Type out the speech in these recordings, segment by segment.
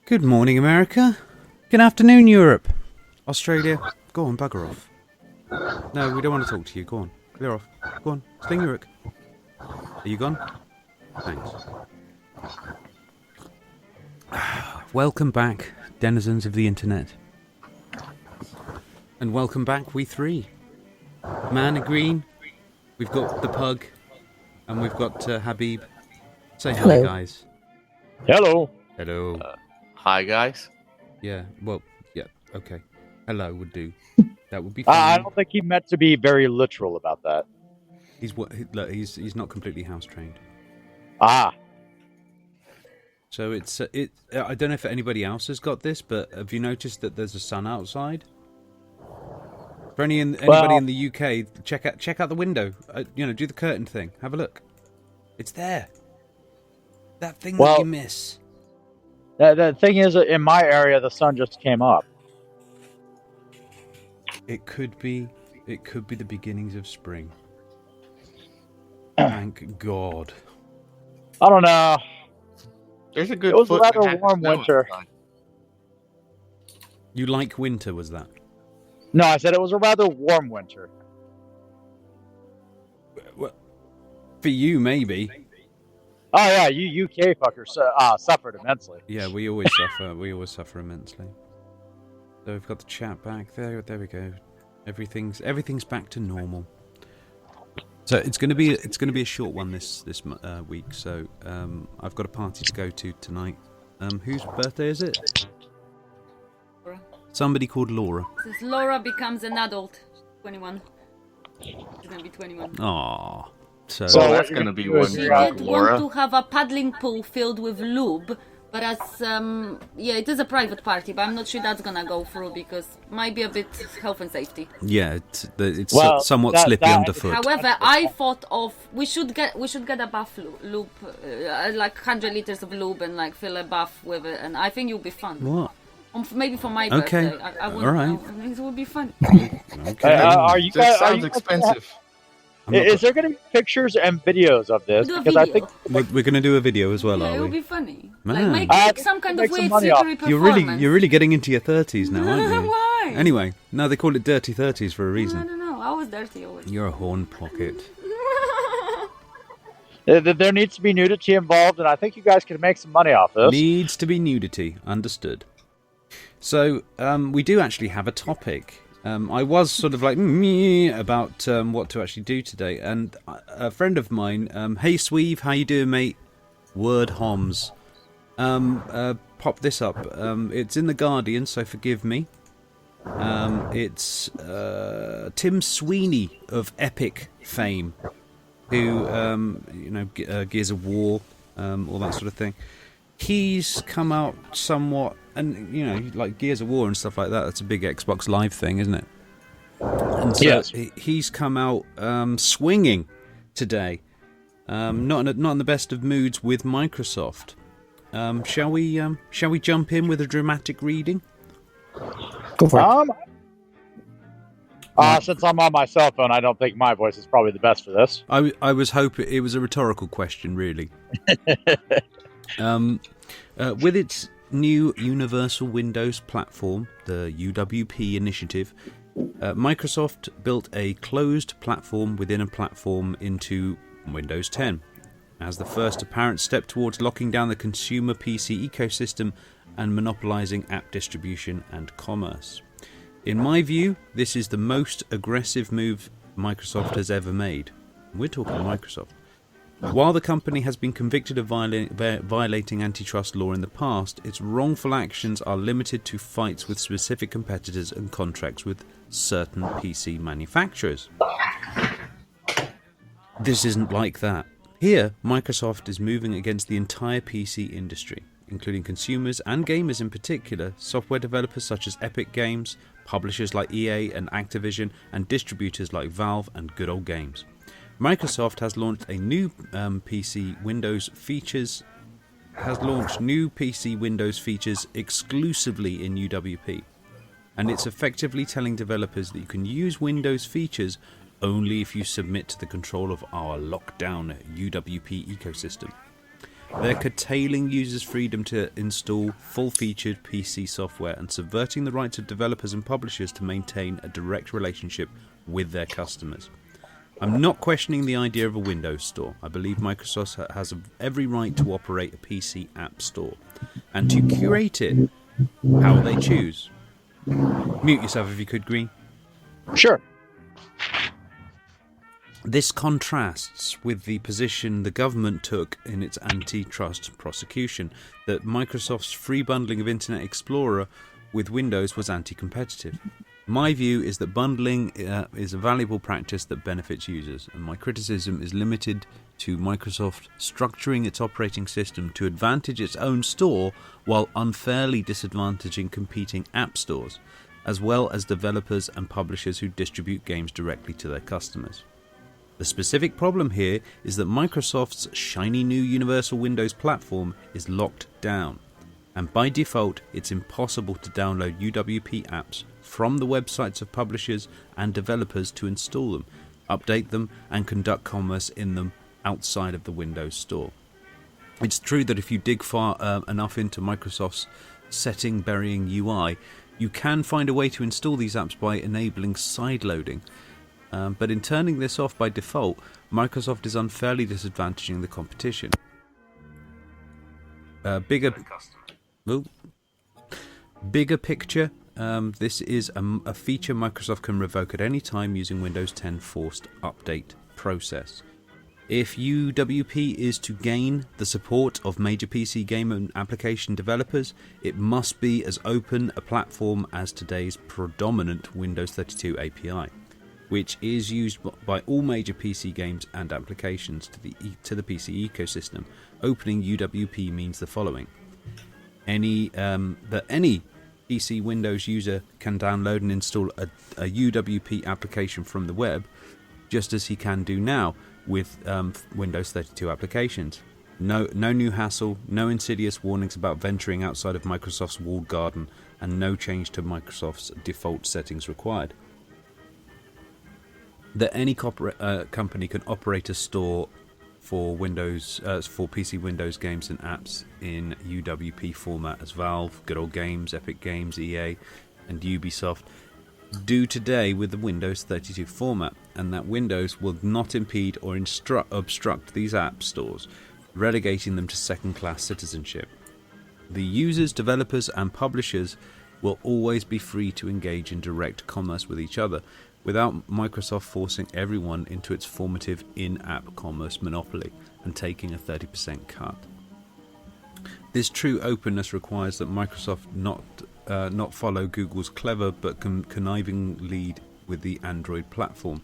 Good morning, America. Good afternoon, Europe. Australia, go on, bugger off. No, we don't want to talk to you. Go on, clear off. Go on, sling your hook. Are you gone? Thanks. Welcome back, denizens of the internet. And welcome back, we three. Man in green, we've got the pug, and we've got Habib. Say hi, guys. Hello. Hello. Hi, guys. Yeah, well, yeah, okay. Hello would do. That would be fine. I don't think he meant to be very literal about that. He's not completely house trained. Ah. So it's I don't know if anybody else has got this, but have you noticed that there's a sun outside? For anybody in the UK, check out the window. Do the curtain thing. Have a look. It's there. That thing that you miss. The thing is, in my area, the sun just came up. It could be the beginnings of spring. Thank God. I don't know. There's a good. It was a rather warm winter. You like winter, was that? No, I said it was a rather warm winter. Well, for you, maybe. Oh yeah, you UK fuckers suffered immensely. Yeah, we always suffer. We always suffer immensely. So we've got the chat back there. There we go. Everything's back to normal. So it's going to be a short one this week. So I've got a party to go to tonight. Whose birthday is it? Laura. Somebody called Laura. Since Laura becomes an adult, 21. She's gonna be 21. Aww. So that's going to be one. She did want to have a paddling pool filled with lube, but as it is a private party, but I'm not sure that's gonna go through because might be a bit health and safety. Yeah, it's somewhat slippy underfoot. However, I thought of we should get a bath lube, like 100 liters of lube, and like fill a bath with it, and I think it'll be fun. What? Maybe for my birthday. I wouldn't know. I mean, it would be fun. Okay. Are you guys? That sounds expensive. Is there going to be pictures and videos of this? Because I think we're going to do a video as well, are we? It'll be funny. Man. Like make some kind of weird sugary performance. You're really getting into your 30s now, aren't you? Why? Anyway, no, they call it dirty 30s for a reason. I don't know. I was dirty always. You're a horn pocket. There needs to be nudity involved, and I think you guys can make some money off this. Needs to be nudity, understood. So we do actually have a topic. I was sort of like about what to actually do today, and a friend of mine, hey Sweeve, how you doing, mate? Word homs, popped this up. It's in the Guardian, so forgive me. It's Tim Sweeney of Epic fame, who Gears of War, all that sort of thing. He's come out somewhat, and like Gears of War and stuff like that. That's a big Xbox Live thing, isn't it? And so yes. He's come out swinging today. Not in the best of moods with Microsoft. Shall we jump in with a dramatic reading? Go for it. Since I'm on my cell phone, I don't think my voice is probably the best for this. I was hoping it was a rhetorical question, really. With its new Universal Windows platform, the UWP initiative, Microsoft built a closed platform within a platform into Windows 10 as the first apparent step towards locking down the consumer PC ecosystem and monopolizing app distribution and commerce. In my view, this is the most aggressive move Microsoft has ever made. We're talking Microsoft. While the company has been convicted of violating antitrust law in the past, its wrongful actions are limited to fights with specific competitors and contracts with certain PC manufacturers. This isn't like that. Here, Microsoft is moving against the entire PC industry, including consumers and gamers in particular, software developers such as Epic Games, publishers like EA and Activision, and distributors like Valve and Good Old Games. Microsoft has launched a new PC Windows features exclusively in UWP, and it's effectively telling developers that you can use Windows features only if you submit to the control of our lockdown UWP ecosystem. They're curtailing users' freedom to install full-featured PC software and subverting the rights of developers and publishers to maintain a direct relationship with their customers. I'm not questioning the idea of a Windows store. I believe Microsoft has every right to operate a PC app store and to curate it how they choose. Mute yourself if you could, Green. Sure. This contrasts with the position the government took in its antitrust prosecution, that Microsoft's free bundling of Internet Explorer with Windows was anti-competitive. My view is that bundling is a valuable practice that benefits users, and my criticism is limited to Microsoft structuring its operating system to advantage its own store while unfairly disadvantaging competing app stores, as well as developers and publishers who distribute games directly to their customers. The specific problem here is that Microsoft's shiny new Universal Windows platform is locked down, and by default it's impossible to download UWP apps from the websites of publishers and developers to install them, update them, and conduct commerce in them outside of the Windows Store. It's true that if you dig far enough into Microsoft's setting burying UI, you can find a way to install these apps by enabling sideloading. But in turning this off by default, Microsoft is unfairly disadvantaging the competition. Bigger picture, this is a feature Microsoft can revoke at any time using Windows 10 forced update process. If UWP is to gain the support of major PC game and application developers, it must be as open a platform as today's predominant Windows 32 API, which is used by all major PC games and applications to the PC ecosystem. Opening UWP means the following: that any PC Windows user can download and install a UWP application from the web, just as he can do now with Windows 32 applications. No new hassle, no insidious warnings about venturing outside of Microsoft's walled garden, and no change to Microsoft's default settings required. That any company can operate a store for Windows, for PC Windows games and apps in UWP format, as Valve, Good Old Games, Epic Games, EA, and Ubisoft do today with the Windows 32 format, and that Windows will not impede or obstruct these app stores, relegating them to second-class citizenship. The users, developers, and publishers will always be free to engage in direct commerce with each other, without Microsoft forcing everyone into its formative in-app commerce monopoly and taking a 30% cut. This true openness requires that Microsoft not follow Google's clever but conniving lead with the Android platform,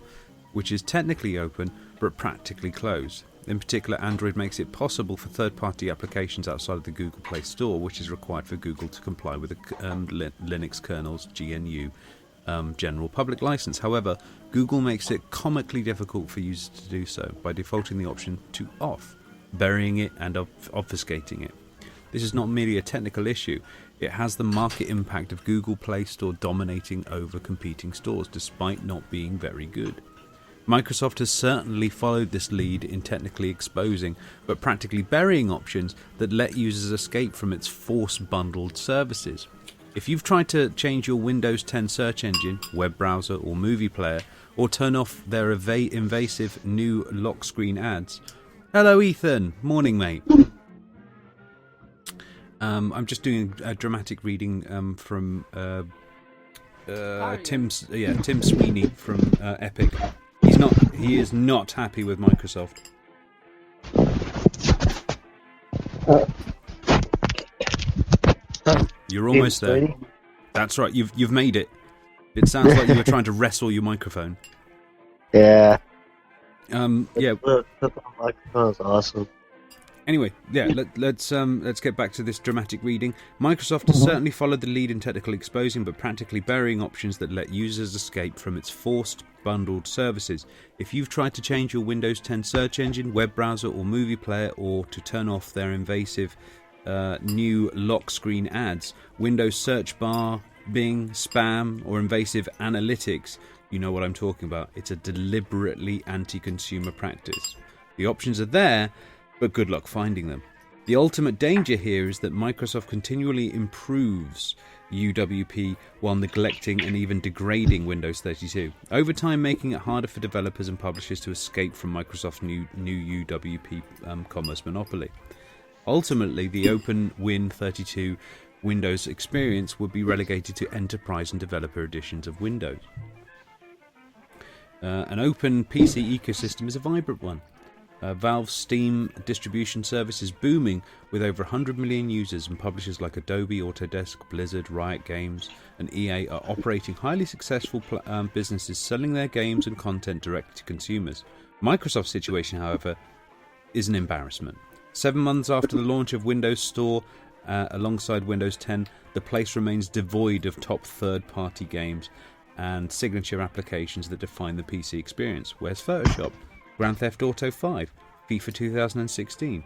which is technically open but practically closed. In particular, Android makes it possible for third-party applications outside of the Google Play Store, which is required for Google to comply with the Linux kernel's GNU general public license. However, Google makes it comically difficult for users to do so by defaulting the option to off, burying it and obfuscating it. This is not merely a technical issue, it has the market impact of Google Play Store dominating over competing stores despite not being very good. Microsoft has certainly followed this lead in technically exposing but practically burying options that let users escape from its force-bundled services. If you've tried to change your Windows 10 search engine, web browser or movie player, or turn off their invasive new lock screen ads... Hello Ethan, morning mate. I'm just doing a dramatic reading from Tim Sweeney from Epic. He is not happy with Microsoft. You're almost there. That's right. You've made it. It sounds like you were trying to wrestle your microphone. Yeah. Yeah. The microphone is awesome. Anyway, yeah. Let's get back to this dramatic reading. Microsoft has certainly followed the lead in technically exposing, but practically burying options that let users escape from its forced bundled services. If you've tried to change your Windows 10 search engine, web browser, or movie player, or to turn off their invasive new lock screen ads, Windows search bar, Bing, spam, or invasive analytics, you know what I'm talking about. It's a deliberately anti-consumer practice. The options are there, but good luck finding them. The ultimate danger here is that Microsoft continually improves UWP while neglecting and even degrading Windows 32, over time making it harder for developers and publishers to escape from Microsoft's new UWP commerce monopoly. Ultimately, the Open Win32 Windows experience would be relegated to enterprise and developer editions of Windows. An open PC ecosystem is a vibrant one. Valve's Steam distribution service is booming with over 100 million users, and publishers like Adobe, Autodesk, Blizzard, Riot Games and EA are operating highly successful businesses selling their games and content directly to consumers. Microsoft's situation, however, is an embarrassment. 7 months after the launch of Windows Store alongside Windows 10, the place remains devoid of top third-party games and signature applications that define the PC experience. Where's Photoshop? Grand Theft Auto 5, FIFA 2016.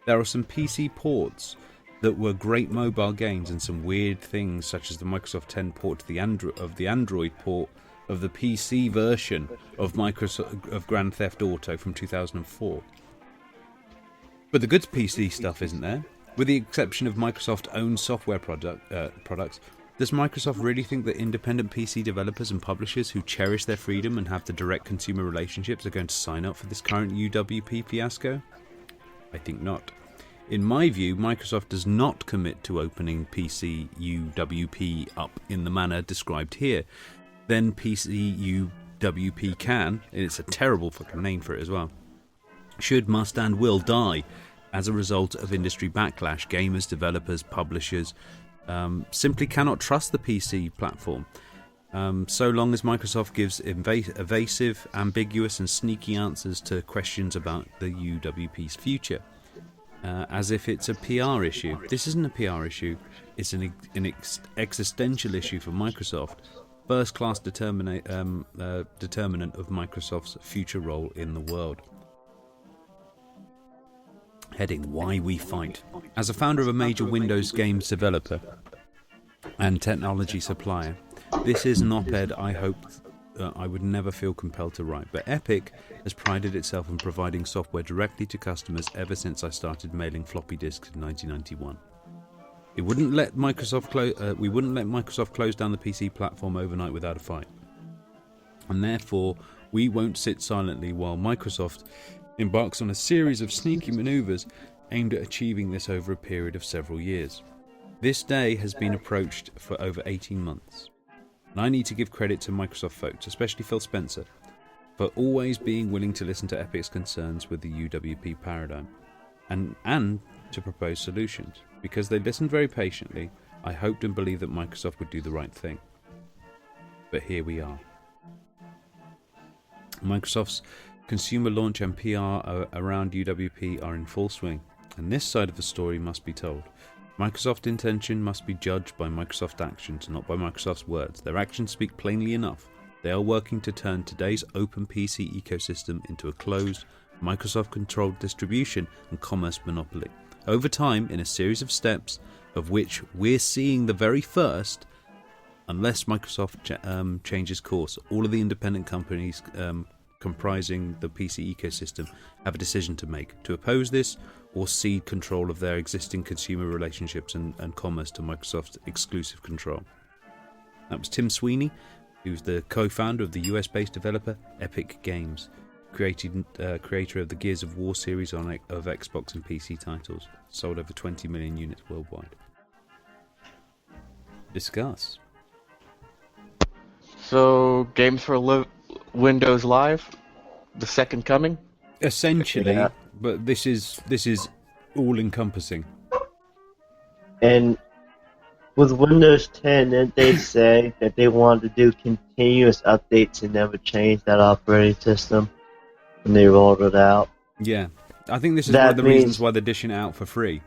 There are some PC ports that were great mobile games and some weird things such as the Microsoft 10 port to the Android port of the PC version of Grand Theft Auto from 2004. But the good PC stuff isn't there. With the exception of Microsoft-owned software products, does Microsoft really think that independent PC developers and publishers who cherish their freedom and have the direct consumer relationships are going to sign up for this current UWP fiasco? I think not. In my view, Microsoft does not commit to opening PC UWP up in the manner described here. Then PC UWP can, and it's a terrible fucking name for it as well, should, must and will die as a result of industry backlash. Gamers, developers, publishers simply cannot trust the PC platform, so long as Microsoft gives evasive, ambiguous and sneaky answers to questions about the UWP's future, as if it's a PR issue. This isn't a PR issue, it's an existential issue for Microsoft, first-class determinant of Microsoft's future role in the world. Heading: Why We Fight. As a founder of a major Windows games developer and technology supplier, this is an op-ed I hoped I would never feel compelled to write, but Epic has prided itself in providing software directly to customers ever since I started mailing floppy disks in 1991. We wouldn't let Microsoft close down the PC platform overnight without a fight, and therefore we won't sit silently while Microsoft embarks on a series of sneaky maneuvers aimed at achieving this over a period of several years. This day has been approached for over 18 months, and I need to give credit to Microsoft folks, especially Phil Spencer, for always being willing to listen to Epic's concerns with the UWP paradigm and to propose solutions. Because they listened very patiently, I hoped and believed that Microsoft would do the right thing. But here we are. Microsoft's consumer launch and PR around UWP are in full swing, and this side of the story must be told. Microsoft's intention must be judged by Microsoft's actions, not by Microsoft's words. Their actions speak plainly enough. They are working to turn today's open PC ecosystem into a closed, Microsoft-controlled distribution and commerce monopoly. Over time, in a series of steps, of which we're seeing the very first, unless Microsoft changes course, all of the independent companies comprising the PC ecosystem have a decision to make: to oppose this or cede control of their existing consumer relationships and commerce to Microsoft's exclusive control. That was Tim Sweeney, who's the co-founder of the US-based developer Epic Games, creator of the Gears of War series of Xbox and PC titles, sold over 20 million units worldwide. Discuss. So, games for Windows Live, the second coming. Essentially, Yeah. but this is all-encompassing. And with Windows 10, didn't they say that they wanted to do continuous updates and never change that operating system when they rolled it out? Yeah, I think this is That one of the means- reasons why they're dishing it out for free.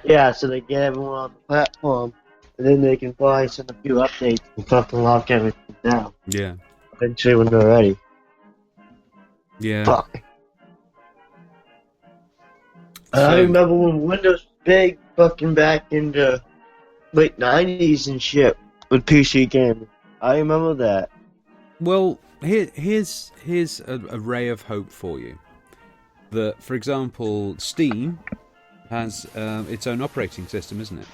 Yeah, so they get everyone on the platform, and then they can probably send a few updates and fucking lock everything down. Yeah, Eventually when they're ready. yeah. Fuck. So- I remember when Windows was big fucking back in the late 90s and shit with PC gaming. I remember that. Well, here's a ray of hope for you. that, for example, Steam has its own operating system, isn't it?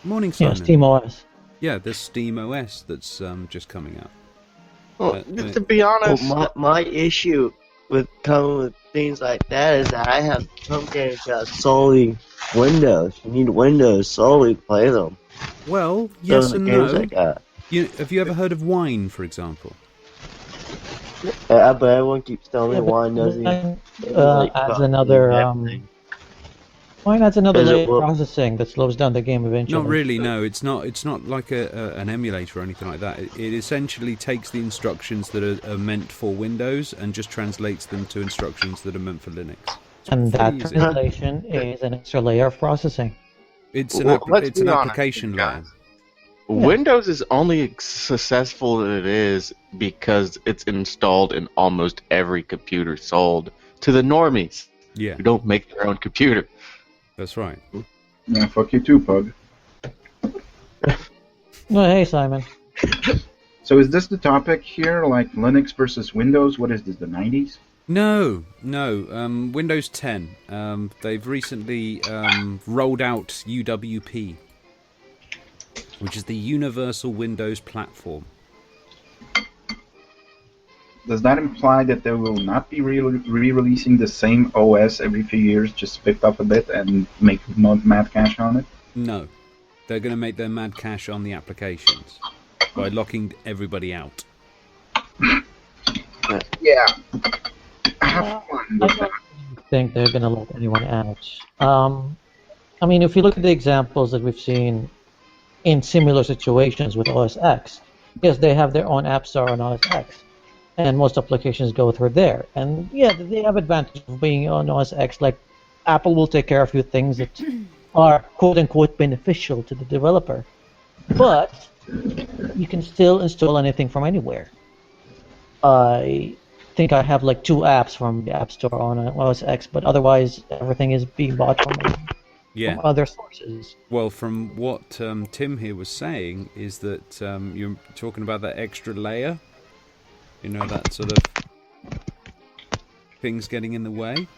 Morning, Yeah, Simon. Steam OS. Yeah, there's Steam OS that's just coming out. Well, Uh, to be honest, My issue with coming with things like that is that I have some games that are solely Windows. You need Windows solely to play them. Well, yes Those are and games no. like that. Have you ever heard of Wine, for example? But everyone keeps telling me Yeah, but why doesn't Wine like adds fucking another everything. Wine adds another Is it layer of what- processing that slows down the game eventually. Not really. No, it's not. It's not like an emulator or anything like that. It essentially takes the instructions that are meant for Windows and just translates them to instructions that are meant for Linux. And that pretty easy. translation is an extra layer of processing. It's an Well, let's it's an be honest, application layer. guys. Windows is only successful as it is because it's installed in almost every computer sold to the normies Yeah, who don't make their own computer. that's right. Yeah, fuck you too, Pug. No, hey Simon. So is this the topic here, like Linux versus Windows? What is this, the 90s? No. Windows 10. They've recently rolled out UWP, which is the Universal Windows Platform. Does that imply that they will not be re-releasing the same OS every few years, just picked up a bit and make mad cash on it? No, they're going to make their mad cash on the applications by locking everybody out. Yeah. Have fun I with that. don't think they're going to let anyone out. I mean, if you look at the examples that we've seen in similar situations with OS X, yes, they have their own app store on OS X, and most applications go through there. And yeah, they have advantage of being on OS X. Like Apple will take care of a few things that are quote unquote beneficial to the developer, but you can still install anything from anywhere. I think I have like 2 apps from the App Store on OS X, but otherwise everything is being bought from Yeah. other sources. Well, from what Tim here was saying, is that you're talking about that extra layer. You know, that sort of things getting in the way.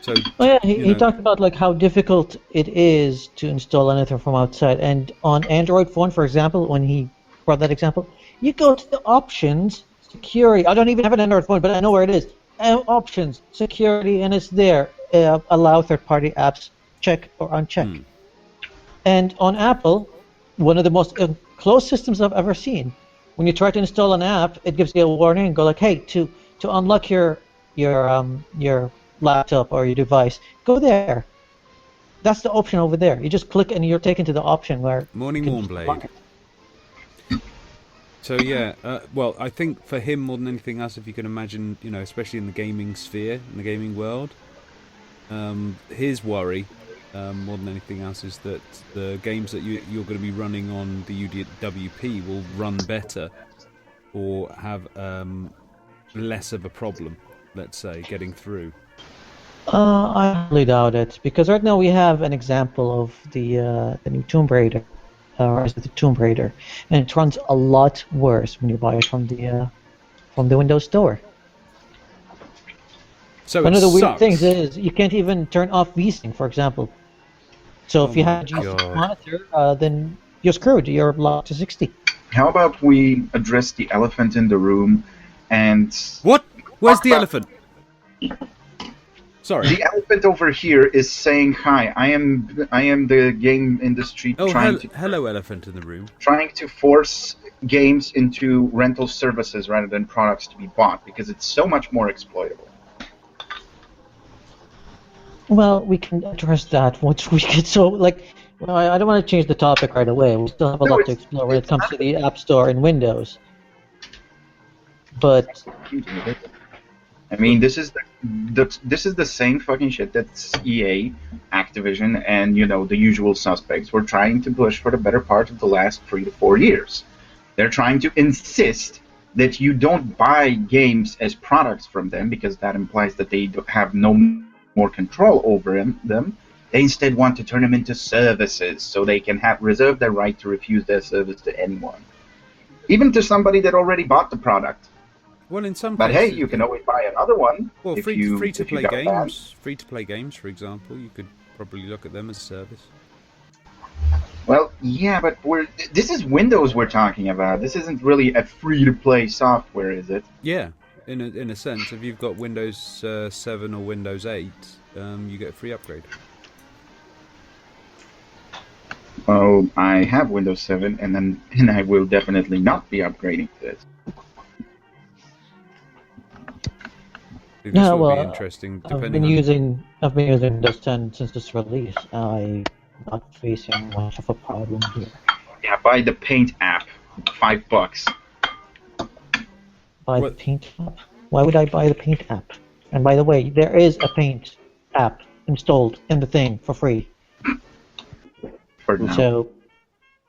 So, Oh yeah, you he know, talked about like how difficult it is to install anything from outside. And on Android phone, for example, when he brought that example, you go to the options, security. I don't even have an Android phone, but I know where it is. Options, security, and it's there. Allow third-party apps, check or uncheck. And on Apple, one of the most closed systems I've ever seen. When you try to install an app, it gives you a warning and go like, "Hey, to unlock your laptop or your device, go there." That's the option over there. You just click and you're taken to the option where. Morning, you can Warmblade. So yeah, well, I think for him more than anything else, if you can imagine, you know, especially in the gaming sphere, in the gaming world, his worry more than anything else is that the games that you're going to be running on the UWP will run better or have less of a problem, let's say, getting through. I highly doubt it, because right now we have an example of the new Tomb Raider, Rise of the Tomb Raider, and it runs a lot worse when you buy it from the Windows Store. So One it of the weird sucks. things is you can't even turn off VSync, for example. So if you have a G6 God. monitor, then you're screwed. You're locked to 60. How about we address the elephant in the room and... What? Where's Talk the about- elephant? Sorry. The elephant over here is saying, "Hi, I am the game industry Oh, trying hello, elephant in the room. to force games into rental services rather than products to be bought because it's so much more exploitable." Well, we can address that once we get so Well, I don't want to change the topic right away. We still have a No, lot to it's- explore when it it's comes not- to the App Store in Windows. But I mean, this is the same fucking shit that's EA, Activision, and the usual suspects were trying to push for the better part of the last 3 to 4 years. They're trying to insist that you don't buy games as products from them because that implies that they have no more control over them. They instead want to turn them into services so they can reserve their right to refuse their service to anyone, even to somebody that already bought the product. Well, in some But cases, hey, you can always buy another one. well, if free you to play got that. games, for example, you could probably look at them as a service. Well, yeah, but this is Windows we're talking about. This isn't really a free-to-play software, is it? Yeah, in a sense, if you've got Windows 7 or Windows 8, you get a free upgrade. Well, I have Windows 7, and I will definitely not be upgrading to this. This Yeah, will be well, interesting, I've depending been on. using Windows 10 since its release. I'm not facing much of a problem here. Yeah, buy the Paint app, $5. Buy the What? Paint app? Why would I buy the Paint app? And by the way, there is a Paint app installed in the thing for free. For now. So,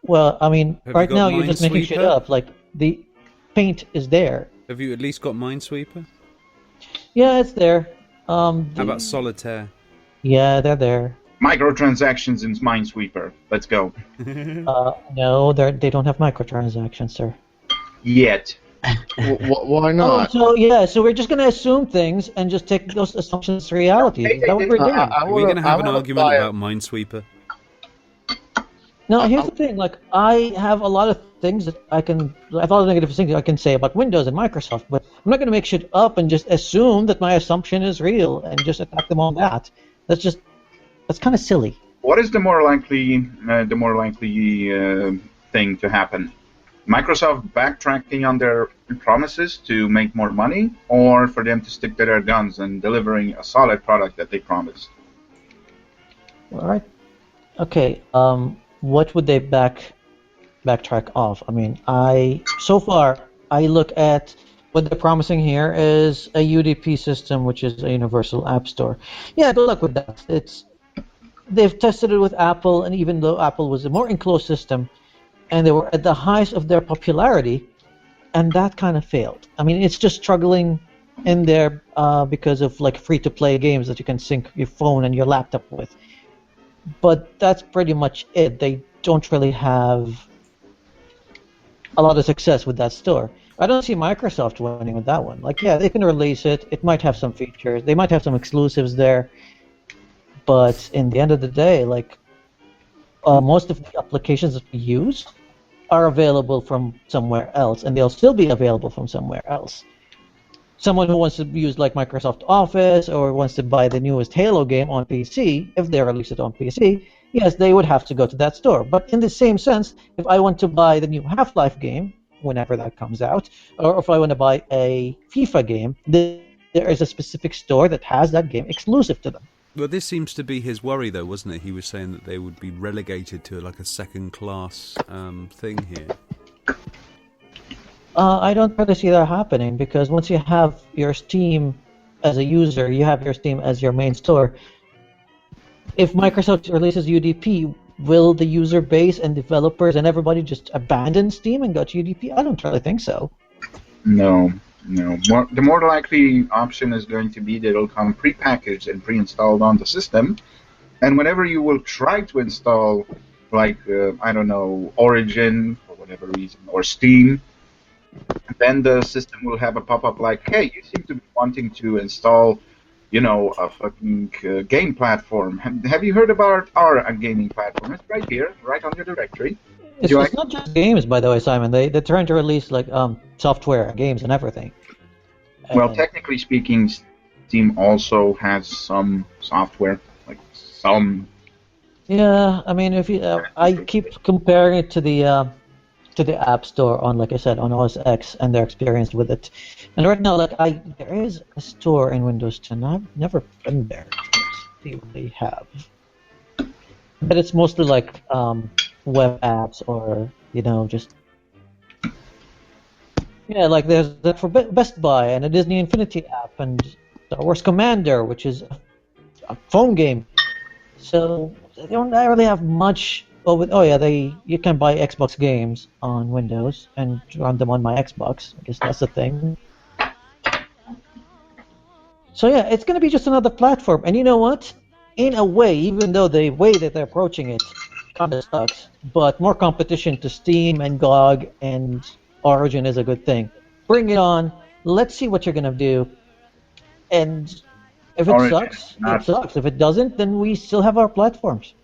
well, I mean, Have right you got now you're just making shit Minesweeper? up. Like, the Paint is there. Have you at least got Minesweeper? Yeah, it's there. How about Solitaire? Yeah, they're there. Microtransactions in Minesweeper. Let's go. No, they don't have microtransactions, sir. Yet. Why Oh, not? so we're just gonna assume things and just take those assumptions as reality. Is that what we're doing? Are we going to have an argument about Minesweeper? No, here's the thing. Like, I have a lot of things that I have a lot of negative things I can say about Windows and Microsoft, but I'm not going to make shit up and just assume that my assumption is real and just attack them on that. That's kind of silly. What is the more likely thing to happen? Microsoft backtracking on their promises to make more money, or for them to stick to their guns and delivering a solid product that they promised? All right. Okay. What would they backtrack off? I mean, so far I look at what they're promising here is a UDP system, which is a universal app store. Yeah, good luck with that. They've tested it with Apple, and even though Apple was a more enclosed system, and they were at the highest of their popularity, and that kind of failed. I mean, it's just struggling in there because of like free-to-play games that you can sync your phone and your laptop with. But that's pretty much it. They don't really have a lot of success with that store. I don't see Microsoft winning with that one. Like, yeah, they can release it. It might have some features. They might have some exclusives there. But in the end of the day, like, most of the applications that we use are available from somewhere else, and they'll still be available from somewhere else. Someone who wants to use like Microsoft Office or wants to buy the newest Halo game on PC, if they release it on PC, yes, they would have to go to that store. But in the same sense, if I want to buy the new Half-Life game, whenever that comes out, or if I want to buy a FIFA game, there is a specific store that has that game exclusive to them. Well, this seems to be his worry, though, wasn't it? He was saying that they would be relegated to like a second-class thing here. I don't really see that happening, because once you have your Steam as a user, you have your Steam as your main store. If Microsoft releases UDP, will the user base and developers and everybody just abandon Steam and go to UDP? I don't really think so. No. The more likely option is going to be that it'll come prepackaged and pre-installed on the system, and whenever you will try to install, like, I don't know, Origin, for whatever reason, or Steam, then the system will have a pop-up like, hey, you seem to be wanting to install, a fucking game platform. Have you heard about our gaming platform? It's right here, right on your directory. It's not just games, by the way, Simon. They're trying to release like software, games, and everything. Well, technically speaking, Steam also has some software, like some. Yeah, I mean, if you, I keep comparing it to the App Store on, like I said, on OS X and their experience with it. And right now, there is a store in Windows 10. I've never been there. Let's see what they have. But it's mostly like web apps, or just like there's that for Best Buy and a Disney Infinity app and Star Wars Commander, which is a phone game. So they don't really have much. You can buy Xbox games on Windows and run them on my Xbox. I guess that's the thing. So yeah, it's going to be just another platform. And you know what? In a way, even though the way that they're approaching it kind of sucks, but more competition to Steam and GOG and Origin is a good thing. Bring it on. let's see what you're gonna do, and if it Origin sucks, is not it sucks. If it doesn't, then we still have our platforms.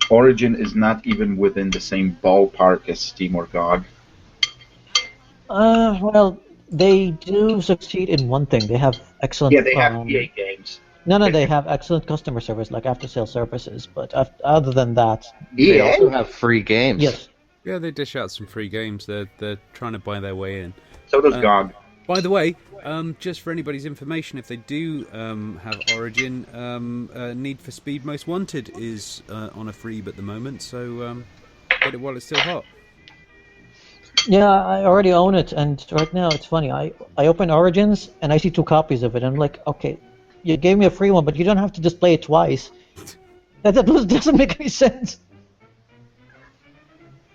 Origin is not even within the same ballpark as Steam or GOG. Well, they do succeed in one thing. They have excellent. Yeah, they have EA games. No, they have excellent customer service, like after-sale services. But other than that, They EA? also have free games. yes. Yeah, they dish out some free games. They're trying to buy their way in. So does GOG. By the way, just for anybody's information, if they do have Origin, Need for Speed Most Wanted is on a free at the moment, so get it while it's still hot. Yeah, I already own it, and right now it's funny. I open Origins and I see 2 copies of it. I'm like, okay, you gave me a free one, but you don't have to display it twice. That doesn't make any sense.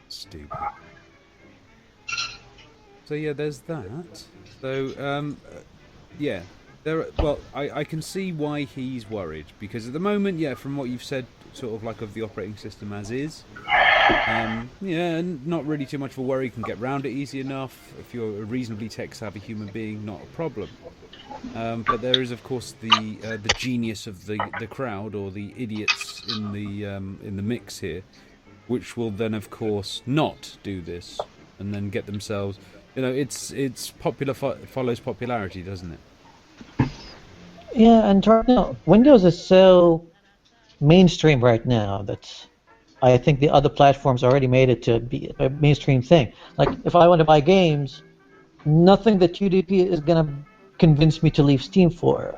Stupid. So yeah, there's that. So yeah, I can see why he's worried, because at the moment, yeah, from what you've said, sort of like of the operating system as is, yeah, not really too much of a worry. You can get round it easy enough. If you're a reasonably tech-savvy human being, not a problem. But there is, of course, the genius of the crowd, or the idiots in the mix here, which will then, of course, not do this, and then get themselves. You know, it's popular follows popularity, doesn't it? Yeah, and right now, Windows is so mainstream right now that I think the other platforms already made it to be a mainstream thing. Like, if I want to buy games, nothing that UDP is going to convince me to leave Steam for.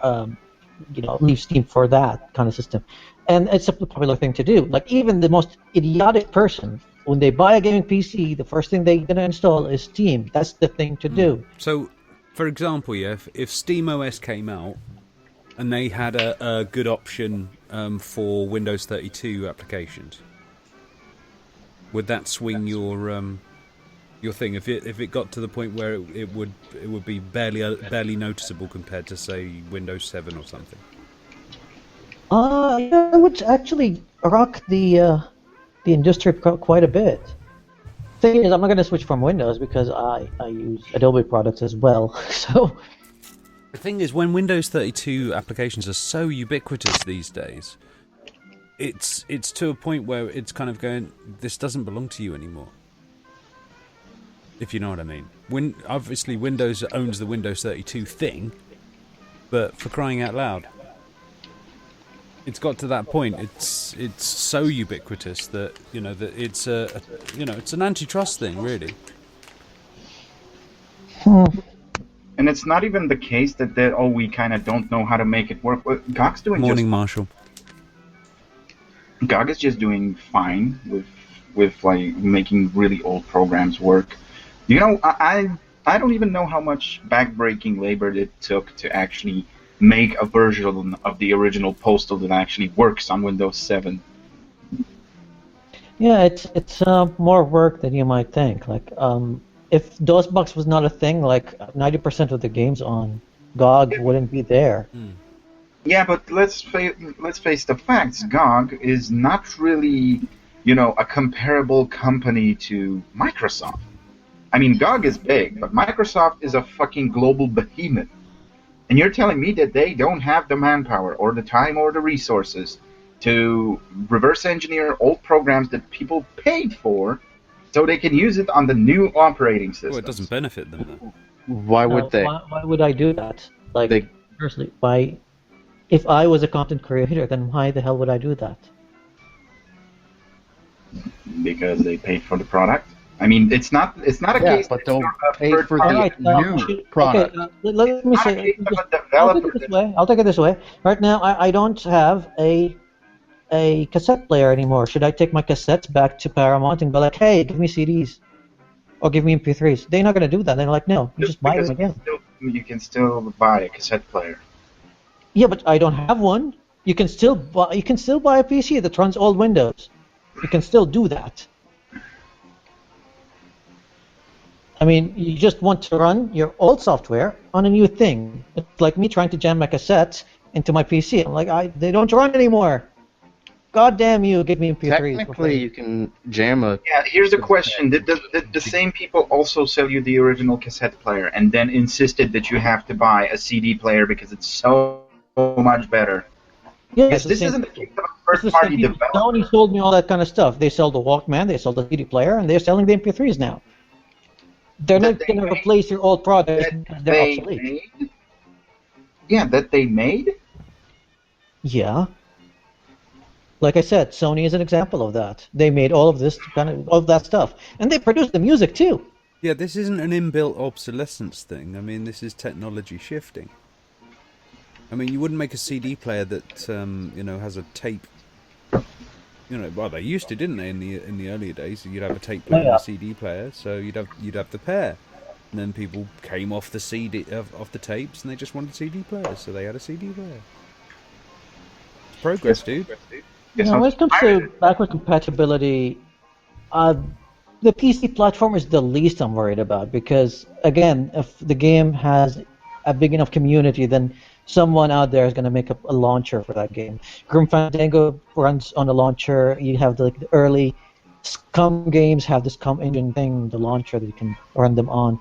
Leave Steam for that kind of system. And it's a popular thing to do. Like, even the most idiotic person, when they buy a gaming PC, the first thing they're going to install is Steam. That's the thing to do. So, for example, yeah, if SteamOS came out and they had a good option for Windows 32 applications, would that swing your thing? If it got to the point where it would be barely noticeable compared to, say, Windows 7 or something? Yeah, it would actually rock the industry quite a bit. Thing is, I'm not going to switch from Windows because I use Adobe products as well. So the thing is, when Windows 32 applications are so ubiquitous these days, it's to a point where it's kind of going, this doesn't belong to you anymore. If you know what I mean. Obviously, Windows owns the Windows 32 thing, but for crying out loud, it's got to that point. It's so ubiquitous that that it's it's an antitrust thing, really. And it's not even the case that we kind of don't know how to make it work. GOG's doing Morning, Marshall. GOG is just doing fine with like making really old programs work. I don't even know how much backbreaking labor it took to actually make a version of the original Postal that actually works on Windows 7. yeah, it's more work than you might think. Like, if DOSBox was not a thing, like 90% of the games on GOG wouldn't be there. Yeah, but let's face the facts. GOG is not really, a comparable company to Microsoft. I mean, GOG is big, but Microsoft is a fucking global behemoth. And you're telling me that they don't have the manpower or the time or the resources to reverse engineer old programs that people paid for so they can use it on the new operating system? Well, it doesn't benefit them, though. Why would they? Why would I do that? Like, seriously, why? If I was a content creator, then why the hell would I do that? Because they paid for the product. I mean, it's not a case. But that they'll you're a pay third for party. the new product. Okay, let me Not a say. case of a I'll take developer it this way. I'll take it this way. Right now, I don't have a cassette player anymore. Should I take my cassettes back to Paramount and be like, hey, give me CDs or give me MP3s? They're not going to do that. They're like, no, you just buy them again. You can still buy a cassette player. Yeah, but I don't have one. You can still buy a PC that runs old Windows. You can still do that. I mean, you just want to run your old software on a new thing. It's like me trying to jam my cassettes into my PC. I'm like, they don't run anymore. God damn you, give me MP3s. Technically, you can jam a. Yeah, here's the question: Did the same people also sell you the original cassette player and then insisted that you have to buy a CD player because it's so much better? Yeah, Because it's the this same isn't the people. case of a It's the same third-party people. developer. Sony sold me all that kind of stuff. They sell the Walkman, they sell the CD player, and they're selling the MP3s now. They're That not they going to made- replace your old products That because they're they obsolete. made. Yeah, that they made. Yeah. Like I said, Sony is an example of that. They made all of this all of that stuff, and they produced the music too. Yeah, this isn't an inbuilt obsolescence thing. I mean, this is technology shifting. I mean, you wouldn't make a CD player that has a tape. Well, they used to, didn't they? In the earlier days, you'd have a tape player and a CD player, so you'd have the pair. And then people came off the CD off the tapes, and they just wanted CD players, so they had a CD player. It's progress, dude. Yes, Now, when it comes to backward compatibility, the PC platform is the least I'm worried about because, again, if the game has a big enough community, then someone out there is going to make a launcher for that game. Grim Fandango runs on a launcher. You have the early Scum games have the Scum engine thing, the launcher that you can run them on.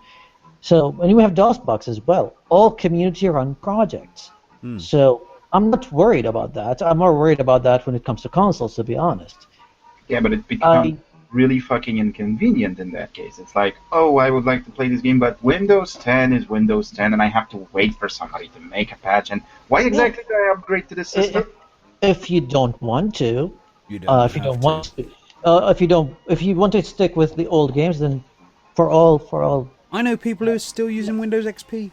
So, and you have DOSBox as well. All community-run projects. So I'm not worried about that. I'm more worried about that when it comes to consoles, to be honest. Yeah, but it becomes really fucking inconvenient in that case. It's like, oh, I would like to play this game, but Windows 10 is Windows 10, and I have to wait for somebody to make a patch. And why exactly do I upgrade to this system? If you don't want to, You don't if you want to stick with the old games, then for all. I know people who are still using Windows XP.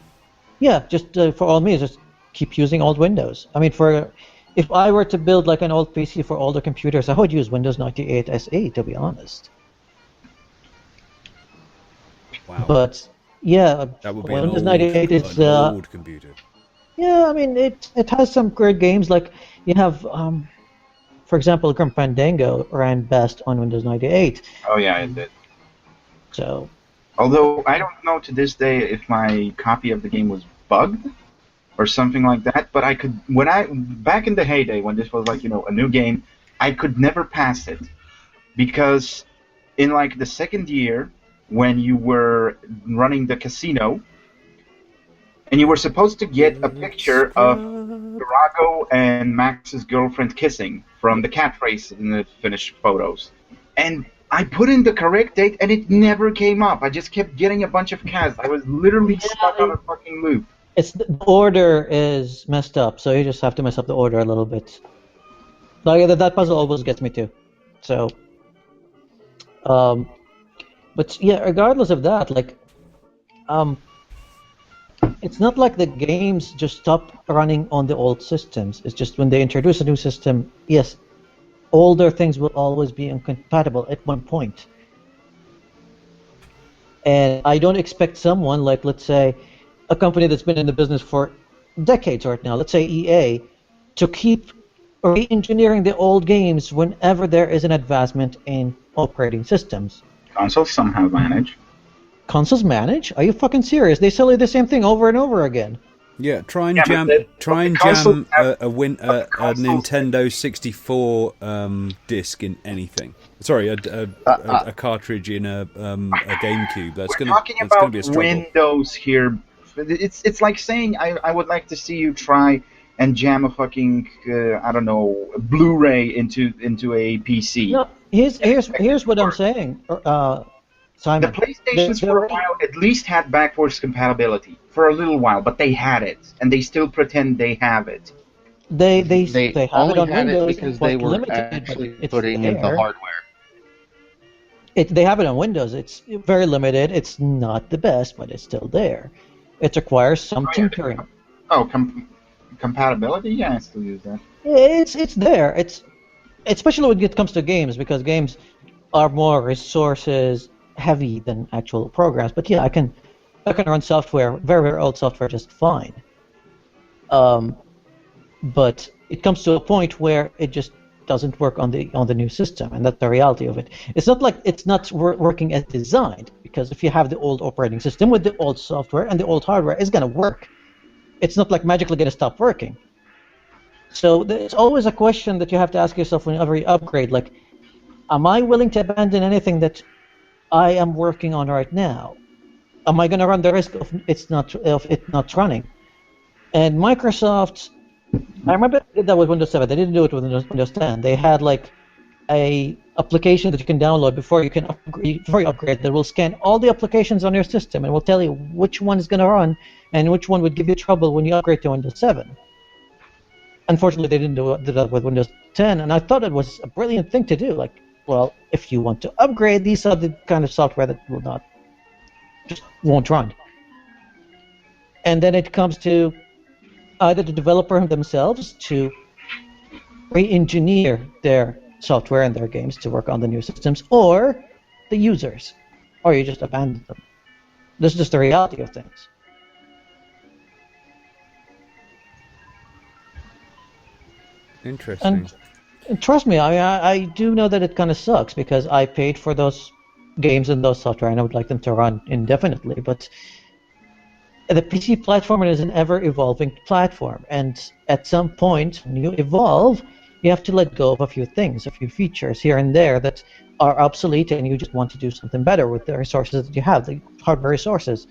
Yeah, just for all means, just keep using old Windows. I mean, if I were to build like an old PC for older computers, I would use Windows 98 SE, to be honest. Wow. But yeah, That would be Windows an 98 is old computer. yeah. I mean, it has some great games. Like you have, for example, Grim Fandango ran best on Windows 98. Oh, yeah, it did. So. Although I don't know to this day if my copy of the game was bugged or something like that, but I could back in the heyday when this was like a new game, I could never pass it because in like the second year when you were running the casino and you were supposed to get a picture of Drago and Max's girlfriend kissing from the cat race in the finished photos, and I put in the correct date and it never came up. I just kept getting a bunch of cats. I was literally stuck on a fucking loop. It's the order is messed up, so you just have to mess up the order a little bit. Like that puzzle always gets me too. So, but yeah, regardless of that, like, it's not like the games just stop running on the old systems. It's just when they introduce a new system, yes, older things will always be incompatible at one point. And I don't expect someone like, let's say, a company that's been in the business for decades right now, let's say EA, to keep re-engineering the old games whenever there is an advancement in operating systems. Consoles somehow manage. Consoles manage? Are you fucking serious? They sell you the same thing over and over again. Yeah, try and Yeah, jam a Nintendo 64 disc in anything. Sorry, a cartridge in a GameCube. That's We're gonna talking that's gonna be a about struggle. Windows here. It's like saying I would like to see you try and jam a fucking I don't know, Blu-ray into a PC. No, here's what I'm saying, Simon. The PlayStations for a while at least had backwards compatibility for a little while, but they had it, and they still pretend they have it. They have only it on had Windows, it because but they were limited, actually but it's putting in the there. hardware. They have it on Windows. It's very limited. It's not the best, but it's still there. It requires some tinkering. Oh, compatibility? Yeah, I still use that. It's there. It's especially when it comes to games, because games are more resources heavy than actual programs. But yeah, I can run software, very very old software, just fine. But it comes to a point where it just doesn't work on the new system, and that's the reality of it. It's not like it's not working as designed, because if you have the old operating system with the old software and the old hardware, it's gonna work. It's not like magically gonna stop working. So it's always a question that you have to ask yourself whenever you upgrade. Like, am I willing to abandon anything that I am working on right now? Am I going to run the risk of it not running? And Microsoft, I remember they did that with Windows 7. They didn't do it with Windows 10. They had like a application that you can download before you upgrade that will scan all the applications on your system and will tell you which one is going to run and which one would give you trouble when you upgrade to Windows 7. Unfortunately, they didn't do that with Windows 10, and I thought it was a brilliant thing to do. Like, well, if you want to upgrade, these are the kind of software that won't run. And then it comes to either the developer themselves to re-engineer their software and their games to work on the new systems, or the users, or you just abandon them. This is just the reality of things. Interesting. And trust me, I do know that it kind of sucks because I paid for those games and those software, and I would like them to run indefinitely. But the PC platform is an ever-evolving platform, and at some point, when you evolve, you have to let go of a few things, a few features here and there that are obsolete, and you just want to do something better with the resources that you have, the hardware resources.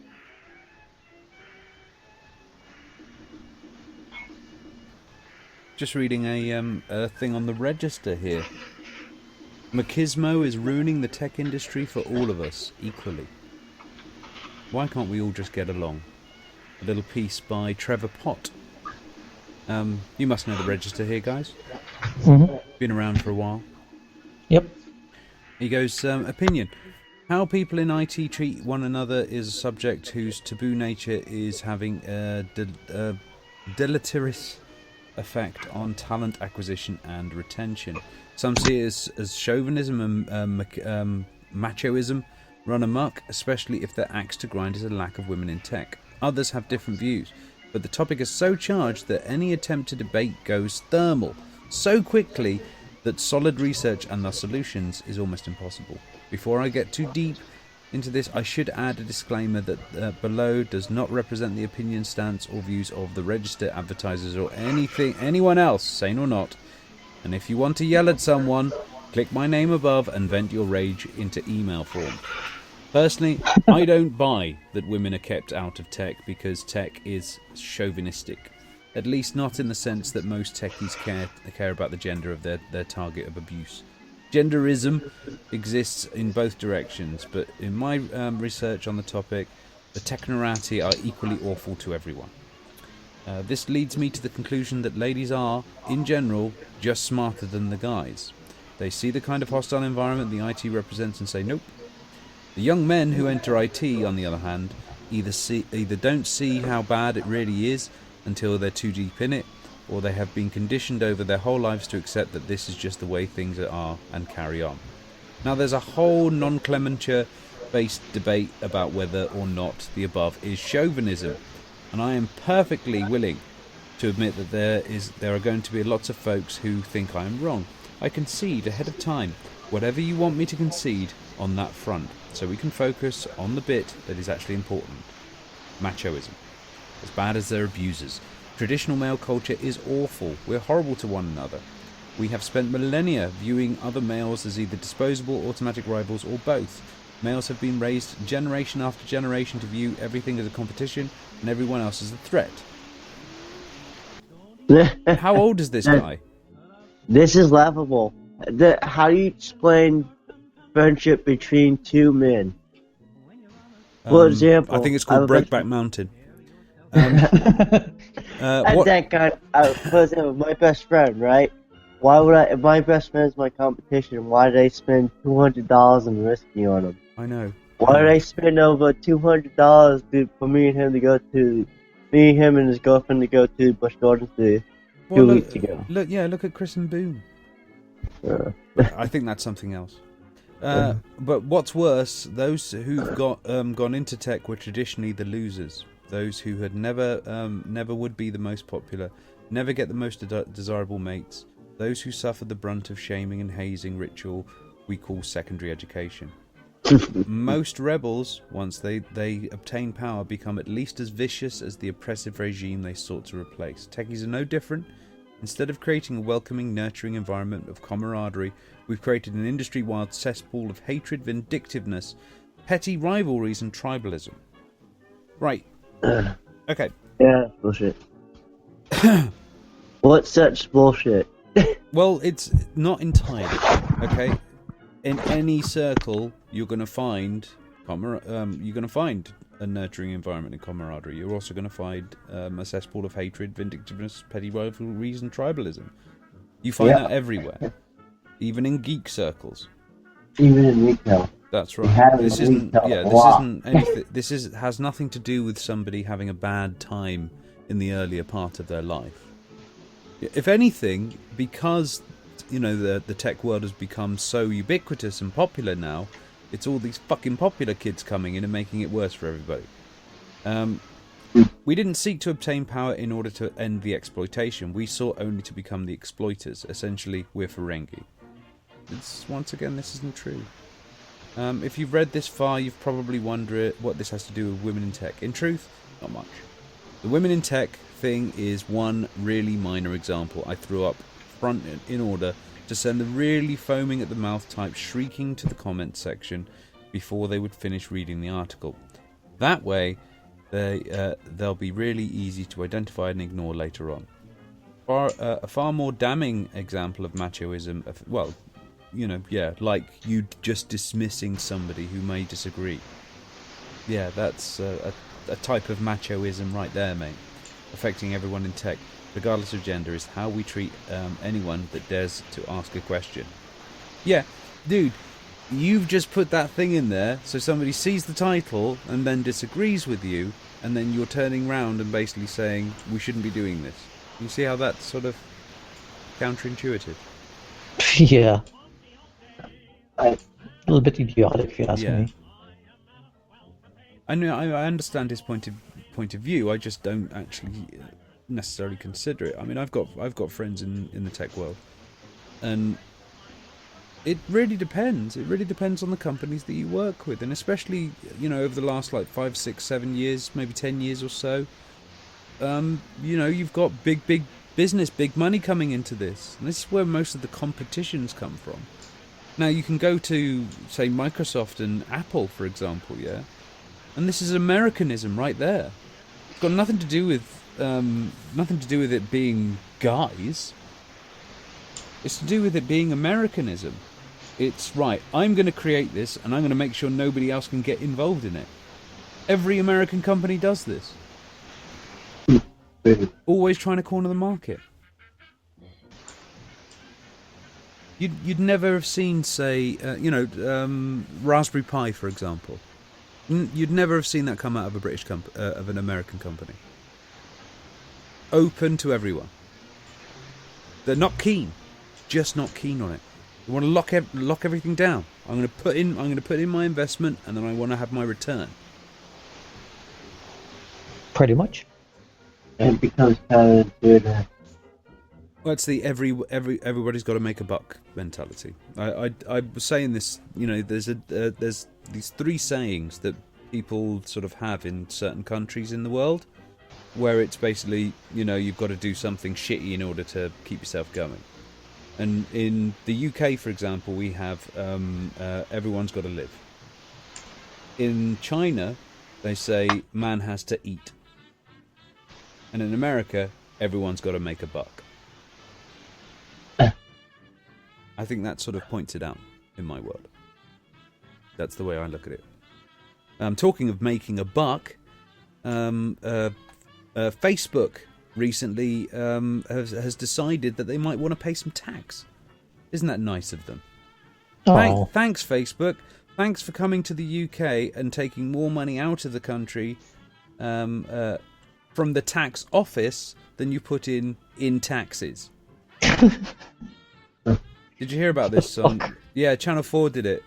Just reading a thing on the register here. Machismo is ruining the tech industry for all of us equally. Why can't we all just get along? A little piece by Trevor Pott. You must know the register here, guys. Mm-hmm. Been around for a while. Yep. He goes, opinion. How people in IT treat one another is a subject whose taboo nature is having a deleterious effect on talent acquisition and retention. Some see it as chauvinism and machoism run amok, especially if their axe to grind is a lack of women in tech. Others have different views, but the topic is so charged that any attempt to debate goes thermal so quickly that solid research and thus solutions is almost impossible. Before I get too deep into this, I should add a disclaimer that below does not represent the opinion, stance or views of the register, advertisers or anyone else, sane or not. And if you want to yell at someone, click my name above and vent your rage into email form. Personally, I don't buy that women are kept out of tech because tech is chauvinistic. At least not in the sense that most techies care about the gender of their target of abuse. Genderism exists in both directions, but in my research on the topic, the technorati are equally awful to everyone. This leads me to the conclusion that ladies are, in general, just smarter than the guys. They see the kind of hostile environment the IT represents and say, nope. The young men who enter IT, on the other hand, either don't see how bad it really is until they're too deep in it, or they have been conditioned over their whole lives to accept that this is just the way things are and carry on. Now there's a whole nomenclature-based debate about whether or not the above is chauvinism, and I am perfectly willing to admit that there are going to be lots of folks who think I am wrong. I concede ahead of time whatever you want me to concede on that front, so we can focus on the bit that is actually important. Machoism. As bad as their abusers. Traditional male culture is awful. We're horrible to one another. We have spent millennia viewing other males as either disposable, automatic rivals, or both. Males have been raised generation after generation to view everything as a competition and everyone else as a threat. How old is this guy? This is laughable. How do you explain friendship between two men? For example, I think it's called Breakback Mountain. That guy, for example, my best friend, right? Why would if my best friend is my competition, why did I spend $200 and risky on him? I know. Why did I spend over $200 for me and him and his girlfriend to go to Busch Gardens 2 weeks ago? Look at Chris and Boone. I think that's something else. But what's worse, those who've gone into tech were traditionally the losers. Those who had never would be the most popular, never get the most desirable mates. Those who suffered the brunt of shaming and hazing ritual we call secondary education. Most rebels, once they obtain power, become at least as vicious as the oppressive regime they sought to replace. Techies are no different. Instead of creating a welcoming, nurturing environment of camaraderie, we've created an industry-wide cesspool of hatred, vindictiveness, petty rivalries, and tribalism. Right. Okay. Yeah, bullshit. What's such bullshit? Well, it's not entirely. Okay. In any circle, you're going to find a nurturing environment and camaraderie. You're also going to find a cesspool of hatred, vindictiveness, petty rivalries, and tribalism. You find that everywhere, even in geek circles. Even in retail. That's right. This isn't anything. This has nothing to do with somebody having a bad time in the earlier part of their life. If anything, because the tech world has become so ubiquitous and popular now, it's all these fucking popular kids coming in and making it worse for everybody. We didn't seek to obtain power in order to end the exploitation. We sought only to become the exploiters. Essentially, we're Ferengi. Once again, this isn't true. If you've read this far, you've probably wondered what this has to do with women in tech. In truth, not much. The women in tech thing is one really minor example I threw up front in order to send the really foaming at the mouth type shrieking to the comments section before they would finish reading the article. That way, they'll be really easy to identify and ignore later on. A far more damning example of machoism, like you just dismissing somebody who may disagree. Yeah, that's a type of machoism right there, mate. Affecting everyone in tech, regardless of gender, is how we treat anyone that dares to ask a question. Yeah, dude, you've just put that thing in there so somebody sees the title and then disagrees with you, and then you're turning round and basically saying, we shouldn't be doing this. You see how that's sort of counterintuitive? Yeah. A little bit idiotic, if you ask me. I know. I understand his point of view. I just don't actually necessarily consider it. I mean, I've got friends in the tech world, and it really depends. It really depends on the companies that you work with, and especially over the last 5, 6, 7 years, maybe 10 years or so. You've got big business, big money coming into this, and this is where most of the competitions come from. Now you can go to, say, Microsoft and Apple, for example, yeah, and this is Americanism right there. It's got nothing to do with it being guys. It's to do with it being Americanism. It's right. I'm going to create this, and I'm going to make sure nobody else can get involved in it. Every American company does this. Always trying to corner the market. You'd never have seen, say, Raspberry Pi, for example. You'd never have seen that come out of of an American company. Open to everyone. They're not keen, just not keen on it. They want to lock everything down. I'm going to put in my investment, and then I want to have my return. Pretty much. And it becomes counterintuitive. Well, it's the everybody's got to make a buck mentality. I was saying this. There's these 3 sayings that people sort of have in certain countries in the world, where it's basically you've got to do something shitty in order to keep yourself going. And in the UK, for example, we have everyone's got to live. In China, they say man has to eat. And in America, everyone's got to make a buck. I think that sort of points it out in my world. That's the way I look at it. Talking of making a buck, Facebook recently has decided that they might want to pay some tax. Isn't that nice of them? Oh. Thanks, Facebook. Thanks for coming to the UK and taking more money out of the country from the tax office than you put in taxes. Did you hear about this? Yeah, Channel 4 did it.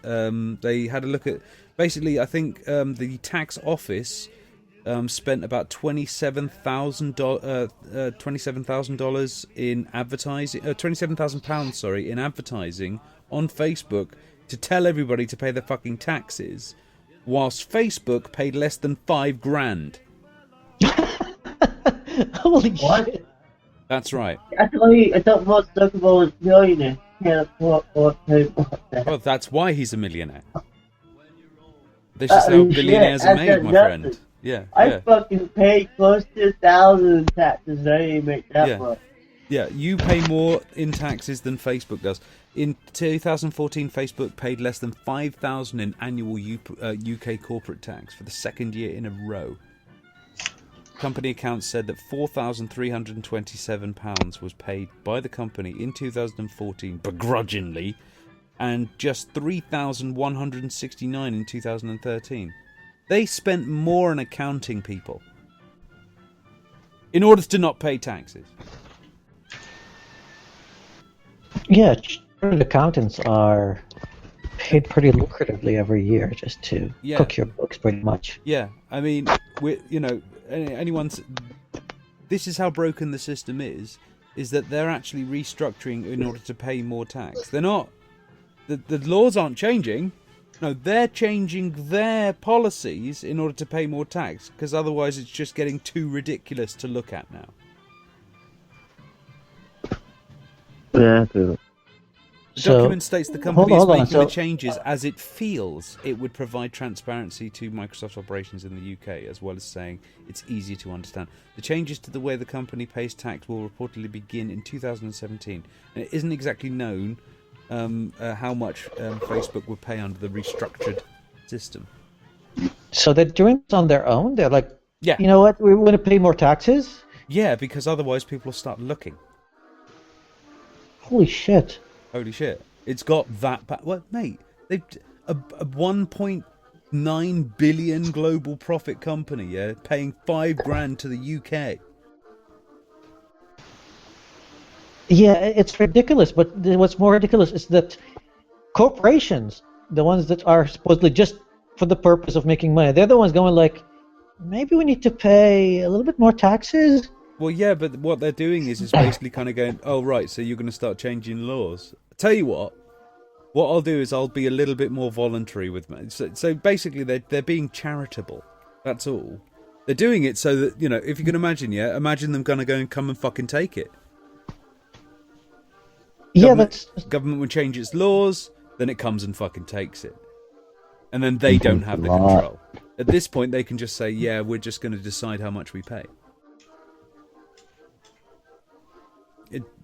They had a look at... Basically, I think the tax office spent about $27,000 in advertising... £27,000, sorry, in advertising on Facebook to tell everybody to pay their fucking taxes, whilst Facebook paid less than $5,000. Holy shit. That's right. I thought Mark Zuckerberg was a billionaire. Can't afford to pay more tax. Well, that's why he's a millionaire. This is how Shit, billionaires are I've made, done my nothing. friend. Yeah, I yeah, fucking paid close to 1,000 in taxes. I didn't make that yeah. much. Yeah, you pay more in taxes than Facebook does. In 2014, Facebook paid less than 5,000 in annual UK corporate tax for the second year in a row. Company accounts said that £4,327 was paid by the company in 2014 begrudgingly, and just £3,169 in 2013. They spent more on accounting people in order to not pay taxes. Yeah, chartered accountants are paid pretty lucratively every year just to cook your books, pretty much. Yeah, I mean, anyone's. This is how broken the system is that they're actually restructuring in order to pay more tax. They're not. The laws aren't changing. No, they're changing their policies in order to pay more tax, because otherwise it's just getting too ridiculous to look at now. Yeah, The document states the company is making the changes as it feels it would provide transparency to Microsoft's operations in the UK, as well as saying it's easier to understand. The changes to the way the company pays tax will reportedly begin in 2017, and it isn't exactly known how much Facebook would pay under the restructured system. So they're doing this on their own? They're like, yeah, you know what, we want to pay more taxes? Yeah, because otherwise people will start looking. Holy shit. Holy shit. It's got that... Well, mate, they've a 1.9 billion global profit company, yeah, paying $5,000 to the UK. Yeah, it's ridiculous, but what's more ridiculous is that corporations, the ones that are supposedly just for the purpose of making money, they're the ones going like, maybe we need to pay a little bit more taxes? Well, yeah, but what they're doing is basically kind of going, oh, right, so you're going to start changing laws. Tell you what I'll do is I'll be a little bit more voluntary with me. So basically they're being charitable. That's all. They're doing it so that, you know, if you can imagine, imagine them going to go and come and fucking take it. Government would change its laws, then it comes and fucking takes it. And then they don't have the control. At this point, they can just say, yeah, we're just going to decide how much we pay.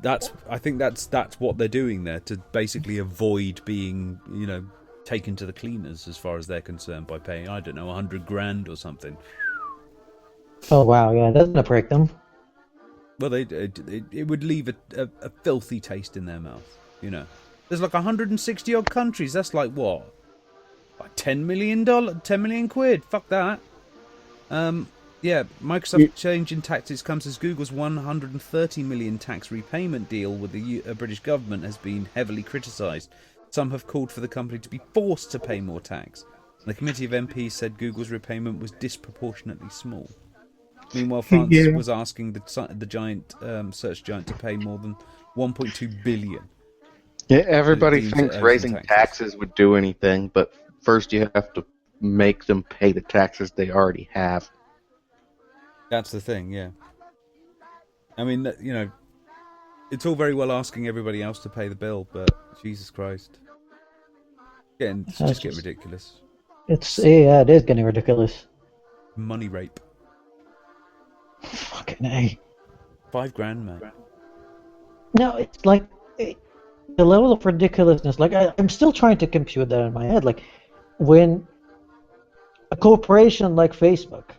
I think that's what they're doing there, to basically avoid being, you know, taken to the cleaners as far as they're concerned by paying, I don't know, $100,000 or something. Oh wow, yeah, that's gonna break them. Well, it would leave a filthy taste in their mouth, you know. There's like 160 odd countries. That's like what? Like $10 million quid. Fuck that. Yeah, Microsoft change in taxes comes as Google's $130 million tax repayment deal with the British government has been heavily criticised. Some have called for the company to be forced to pay more tax. The committee of MPs said Google's repayment was disproportionately small. Meanwhile, France was asking the giant search giant to pay more than $1.2 billion. Yeah, everybody thinks raising taxes would do anything, but first you have to make them pay the taxes they already have. That's the thing, yeah. I mean, you know, it's all very well asking everybody else to pay the bill, but Jesus Christ, it's just getting ridiculous. It is getting ridiculous. Money rape. Fucking A. $5,000, mate. No, it's like the level of ridiculousness. Like I'm still trying to compute that in my head. Like when a corporation like Facebook,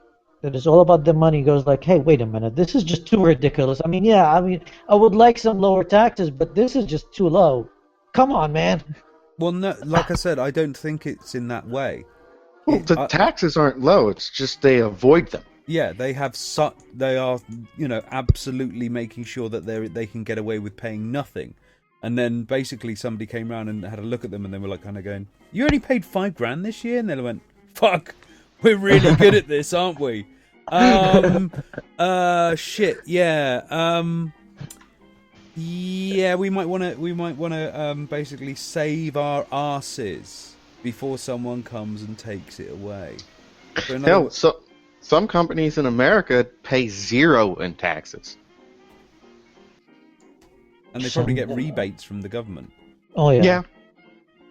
that is all about the money, goes like, hey, wait a minute, this is just too ridiculous. I mean, I would like some lower taxes, but this is just too low. Come on, man. Well, no, like I said, I don't think it's in that way. Well, the taxes aren't low. It's just they avoid them. Yeah, they are, you know, absolutely making sure that they can get away with paying nothing. And then basically somebody came around and had a look at them and they were like kind of going, you only paid $5,000 this year? And they went, fuck, we're really good at this, aren't we? Shit, yeah. Yeah, we might want to basically save our arses before someone comes and takes it away. Hell, so some companies in America pay 0 in taxes. And they probably get rebates from the government. Oh yeah. Yeah.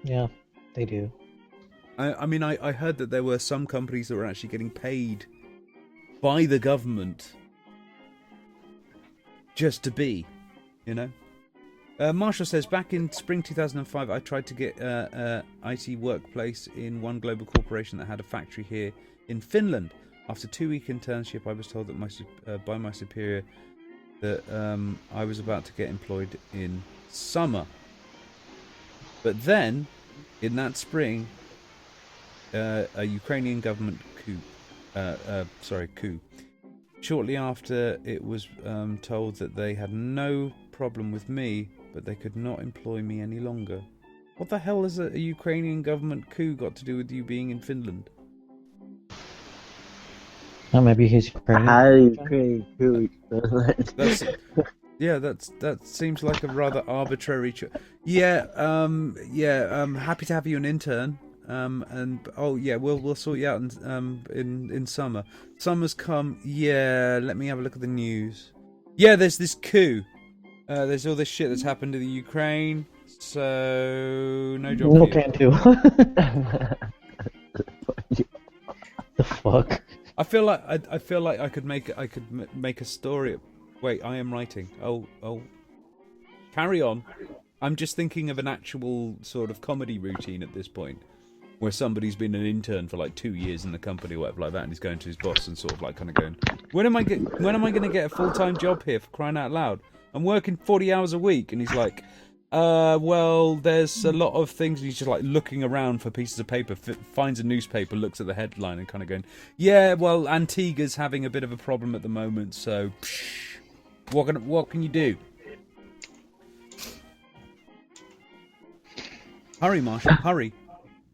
Yeah, they do. I mean, I heard that there were some companies that were actually getting paid by the government just to be, you know. Marshall says, back in spring 2005, I tried to get IT workplace in one global corporation that had a factory here in Finland. After a 2-week internship, I was told that by my superior that I was about to get employed in summer. But then, in that spring, a Ukrainian government coup. Shortly after, it was told that they had no problem with me, but they could not employ me any longer. What the hell has a Ukrainian government coup got to do with you being in Finland? Oh, maybe he's Ukrainian. How do you create food? That seems like a rather arbitrary choice. Happy to have you an intern. We'll sort you out in summer. Summer's come. Yeah, let me have a look at the news. Yeah, there's this coup. There's all this shit that's happened to the Ukraine. So no job. No for you. can do. The fuck. I feel like I could make a story. Wait, I am writing. Oh. Carry on. I'm just thinking of an actual sort of comedy routine at this point, where somebody's been an intern for like 2 years in the company or whatever like that, and he's going to his boss and sort of like kind of going, when am I going to get a full-time job here, for crying out loud? I'm working 40 hours a week, and he's like, well, there's a lot of things. And he's just like looking around for pieces of paper, finds a newspaper, looks at the headline, and kind of going, yeah, well, Antigua's having a bit of a problem at the moment, so what can you do? Hurry, Marshall, hurry.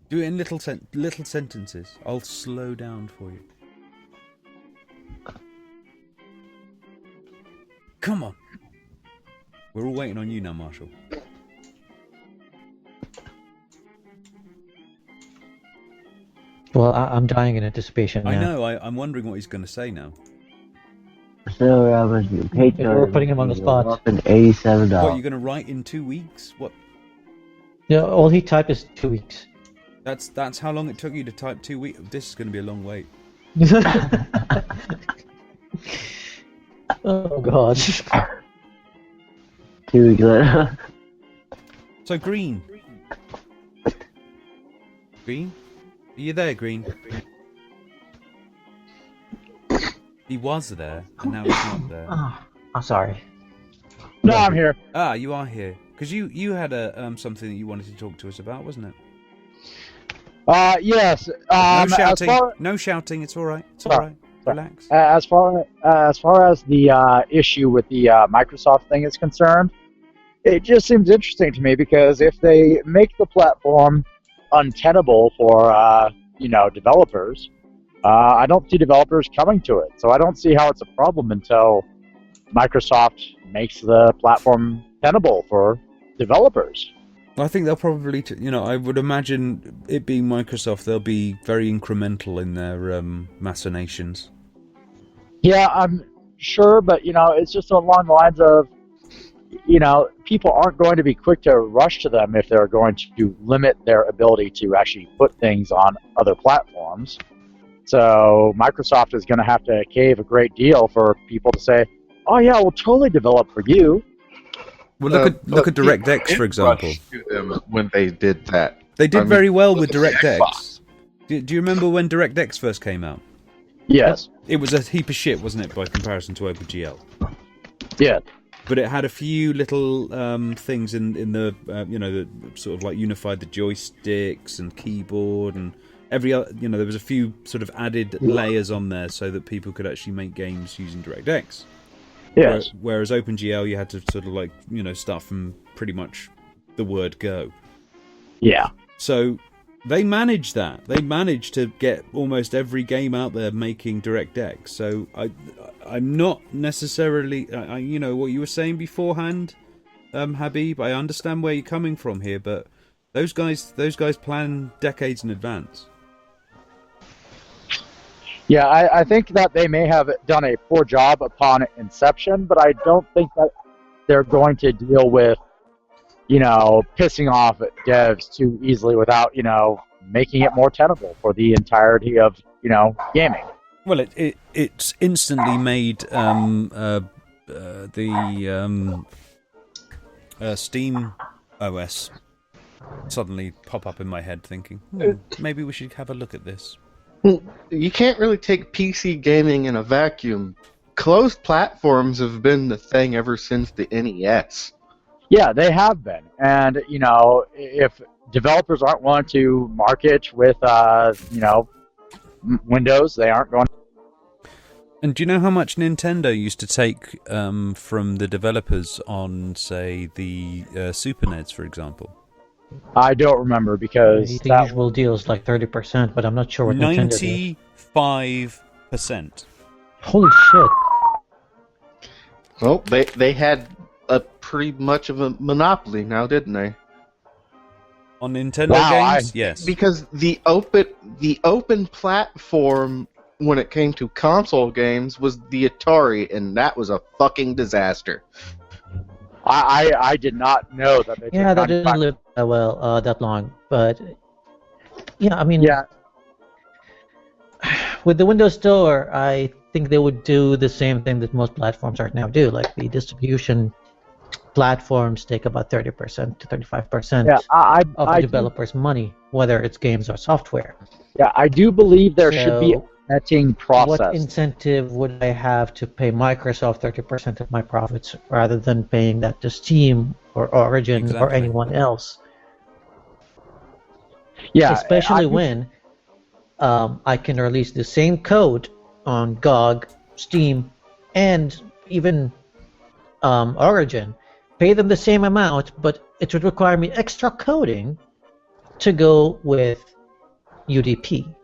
Do it in little sentences. I'll slow down for you. Come on. We're all waiting on you now, Marshall. Well, I'm dying in anticipation now. I know. I'm wondering what he's going to say now. So We're putting him on the spot. Up in $87. What, you're going to write in 2 weeks? What? Yeah, all he typed is 2 weeks. That's how long it took you to type 2 weeks. This is going to be a long wait. Oh god. 2 weeks later. So Green. Green? Are you there, Green? He was there, and now he's not there. Oh, I'm sorry. No, I'm here. Ah, you are here. Because you had something that you wanted to talk to us about, wasn't it? Yes. No shouting. As far, No shouting. It's all right. It's all right. Relax. as far as the issue with the Microsoft thing is concerned, it just seems interesting to me because if they make the platform untenable for developers, I don't see developers coming to it. So I don't see how it's a problem until Microsoft makes the platform tenable for developers. I think they'll probably, I would imagine it being Microsoft, they'll be very incremental in their machinations. Yeah, I'm sure, but it's just along the lines of, people aren't going to be quick to rush to them if they're going to limit their ability to actually put things on other platforms. So Microsoft is going to have to cave a great deal for people to say, "Oh yeah, we'll totally develop for you." Well, look at DirectX, for example. To them when they did that. They did very well with DirectX. Do you remember when DirectX first came out? Yes. It was a heap of shit, wasn't it, by comparison to OpenGL? Yeah. But it had a few little things in the that sort of like unified the joysticks and keyboard and every other, there was a few sort of added layers on there so that people could actually make games using DirectX. Yes. Whereas OpenGL, you had to sort of like start from pretty much the word go. Yeah. So they managed that. They managed to get almost every game out there making DirectX. So I'm not necessarily, what you were saying beforehand, Habib. I understand where you're coming from here, but those guys plan decades in advance. Yeah, I think that they may have done a poor job upon inception, but I don't think that they're going to deal with, pissing off devs too easily without, making it more tenable for the entirety of, gaming. Well, it's instantly made Steam OS suddenly pop up in my head, thinking, maybe we should have a look at this. You can't really take PC gaming in a vacuum. Closed platforms have been the thing ever since the NES. Yeah, they have been. And, if developers aren't willing to market with, Windows, they aren't going. And do you know how much Nintendo used to take from the developers on, say, the Super NES, for example? I don't remember because the usual deal is like 30%, but I'm not sure what Nintendo did. 95%. Holy shit! Well, they had a pretty much of a monopoly now, didn't they? On Nintendo games, yes. Because the open platform when it came to console games was the Atari, and that was a fucking disaster. I did not know that they. Yeah, that didn't live that long, but I mean, with the Windows Store, I think they would do the same thing that most platforms right now do, like the distribution platforms take about 30% to 35% of the developers' money, whether it's games or software. Yeah, I do believe there should be a netting process. What incentive would I have to pay Microsoft 30% of my profits rather than paying that to Steam or Origin or anyone else? Yeah, especially when I can release the same code on GOG, Steam, and even Origin, pay them the same amount, but it would require me extra coding to go with UDP.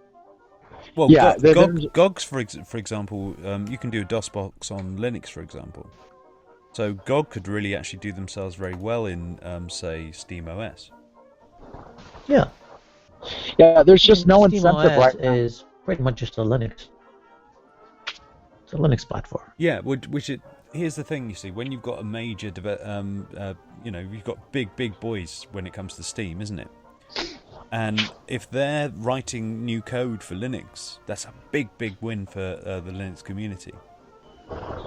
Well, GOG's, for example, you can do a DOSBox on Linux, for example. So GOG could really actually do themselves very well in, say, Steam OS. Yeah. Yeah, there's just no Steam incentive OS right now. is pretty much just a Linux. It's a Linux platform. Yeah, here's the thing, you see, when you've got a major, you've got big boys when it comes to Steam, isn't it? And if they're writing new code for Linux, that's a big win for the Linux community,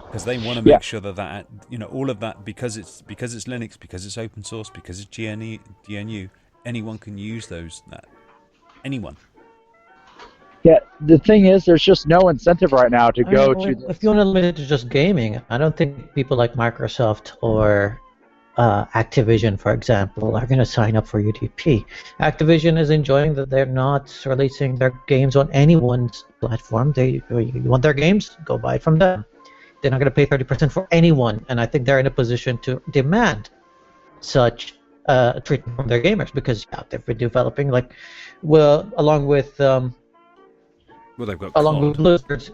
because they want to make sure that all of that, because it's Linux, because it's open source, because it's GNU, anyone can use those. Anyone. Yeah, the thing is, there's just no incentive right now to go to. If you want to limit it to just gaming, I don't think people like Microsoft or Activision, for example, are going to sign up for UDP. Activision is enjoying that they're not releasing their games on anyone's platform. You want their games? Go buy it from them. They're not going to pay 30% for anyone, and I think they're in a position to demand such treatment from their gamers, because they've been developing along with they've got along with Blizzard,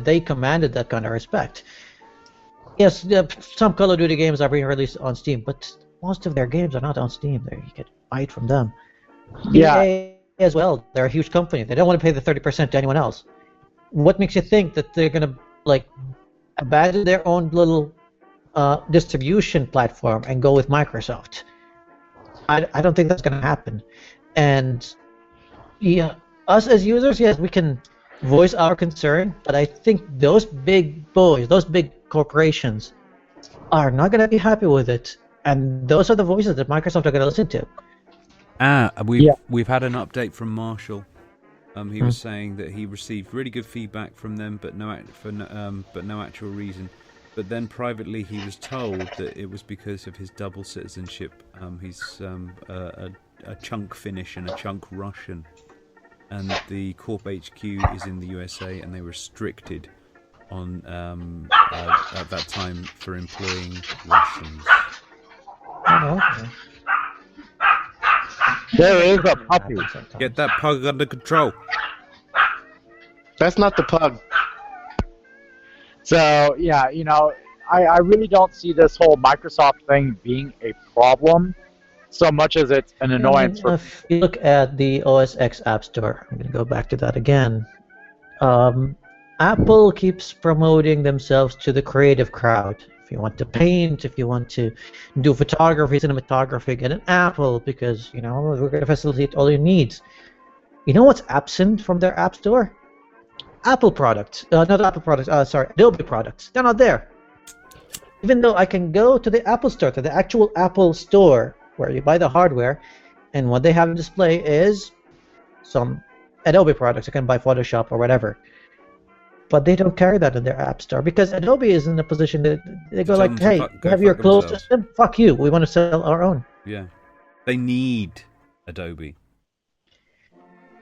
they commanded that kind of respect. Yes, some Call of Duty games are being released on Steam, but most of their games are not on Steam. You can buy it from them. EA as well. They're a huge company. They don't want to pay the 30% to anyone else. What makes you think that they're going to abandon their own little distribution platform and go with Microsoft? I don't think that's going to happen. And us as users, yes, we can voice our concern, but I think those big boys, those big corporations, are not going to be happy with it, and those are the voices that Microsoft are going to listen to. We've had an update from Marshall. He was saying that he received really good feedback from them, but no actual reason. But then privately, he was told that it was because of his double citizenship. He's a chunk Finnish and a chunk Russian, and the Corp HQ is in the USA, and they were restricted on at that time for employing Russians. Oh, okay. There is a puppy. Get that pug under control. That's not the pug. So, I really don't see this whole Microsoft thing being a problem so much as it's an annoyance. If you look at the OS X App Store, I'm going to go back to that again. Apple keeps promoting themselves to the creative crowd If you want to paint, if you want to do photography, cinematography, get an Apple because, we're going to facilitate all your needs. You know what's absent from their App Store? Apple products. Not Apple products, Adobe products. They're not there. Even though I can go to the Apple Store, to the actual Apple Store, where you buy the hardware, and what they have in display is some Adobe products. You can buy Photoshop or whatever. But they don't carry that in their App Store because Adobe is in a position that they go like, hey, you have your closed system? Fuck you. We want to sell our own. Yeah. They need Adobe.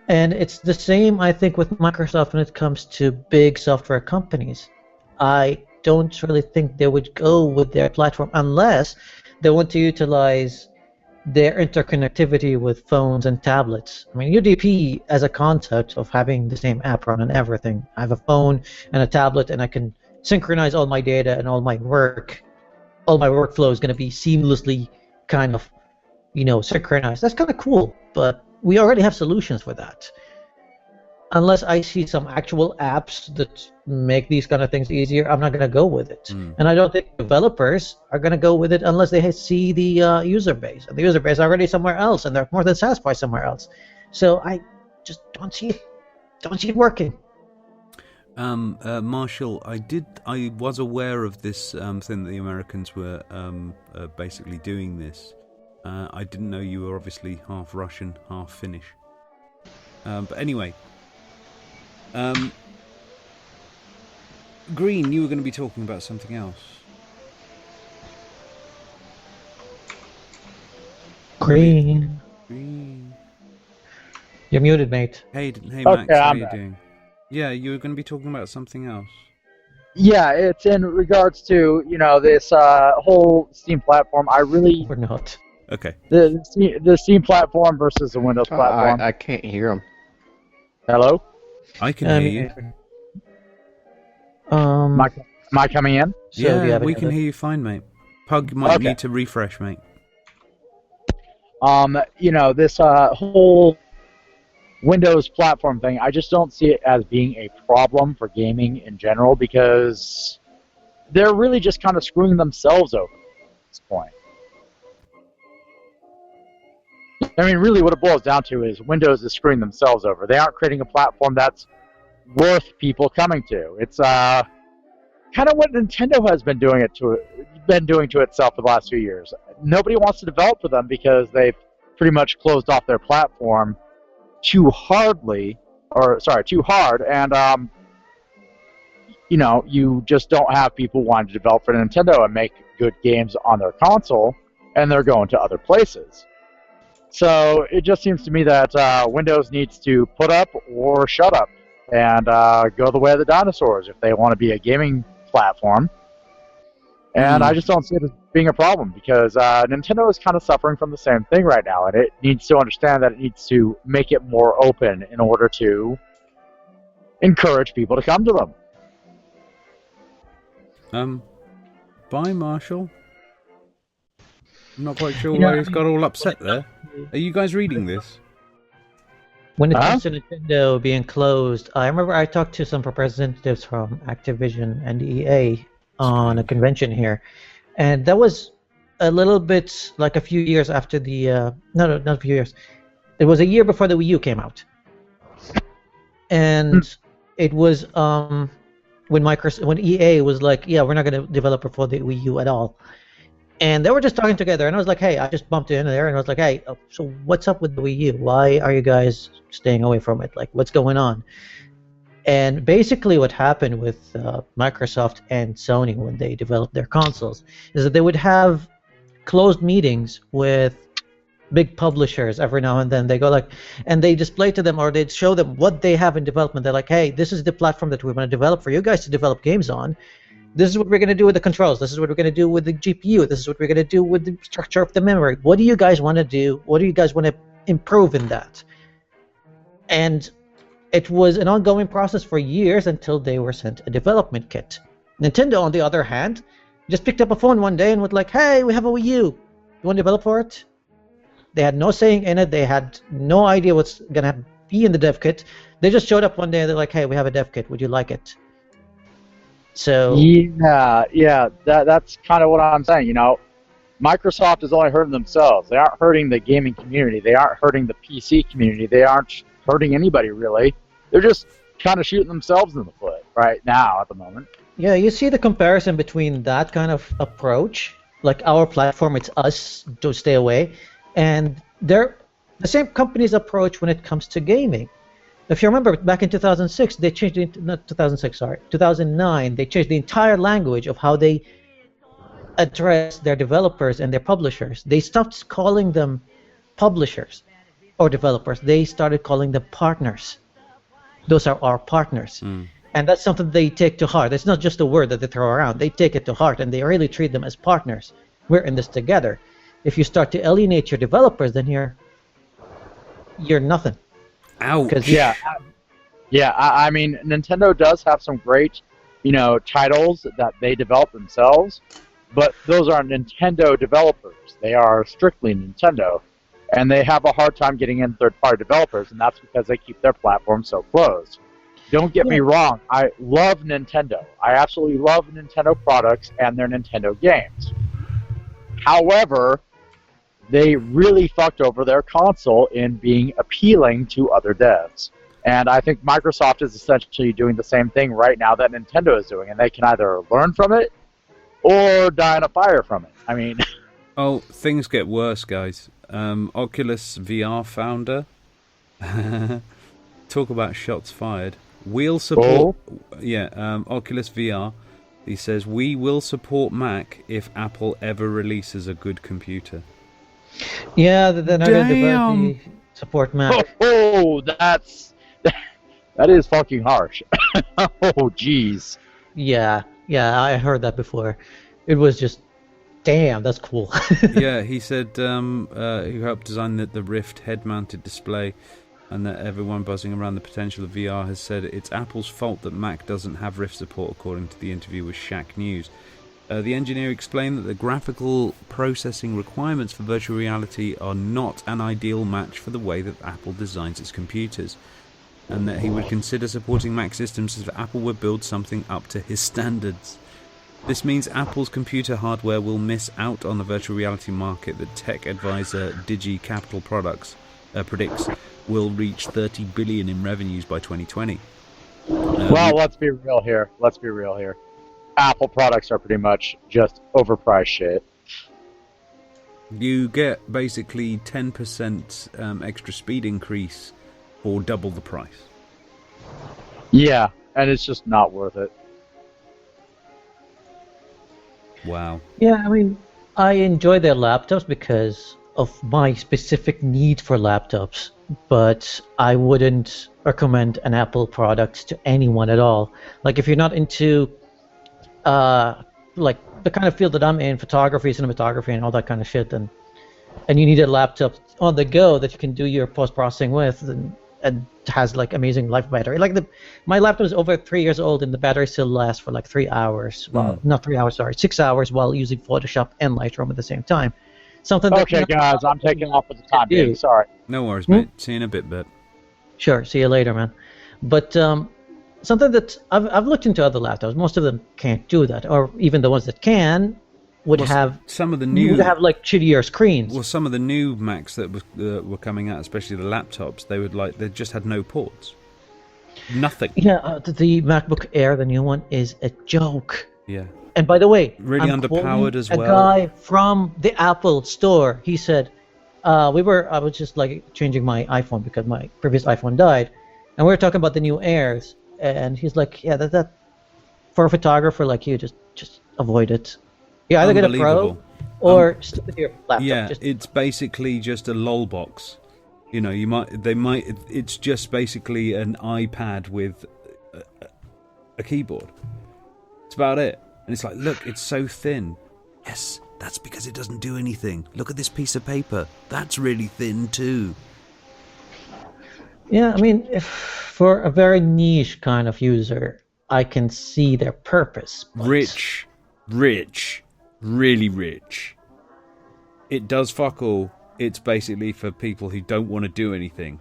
And it's the same, I think, with Microsoft when it comes to big software companies. I don't really think they would go with their platform unless they want to utilize their interconnectivity with phones and tablets. I mean, UDP as a concept of having the same app run on everything. I have a phone and a tablet, and I can synchronize all my data and all my work. All my workflow is going to be seamlessly kind of, synchronized. That's kind of cool, but we already have solutions for that. Unless I see some actual apps that make these kind of things easier, I'm not going to go with it. And I don't think developers are going to go with it unless they see the user base. And the user base is already somewhere else, and they're more than satisfied somewhere else. So I just don't see it working. Marshall, I was aware of this thing that the Americans were basically doing this. I didn't know you were obviously half Russian, half Finnish. But anyway. Green, you were going to be talking about something else. Green. You're muted, mate. Hey Max, how are you doing? Yeah, you were going to be talking about something else. Yeah, it's in regards to, this whole Steam platform. I really... Or not. Okay. The Steam platform versus the Windows platform. I can't hear him. Hello? I can hear you. Am I coming in? Yeah, we can hear you fine, mate. Pug might need to refresh, mate. This whole Windows platform thing, I just don't see it as being a problem for gaming in general because they're really just kind of screwing themselves over at this point. I mean, really what it boils down to is Windows is screwing themselves over. They aren't creating a platform that's worth people coming to. It's kind of what Nintendo has been doing to itself for the last few years. Nobody wants to develop for them because they've pretty much closed off their platform too hard, and you just don't have people wanting to develop for Nintendo and make good games on their console, and they're going to other places. So it just seems to me that Windows needs to put up or shut up and go the way of the dinosaurs if they want to be a gaming platform. And I just don't see it as being a problem because Nintendo is kind of suffering from the same thing right now, and it needs to understand that it needs to make it more open in order to encourage people to come to them. Bye, Marshall. I'm not quite sure why he's got all upset there. Are you guys reading this? When it comes to Nintendo being closed, I remember I talked to some representatives from Activision and EA on a convention here, and that was a little bit like a few years after the no, not a few years. It was a year before the Wii U came out, and it was when EA was like, yeah, we're not going to develop for the Wii U at all. And they were just talking together, and I was like, hey, I just bumped in there, and I was like, hey, so what's up with the Wii U? Why are you guys staying away from it? Like, what's going on? And basically what happened with Microsoft and Sony when they developed their consoles is that they would have closed meetings with big publishers every now and then. They go like, and they display to them or they'd show them what they have in development. They're like, hey, this is the platform that we want to develop for you guys to develop games on. This is what we're going to do with the controls. This is what we're going to do with the GPU. This is what we're going to do with the structure of the memory. What do you guys want to do? What do you guys want to improve in that? And it was an ongoing process for years until they were sent a development kit. Nintendo, on the other hand, just picked up a phone one day and was like, hey, we have a Wii U. You want to develop for it? They had no saying in it. They had no idea what's going to be in the dev kit. They just showed up one day and they're like, hey, we have a dev kit. Would you like it? So Yeah. That's kind of what I'm saying. Microsoft is only hurting themselves. They aren't hurting the gaming community. They aren't hurting the PC community. They aren't hurting anybody really. They're just kind of shooting themselves in the foot right now at the moment. yeah, you see the comparison between that kind of approach, like our platform, it's us, don't stay away, and they're the same company's approach when it comes to gaming. If you remember, back in 2006, they changed not 2006, sorry, 2009, they changed the entire language of how they address their developers and their publishers. They stopped calling them publishers or developers. They started calling them partners. Those are our partners. And that's something they take to heart. It's not just a word that they throw around. They take it to heart, and they really treat them as partners. We're in this together. If you start to alienate your developers, then you're nothing. Ouch. Yeah. I mean, Nintendo does have some great, titles that they develop themselves, but those are Nintendo developers. They are strictly Nintendo, and they have a hard time getting in third-party developers, and that's because they keep their platform so closed. Don't get me wrong, I love Nintendo. I absolutely love Nintendo products and their Nintendo games. However, they really fucked over their console in being appealing to other devs. And I think Microsoft is essentially doing the same thing right now that Nintendo is doing, and they can either learn from it or die in a fire from it. I mean... Oh, things get worse, guys. Oculus VR founder. Talk about shots fired. We'll support... Oculus VR. He says, we will support Mac if Apple ever releases a good computer. Yeah, they're not going to support Mac. Oh, that is fucking harsh. Oh, jeez. Yeah, I heard that before. It was just, damn, that's cool. Yeah, he said he helped design the Rift head-mounted display, and that everyone buzzing around the potential of VR has said it's Apple's fault that Mac doesn't have Rift support, according to the interview with Shack News. The engineer explained that the graphical processing requirements for virtual reality are not an ideal match for the way that Apple designs its computers, and that he would consider supporting Mac systems if Apple would build something up to his standards. This means Apple's computer hardware will miss out on the virtual reality market that tech advisor Digi Capital Products predicts will reach $30 billion in revenues by 2020. Well, let's be real here. Apple products are pretty much just overpriced shit. You get basically 10% extra speed increase for double the price. Yeah, and it's just not worth it. Wow. Yeah, I mean, I enjoy their laptops because of my specific need for laptops, but I wouldn't recommend an Apple product to anyone at all. Like, if you're not into like the kind of field that I'm in, photography, cinematography, and all that kind of shit, and you need a laptop on the go that you can do your post-processing with, and has like amazing life battery. Like my laptop is over 3 years old, and the battery still lasts for like 3 hours. Well, not 3 hours, sorry, 6 hours while using Photoshop and Lightroom at the same time. Something. Okay, guys, I'm taking off at the time being. Sorry. No worries, mate. See you in a bit, Bert. Sure. See you later, man. But something that I've looked into other laptops. Most of them can't do that, or even the ones that can would have some of the new would have like shittier screens. Well, some of the new Macs that were coming out, especially the laptops, they just had no ports, nothing. Yeah, the MacBook Air, the new one, is a joke. Yeah. And by the way, really underpowered as well. A guy from the Apple store, he said, I was just like changing my iPhone because my previous iPhone died, and we were talking about the new Airs, and he's like, yeah, that for a photographer like you, just avoid it. You either get a Pro or stick with your laptop. Yeah, it's basically just a lol box. You know, it's just basically an iPad with a keyboard. It's about it. And it's like, look, it's so thin. Yes, that's because it doesn't do anything. Look at this piece of paper. That's really thin too. Yeah, I mean, for a very niche kind of user, I can see their purpose. But... Rich, really rich. It does fuck all. It's basically for people who don't want to do anything.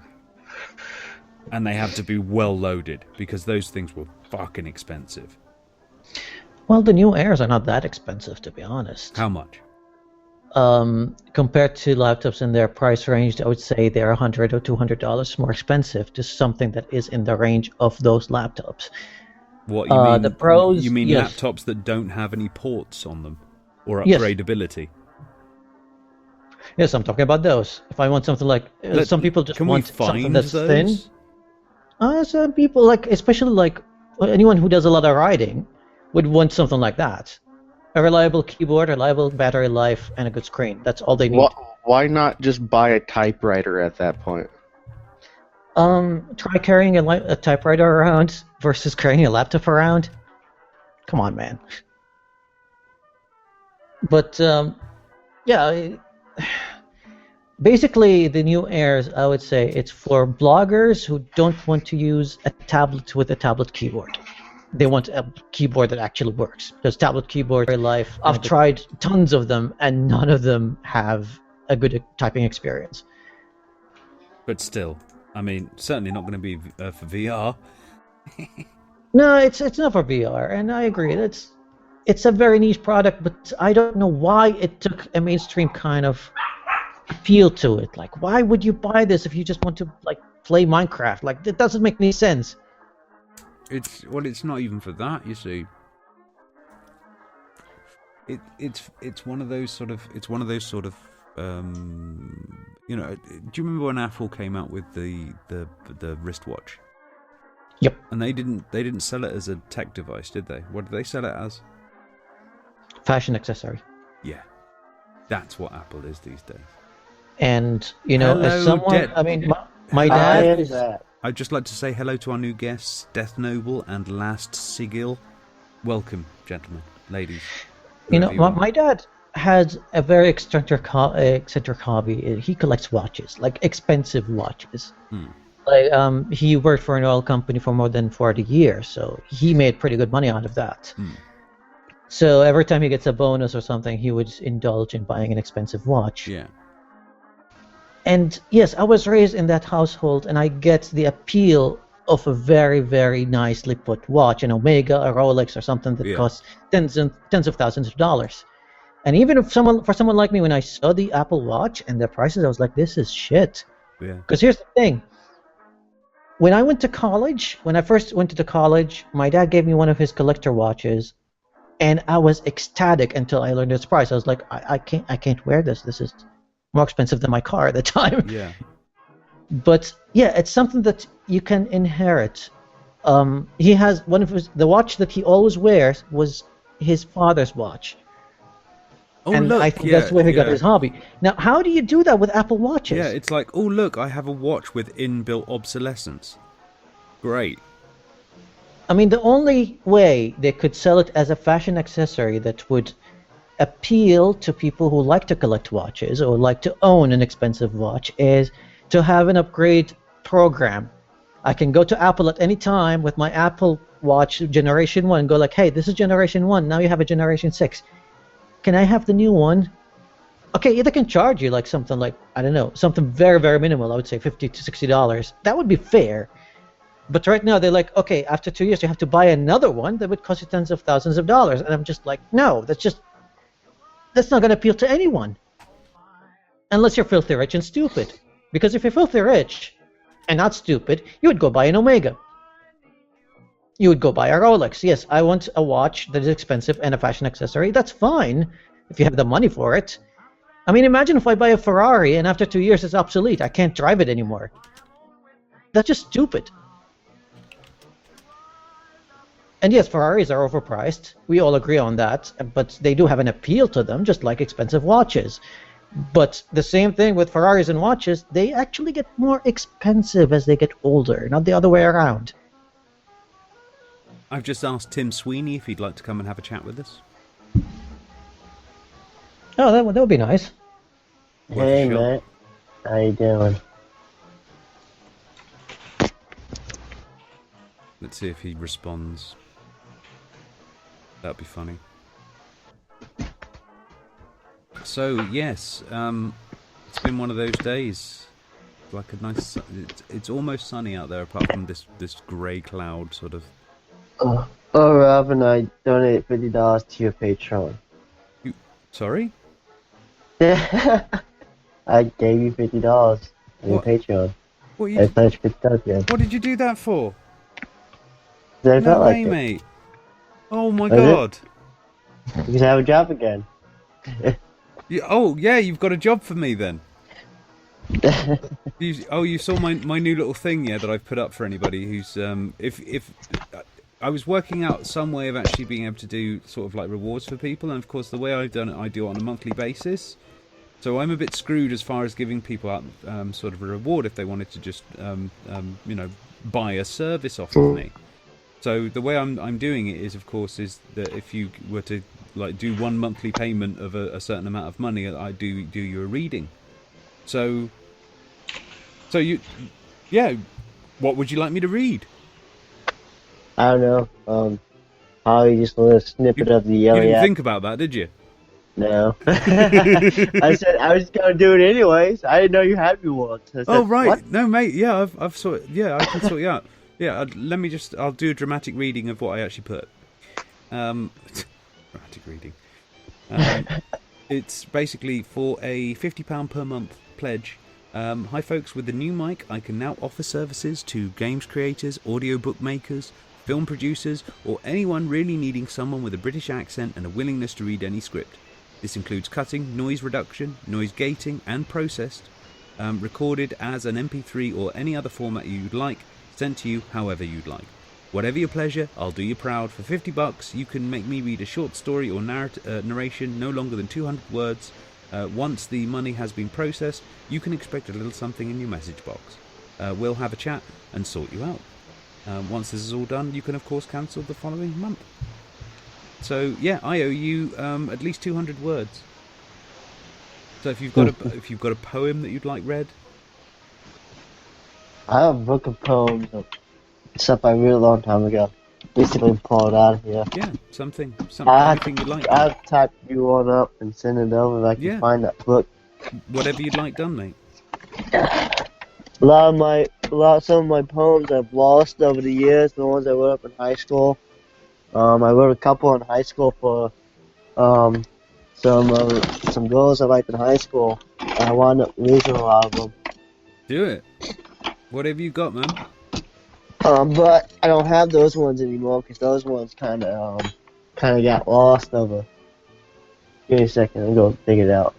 And they have to be well loaded, because those things were fucking expensive. Well, the new Airs are not that expensive, to be honest. How much? Compared to laptops in their price range, I would say they're $100 or $200 more expensive to something that is in the range of those laptops. What you mean? The pros, you mean yes. laptops that don't have any ports on them or Yes. upgradability? Yes, I'm talking about those. If I want something like some people just Can want we find something that's those? thin. Some people especially anyone who does a lot of riding, would want something like that. A reliable keyboard, reliable battery life, and a good screen. That's all they need. Why not just buy a typewriter at that point? Try carrying a typewriter around versus carrying a laptop around. Come on, man. But yeah, basically the new Airs, I would say it's for bloggers who don't want to use a tablet with a tablet keyboard. They want a keyboard that actually works. Because tablet keyboards are life. I've tried tons of them, and none of them have a good typing experience. But still, I mean, certainly not going to be for VR. No, it's not for VR, and I agree. It's a very niche product, but I don't know why it took a mainstream kind of appeal to it. Like, why would you buy this if you just want to play Minecraft? Like, that doesn't make any sense. It's not even for that, you see. It's one of those sort of you know, do you remember when Apple came out with the wristwatch? Yep. And they didn't sell it as a tech device, did they? What did they sell it as? Fashion accessory. Yeah. That's what Apple is these days. And you know, Hello, as someone, I mean, my dad is. I'd just like to say hello to our new guests, Death Noble and Last Sigil. Welcome, gentlemen, ladies. You know, my dad has a very eccentric hobby. He collects watches, like expensive watches. Like, he worked for an oil company for more than 40 years, so he made pretty good money out of that. So every time he gets a bonus or something, he would indulge in buying an expensive watch. Yeah. And yes, I was raised in that household, and I get the appeal of a very, very nicely put watch, an Omega, a Rolex, or something that costs tens of thousands of dollars. And even if for someone like me, when I saw the Apple Watch and the prices, I was like, this is shit. Yeah. Because here's the thing. When I went to college, when I first went to college, my dad gave me one of his collector watches, and I was ecstatic until I learned its price. I was like, I can't wear this. This is more expensive than my car at the time. Yeah. But yeah, it's something that you can inherit. He has the watch that he always wears was his father's watch. Oh, and look, I think that's where he got his hobby. Now, how do you do that with Apple Watches? Yeah, it's like, oh look, I have a watch with inbuilt obsolescence. Great. I mean, the only way they could sell it as a fashion accessory that would appeal to people who like to collect watches or like to own an expensive watch is to have an upgrade program. I can go to Apple at any time with my Apple Watch Generation 1 and go like, hey, this is Generation 1, now you have a Generation 6. Can I have the new one? Okay, they can charge you like something like, I don't know, something very, very minimal. I would say $50 to $60. That would be fair. But right now they're like, okay, after 2 years you have to buy another one that would cost you tens of thousands of dollars. And I'm just like, no, that's not going to appeal to anyone. Unless you're filthy rich and stupid. Because if you're filthy rich and not stupid, you would go buy an Omega. You would go buy a Rolex. Yes, I want a watch that is expensive and a fashion accessory. That's fine if you have the money for it. I mean, imagine if I buy a Ferrari and after 2 years it's obsolete. I can't drive it anymore. That's just stupid. And yes, Ferraris are overpriced. We all agree on that. But they do have an appeal to them, just like expensive watches. But the same thing with Ferraris and watches, they actually get more expensive as they get older, not the other way around. I've just asked Tim Sweeney if he'd like to come and have a chat with us. Oh, that would be nice. Hey, Matt. How you doing? Let's see if he responds. That'd be funny. So, yes, it's been one of those days. Like a nice... It's almost sunny out there, apart from this grey cloud sort of Oh, Rob and I donated $50 to your Patreon. Sorry? I gave you $50 on your What? Patreon. What I pledged $50 again. What did you do that for? I No felt way, like it. mate. Oh my Was it? god. Because I have a job again. You've got a job for me then. You saw my new little thing, yeah, that I've put up for anybody who's if I was working out some way of actually being able to do sort of like rewards for people, and of course the way I've done it, I do it on a monthly basis. So I'm a bit screwed as far as giving people out sort of a reward if they wanted to just buy a service off of me. So the way I'm doing it is, of course, is that if you were to like do one monthly payment of a certain amount of money, I do you a reading. So what would you like me to read? I don't know. Probably just a little snippet of the You didn't Iliad. think about that, did you? No. I said I was gonna do it anyways. I didn't know you had rewards. I said, Oh right, What? no mate, yeah, I've sort. Yeah, I can sort you out. Yeah, I'll do a dramatic reading of what I actually put. Dramatic reading. It's basically for a £50 per month pledge. Hi folks, with the new mic, I can now offer services to games creators, audiobook makers, film producers, or anyone really needing someone with a British accent and a willingness to read any script. This includes cutting, noise reduction, noise gating, and processed, recorded as an MP3 or any other format you'd like, sent to you however you'd like. Whatever your pleasure, I'll do you proud. For $50, you can make me read a short story or narration no longer than 200 words. Once the money has been processed, you can expect a little something in your message box. We'll have a chat and sort you out. Once this is all done, you can of course cancel the following month. So yeah, I owe you at least 200 words. So if you've got a poem that you'd like read, I have a book of poems of stuff I wrote a long time ago. Basically pull it out of here. yeah, something, I'll anything you'd like. I'll type you one up and send it over if I can Yeah. find that book. Whatever you'd like done, mate. Some of my poems I've lost over the years. The ones I wrote up in high school. I wrote a couple in high school for some girls I liked in high school. And I wound up losing a lot of them. Do it. Whatever you got, man. But I don't have those ones anymore because those ones kind of got lost over. Give me a second, I'm going to dig it out.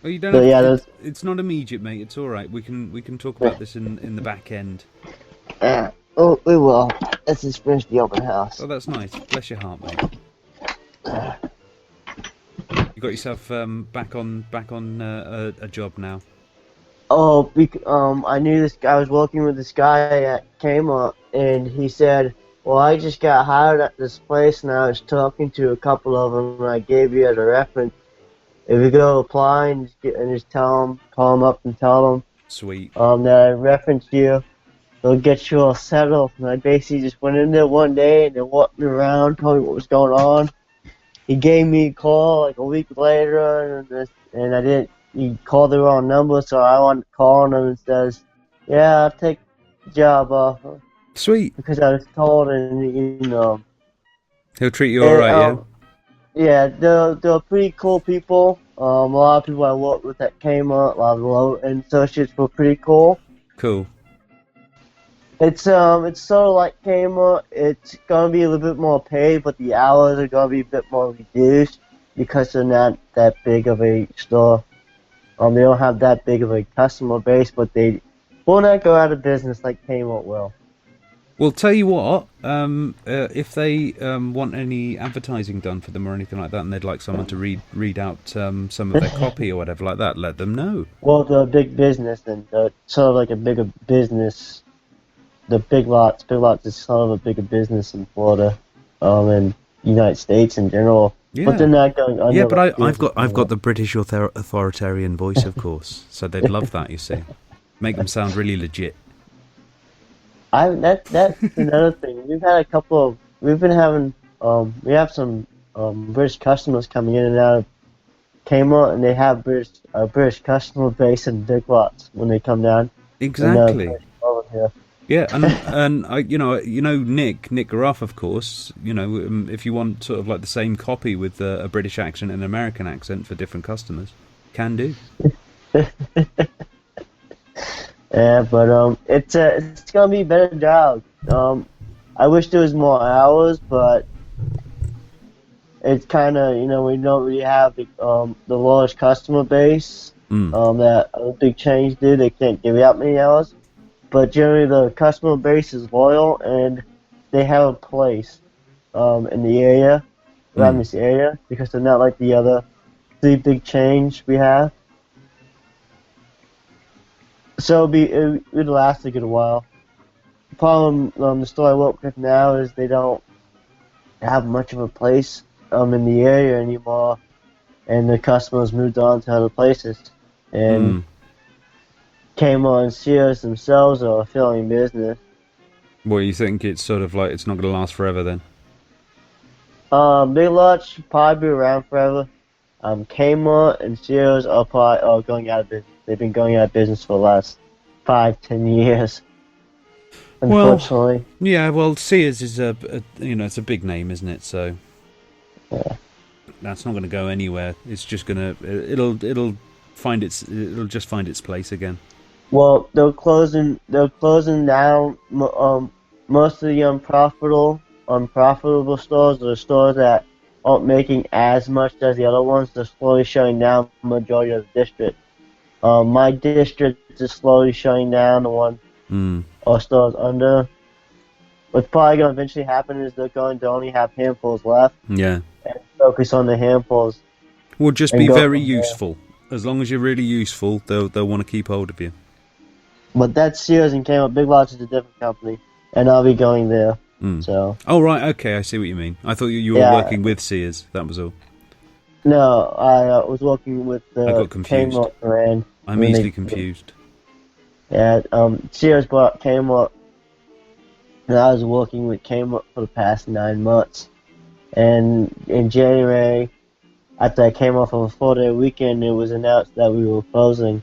Well, you don't. But Have yeah, to, it's not immediate, mate. It's all right. We can talk about this in the back end. Oh, we will. Let's just finish the open house. Oh, that's nice. Bless your heart, mate. You got yourself back on a job now. Oh, I knew this guy. I was working with this guy at Kmart, and he said, "Well, I just got hired at this place, and I was talking to a couple of them, and I gave you as a reference. If you go apply and just call them up and tell them, Sweet. that I referenced you, they'll get you all settled." And I basically just went in there one day, and they walked me around, told me what was going on. He gave me a call like a week later, and I didn't. He called the wrong number, so I wanted to call him and says, "Yeah, I'll take the job offer." Sweet. Because I was told, and He'll treat you all right, yeah. Yeah, they're pretty cool people. A lot of people I worked with at Kmart, a lot of the low-end associates were pretty cool. Cool. It's sort of like Kmart. It's gonna be a little bit more paid, but the hours are gonna be a bit more reduced because they're not that big of a store. They don't have that big of a customer base, but they will not go out of business like Kmart will. Well, tell you what, if they want any advertising done for them or anything like that, and they'd like someone to read out some of their copy or whatever like that, let them know. Well, they're a big business, and they're sort of like a bigger business. The Big Lots is sort of a bigger business in Florida, and United States in general. Yeah. But they're not going under. Yeah, but like I've got the British authoritarian voice, of course, so they'd love that. You see, make them sound really legit. That's another thing. We've had we have some British customers coming in and out of Kmart, and they have a British customer base in Big Lots when they come down. Exactly. Over here. Yeah, and you know Nick Ruff, of course. If you want sort of like the same copy with a British accent and an American accent for different customers, can do. Yeah, but it's gonna be a better job. I wish there was more hours, but it's kind of we don't really have the large customer base that a big change did. They can't give out many hours, but generally the customer base is loyal and they have a place in the area around this area because they're not like the other three big chains we have. So it would last a good while. The problem, the store I work with now is they don't have much of a place in the area anymore, and the customers moved on to other places. And Kmart and Sears themselves are failing business. Well, you think it's sort of like it's not going to last forever then? Big Lots should probably be around forever. Kmart and Sears are going out of business. They've been going out of business for the last 5-10 years. Unfortunately. Well, yeah. Well, Sears is it's a big name, isn't it? So yeah. That's not going to go anywhere. It's just gonna it'll just find its place again. Well, they're closing down most of the unprofitable stores, the stores that aren't making as much as the other ones. They're slowly shutting down the majority of the district. My district is slowly shutting down the one or stores under. What's probably going to eventually happen is they're going to only have handfuls left. Yeah. And focus on the handfuls. Well, just be very useful. As long as you're really useful, they'll want to keep hold of you. But that's Sears and Kmart. Big Lots is a different company, and I'll be going there. So. Oh right, okay, I see what you mean. I thought you were working with Sears. That was all. No, I was working with the I got confused. Kmart brand. I'm easily confused. Yeah, Sears bought Kmart, and I was working with Kmart for the past 9 months. And in January, after I came off of a 4-day weekend, it was announced that we were closing.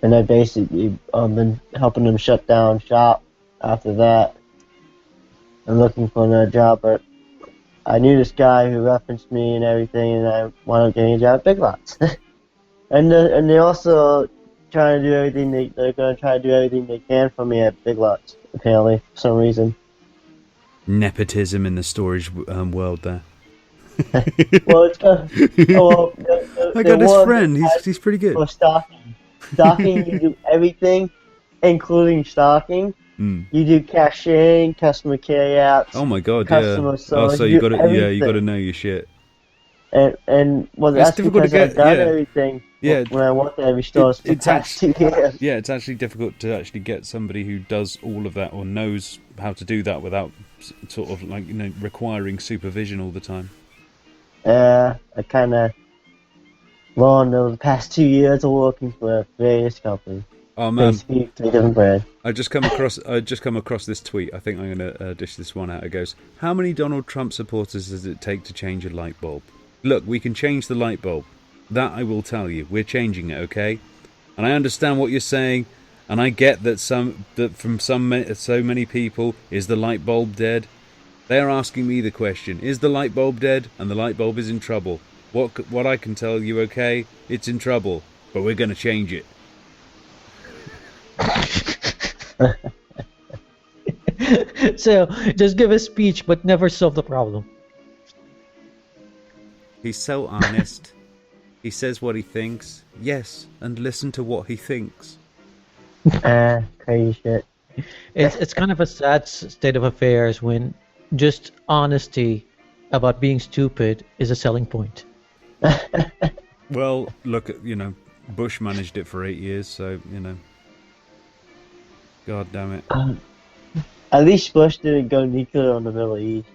And I basically been helping them shut down shop after that. I'm looking for another job, but I knew this guy who referenced me and everything, and I wound up getting a job at Big Lots. and they also trying to do everything they're going to try to do everything they can for me at Big Lots, apparently, for some reason. Nepotism in the storage world there. Well, it's kind of, I got this friend. He's pretty good. For stocking, you do everything, including stocking. You do cashiering, customer care apps. Oh my god, customer service. So you got to know your shit. And well, that's difficult because to get, I've done everything. Yeah. When I worked at every store for the past 2 years. Yeah, it's actually difficult to actually get somebody who does all of that or knows how to do that without sort of like requiring supervision all the time. I kind of learned over the past 2 years of working for various companies. Oh man, different brand. I just come across this tweet. I think I'm going to dish this one out. It goes, how many Donald Trump supporters does it take to change a light bulb? Look, we can change the light bulb. That I will tell you. We're changing it, okay? And I understand what you're saying, and I get that from so many people, is the light bulb dead? They are asking me the question, is the light bulb dead? And the light bulb is in trouble. What I can tell you, okay? It's in trouble, but we're going to change it. So, just give a speech, but never solve the problem. He's so honest. He says what he thinks. Yes, and listen to what he thinks. Crazy shit. It's kind of a sad state of affairs when just honesty about being stupid is a selling point. Well, look at, Bush managed it for 8 years, so, God damn it. At least Bush didn't go nuclear on the Middle East.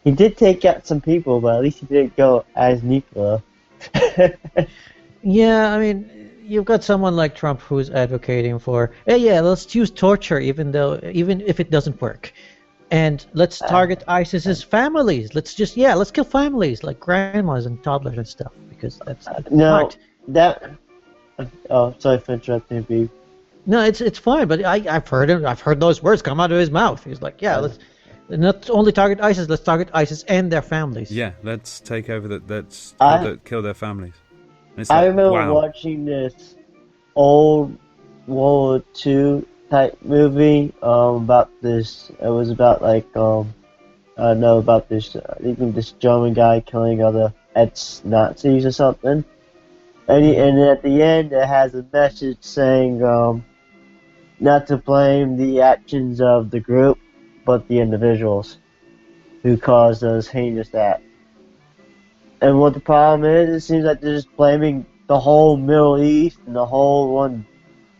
He did take out some people, but at least he didn't go as nuclear. Yeah, I mean, you've got someone like Trump who's advocating for, hey, yeah, let's use torture even if it doesn't work. And let's target ISIS's families. Let's kill families like grandmas and toddlers and stuff because that's no, smart. oh, sorry for interrupting you. No, it's fine, but I've heard those words come out of his mouth. He's like, yeah, let's not only target ISIS, let's target ISIS and their families. Yeah, let's take over that. Let's kill their families. And it's I like, remember wow. watching this old World War II type movie about this. It was about like I don't know about this. I think this German guy killing other ex-Nazis or something. And at the end, it has a message saying not to blame the actions of the group, but the individuals who caused those heinous acts. And what the problem is, it seems like they're just blaming the whole Middle East and the whole one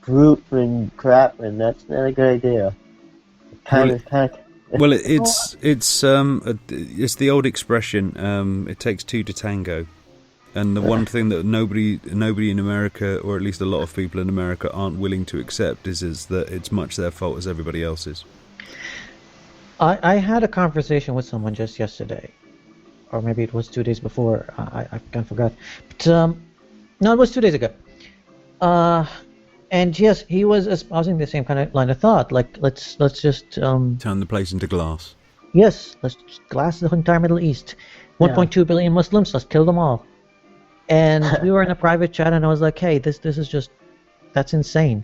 group and crap, and that's not a good idea. Well, it's the old expression. It takes two to tango. And the one thing that nobody in America, or at least a lot of people in America, aren't willing to accept is that it's much their fault as everybody else's. I had a conversation with someone just yesterday, or maybe it was 2 days before. I kind of forgot. But no, it was 2 days ago. And yes, he was espousing the same kind of line of thought. Like let's just turn the place into glass. Yes, let's just glass the entire Middle East. 1.2 billion Muslims. Let's kill them all. And we were in a private chat, and I was like, hey, this is just, that's insane.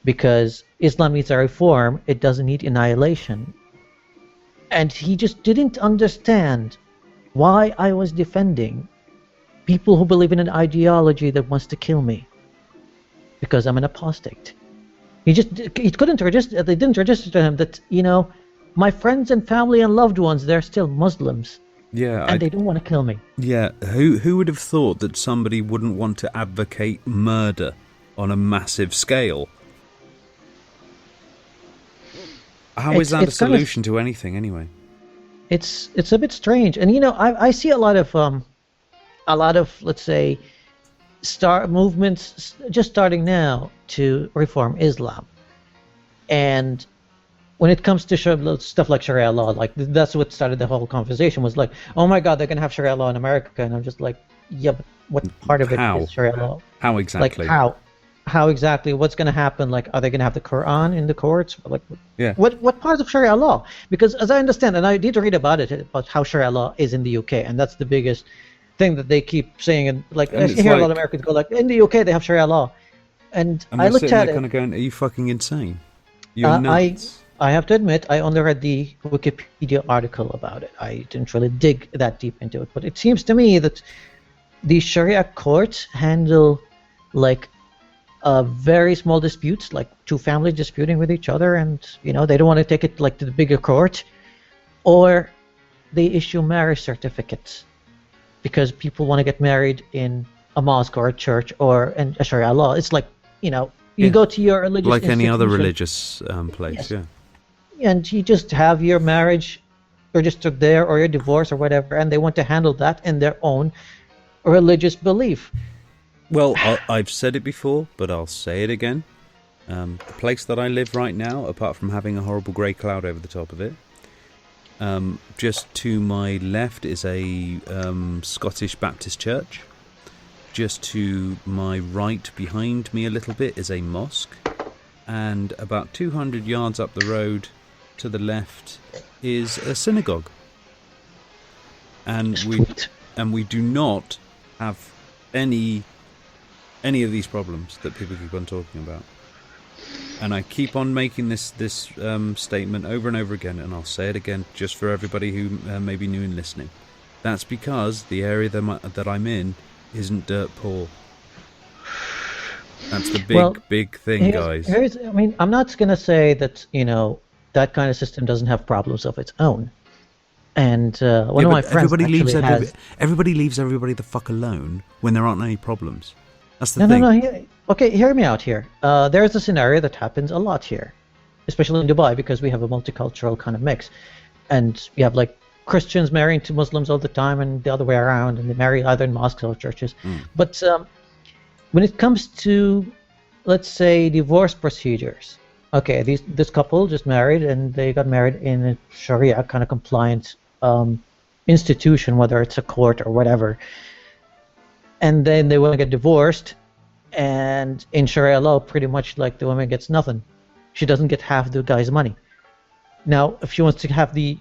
Because Islam needs a reform, it doesn't need annihilation. And he just didn't understand why I was defending people who believe in an ideology that wants to kill me. Because I'm an apostate. He couldn't register, they didn't register to him that, my friends and family and loved ones, they're still Muslims. Yeah, and they don't want to kill me. Yeah, who would have thought that somebody wouldn't want to advocate murder on a massive scale? How is that a solution to anything, anyway? It's a bit strange, and I see a lot of let's say movements just starting now to reform Islam, and when it comes to stuff like Sharia law, like that's what started the whole conversation. Was like, oh my God, they're gonna have Sharia law in America, and I'm just like, yeah, but what part of it is Sharia law? How exactly? Like how exactly? What's gonna happen? Like, are they gonna have the Quran in the courts? Like, yeah. What part of Sharia law? Because as I understand, and I did read about how Sharia law is in the UK, and that's the biggest thing that they keep saying. And like, I hear a lot of Americans go like, in the UK they have Sharia law, and I looked at it. Kind of going, are you fucking insane? You're nuts. I have to admit, I only read the Wikipedia article about it. I didn't really dig that deep into it. But it seems to me that the Sharia courts handle, like, very small disputes, like two families disputing with each other, and, they don't want to take it, like, to the bigger court. Or they issue marriage certificates because people want to get married in a mosque or a church or in a Sharia law. It's like, you go to your religious like any other religious place, yes. Yeah. And you just have your marriage registered there, or your divorce or whatever, and they want to handle that in their own religious belief. Well, I've said it before, but I'll say it again. The place that I live right now, apart from having a horrible grey cloud over the top of it, just to my left is a Scottish Baptist church. Just to my right, behind me a little bit, is a mosque. And about 200 yards up the road to the left is a synagogue. And we do not have any of these problems that people keep on talking about. And I keep on making this statement over and over again, and I'll say it again just for everybody who may be new and listening. That's because the area that I'm in isn't dirt poor. That's the big thing, guys. I'm not going to say that, that kind of system doesn't have problems of its own. And one of my friends everybody leaves everybody the fuck alone when there aren't any problems. That's the thing. No. Okay, hear me out here. There's a scenario that happens a lot here, especially in Dubai, because we have a multicultural kind of mix. And you have, like, Christians marrying to Muslims all the time and the other way around, and they marry either in mosques or churches. But when it comes to, let's say, divorce procedures, okay, this couple just married, and they got married in a Sharia kind of compliant institution, whether it's a court or whatever, and then they want to get divorced. And in Sharia law, pretty much like the woman gets nothing. She doesn't get half the guy's money. Now, if she wants to have the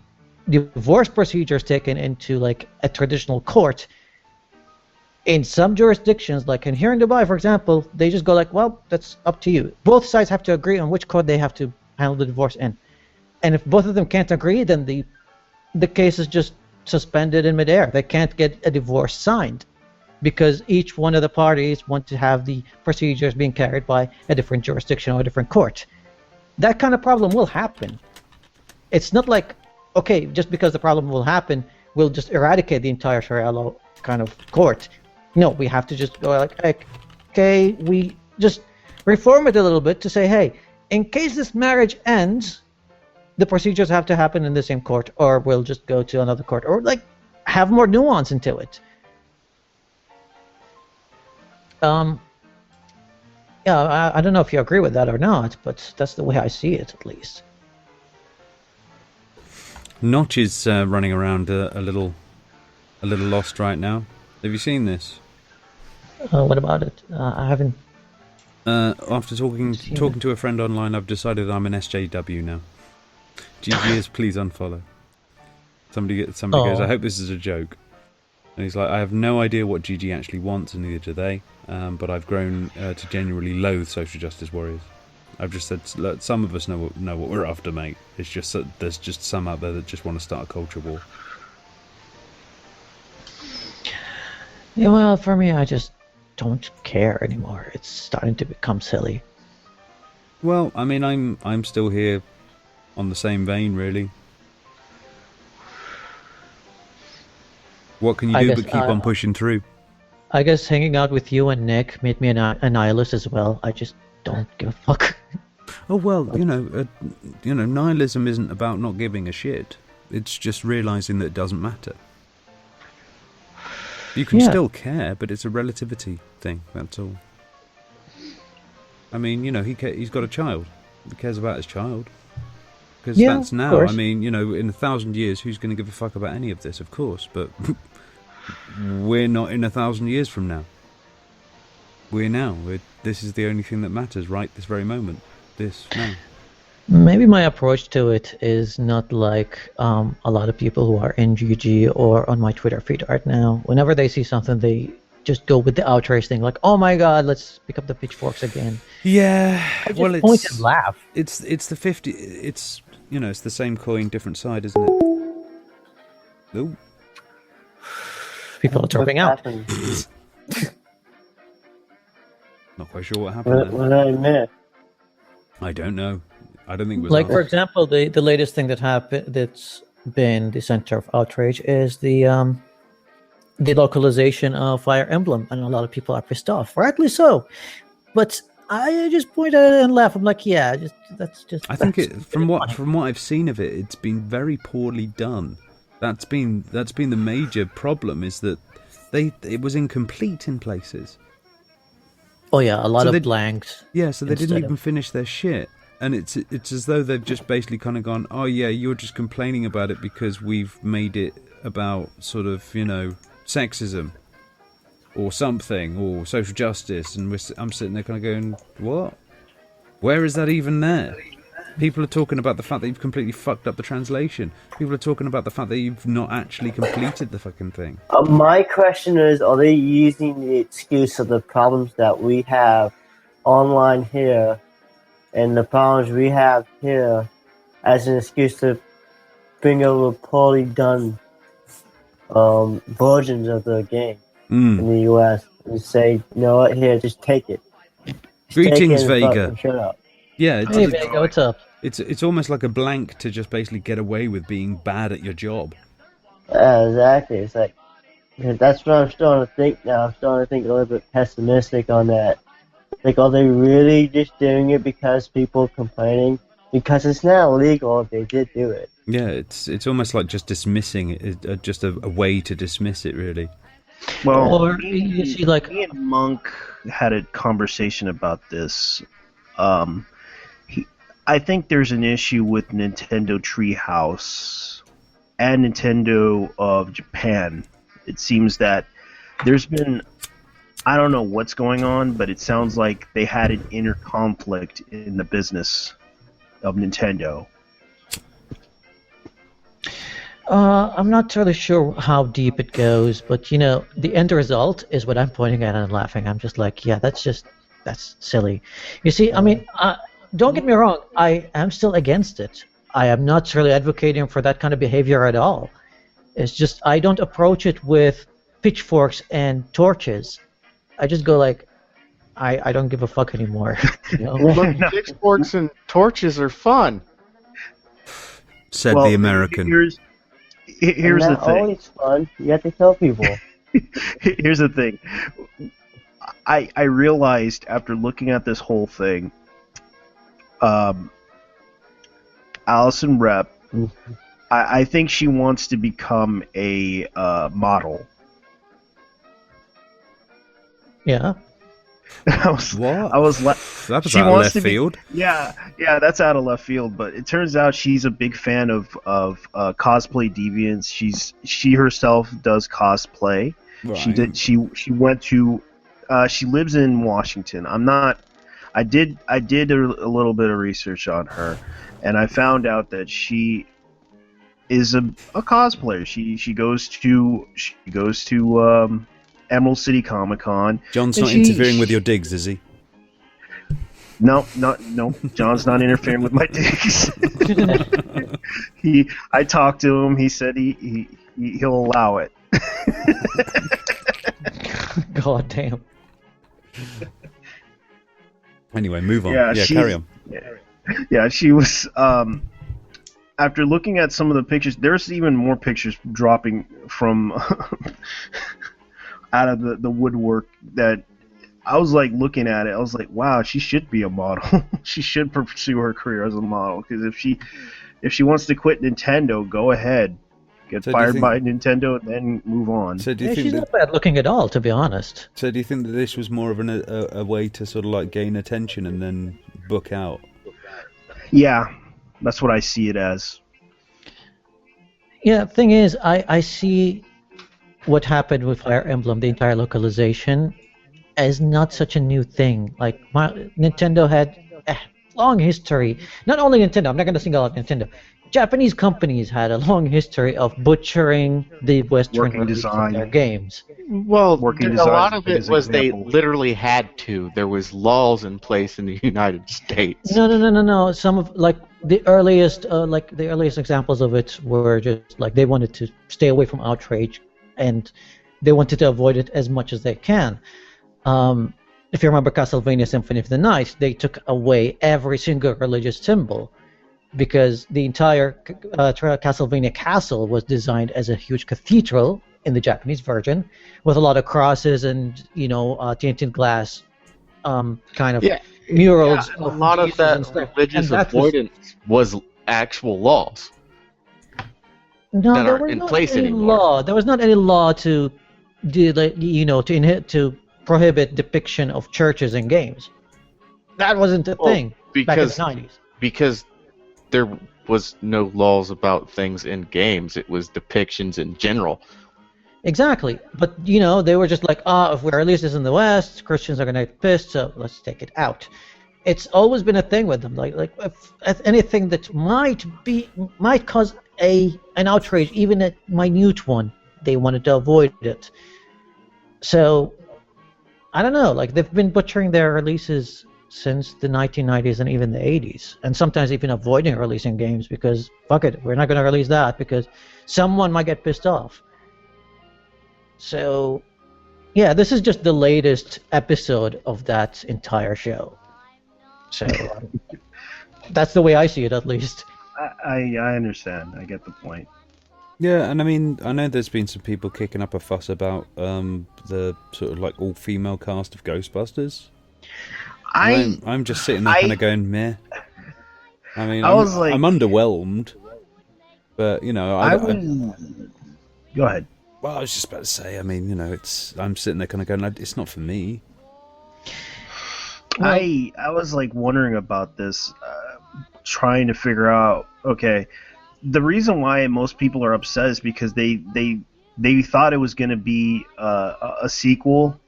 divorce procedures taken into like a traditional court, in some jurisdictions, like in here in Dubai, for example, they just go like, well, that's up to you. Both sides have to agree on which court they have to handle the divorce in. And if both of them can't agree, then the case is just suspended in midair. They can't get a divorce signed because each one of the parties want to have the procedures being carried by a different jurisdiction or a different court. That kind of problem will happen. It's not like, okay, just because the problem will happen, we'll just eradicate the entire Sharia law kind of court. No, we have to just go like, okay, we just reform it a little bit to say, hey, in case this marriage ends, the procedures have to happen in the same court, or we'll just go to another court, or like have more nuance into it. Yeah, I don't know if you agree with that or not, but that's the way I see it, at least. Notch is running around a little lost right now. Have you seen this? What about it? I haven't. After talking to a friend online, I've decided I'm an SJW now. GG is please unfollow. Somebody goes, I hope this is a joke. And he's like, I have no idea what GG actually wants, and neither do they. But I've grown to genuinely loathe social justice warriors. I've just said, look, some of us know what we're after, mate. It's just there's just some out there that just want to start a culture war. Yeah, well, for me, I just don't care anymore. It's starting to become silly. Well, I mean, I'm still here on the same vein, really. What can you do but keep on pushing through? I guess hanging out with you and Nick made me a nihilist as well. I just don't give a fuck. Oh well, nihilism isn't about not giving a shit. It's just realizing that it doesn't matter. You can still care, but it's a relativity thing. That's all. I mean, he's got a child. He cares about his child. Because that's now. I mean, in 1,000 years, who's going to give a fuck about any of this? Of course, but we're not in 1,000 years from now. We're now. This is the only thing that matters, right? This very moment. This now. Maybe my approach to it is not like a lot of people who are in GG or on my Twitter feed right now. Whenever they see something, they just go with the outrage thing, like, "Oh my God, let's pick up the pitchforks again." Yeah, I just point and laugh. It's the 50. It's it's the same coin, different side, isn't it? Ooh. People are dropping out. Not quite sure what happened. What I missed? I don't know. I don't think it was like, for example, the latest thing that happened that's been the center of outrage is the localization of Fire Emblem, and a lot of people are pissed off, rightly so. But I just point at it and laugh. I'm like, yeah, that's just. I think from what I've seen of it, it's been very poorly done. That's been the major problem, is that it was incomplete in places. Oh yeah, a lot of blanks. Yeah, so they didn't even finish their shit. And it's as though they've just basically kind of gone, oh yeah, you're just complaining about it because we've made it about sort of, sexism or something, or social justice, and I'm sitting there kind of going, what? Where is that even there? People are talking about the fact that you've completely fucked up the translation. People are talking about the fact that you've not actually completed the fucking thing. My question is, are they using the excuse of the problems that we have online here and the problems we have here as an excuse to bring over poorly done versions of the game in the US and say, you know what, here, just take it. Greetings, Vega. Shut up. Yeah, hey, Vega, what's up? It's almost like a blank to just basically get away with being bad at your job. Exactly. It's like, that's what I'm starting to think now. I'm starting to think a little bit pessimistic on that. Like, are they really just doing it because people are complaining? Because it's not illegal if they did do it. Yeah, it's almost like just dismissing it, just a way to dismiss it, really. Well, or you see, like, me and Monk had a conversation about this. I think there's an issue with Nintendo Treehouse and Nintendo of Japan. It seems that there's been I don't know what's going on, but it sounds like they had an inner conflict in the business of Nintendo. I'm not totally sure how deep it goes, but the end result is what I'm pointing at and laughing. I'm just like, yeah, that's silly. You see, I mean, don't get me wrong, I am still against it. I am not really advocating for that kind of behavior at all. It's just I don't approach it with pitchforks and torches. I just go like, I don't give a fuck anymore. Look, pitchforks and torches are fun. Said Well, the American. Here's the Not thing. always fun. You have to kill people. Here's the thing. I realized after looking at this whole thing, Allison Rep, I think she wants to become a model. Yeah. What? I was That was she out of wants left to be- field. Yeah, that's out of left field. But it turns out she's a big fan of cosplay deviants. She herself does cosplay. Right. She went to she lives in Washington. I did a little bit of research on her, and I found out that she is a cosplayer. She goes to Emerald City Comic Con. John's and not interfering with your digs, is he? No. John's not interfering with my digs. I talked to him. He said he'll allow it. God damn. Anyway, move on. Yeah, Carry on. Yeah, she was. After looking at some of the pictures, there's even more pictures dropping from out of the woodwork that I was like looking at it. I was like, wow, she should be a model. She should pursue her career as a model, because if she wants to quit Nintendo, go ahead, get So do you fired think- by Nintendo, and then move on. So do you Yeah, think she's that, not bad looking at all, to be honest. so do you think that this was more of a way to sort of like gain attention and then book out? Yeah, that's what I see it as. Yeah, thing is, I see what happened with Fire Emblem, the entire localization, as not such a new thing. Like, Nintendo had a long history. Not only Nintendo, I'm not going to single out Nintendo. Japanese companies had a long history of butchering the Western Working release of design. their games. Well, Working a design lot is of the it biggest was they example. literally had to. There was laws in place in the United States. No. Some of the earliest examples of it were just like they wanted to stay away from outrage, and they wanted to avoid it as much as they can. If you remember Castlevania Symphony of the Night, they took away every single religious symbol because the entire Castlevania castle was designed as a huge cathedral in the Japanese version, with a lot of crosses and tinted glass kind of murals. Yeah, a of lot of Jesus and that stuff. religious And that was- avoidance was actual laws. No, that there aren't was in not place any anymore. law. There was not any law to to prohibit depiction of churches in games. That wasn't a thing back in the because 90s. because there was no laws about things in games. It was depictions in general. Exactly. But, they were just like, if we release this in the West, Christians are going to get pissed, so let's take it out. It's always been a thing with them. Like if anything that might cause an outrage, even a minute one, they wanted to avoid it. So, I don't know. Like, they've been butchering their releases since the 1990s and even the 80s, and sometimes even avoiding releasing games because, fuck it, we're not going to release that because someone might get pissed off. So, yeah, this is just the latest episode of that entire show. So, that's the way I see it, at least. I understand. I get the point. Yeah, and I mean, I know there's been some people kicking up a fuss about the sort of like all-female cast of Ghostbusters. I'm just sitting there kind of going, meh. I mean, I'm underwhelmed, but Go ahead. Well, I was just about to say, I mean, I'm sitting there kind of going, it's not for me. I was like wondering about this, trying to figure out. Okay, the reason why most people are upset is because they thought it was going to be a sequel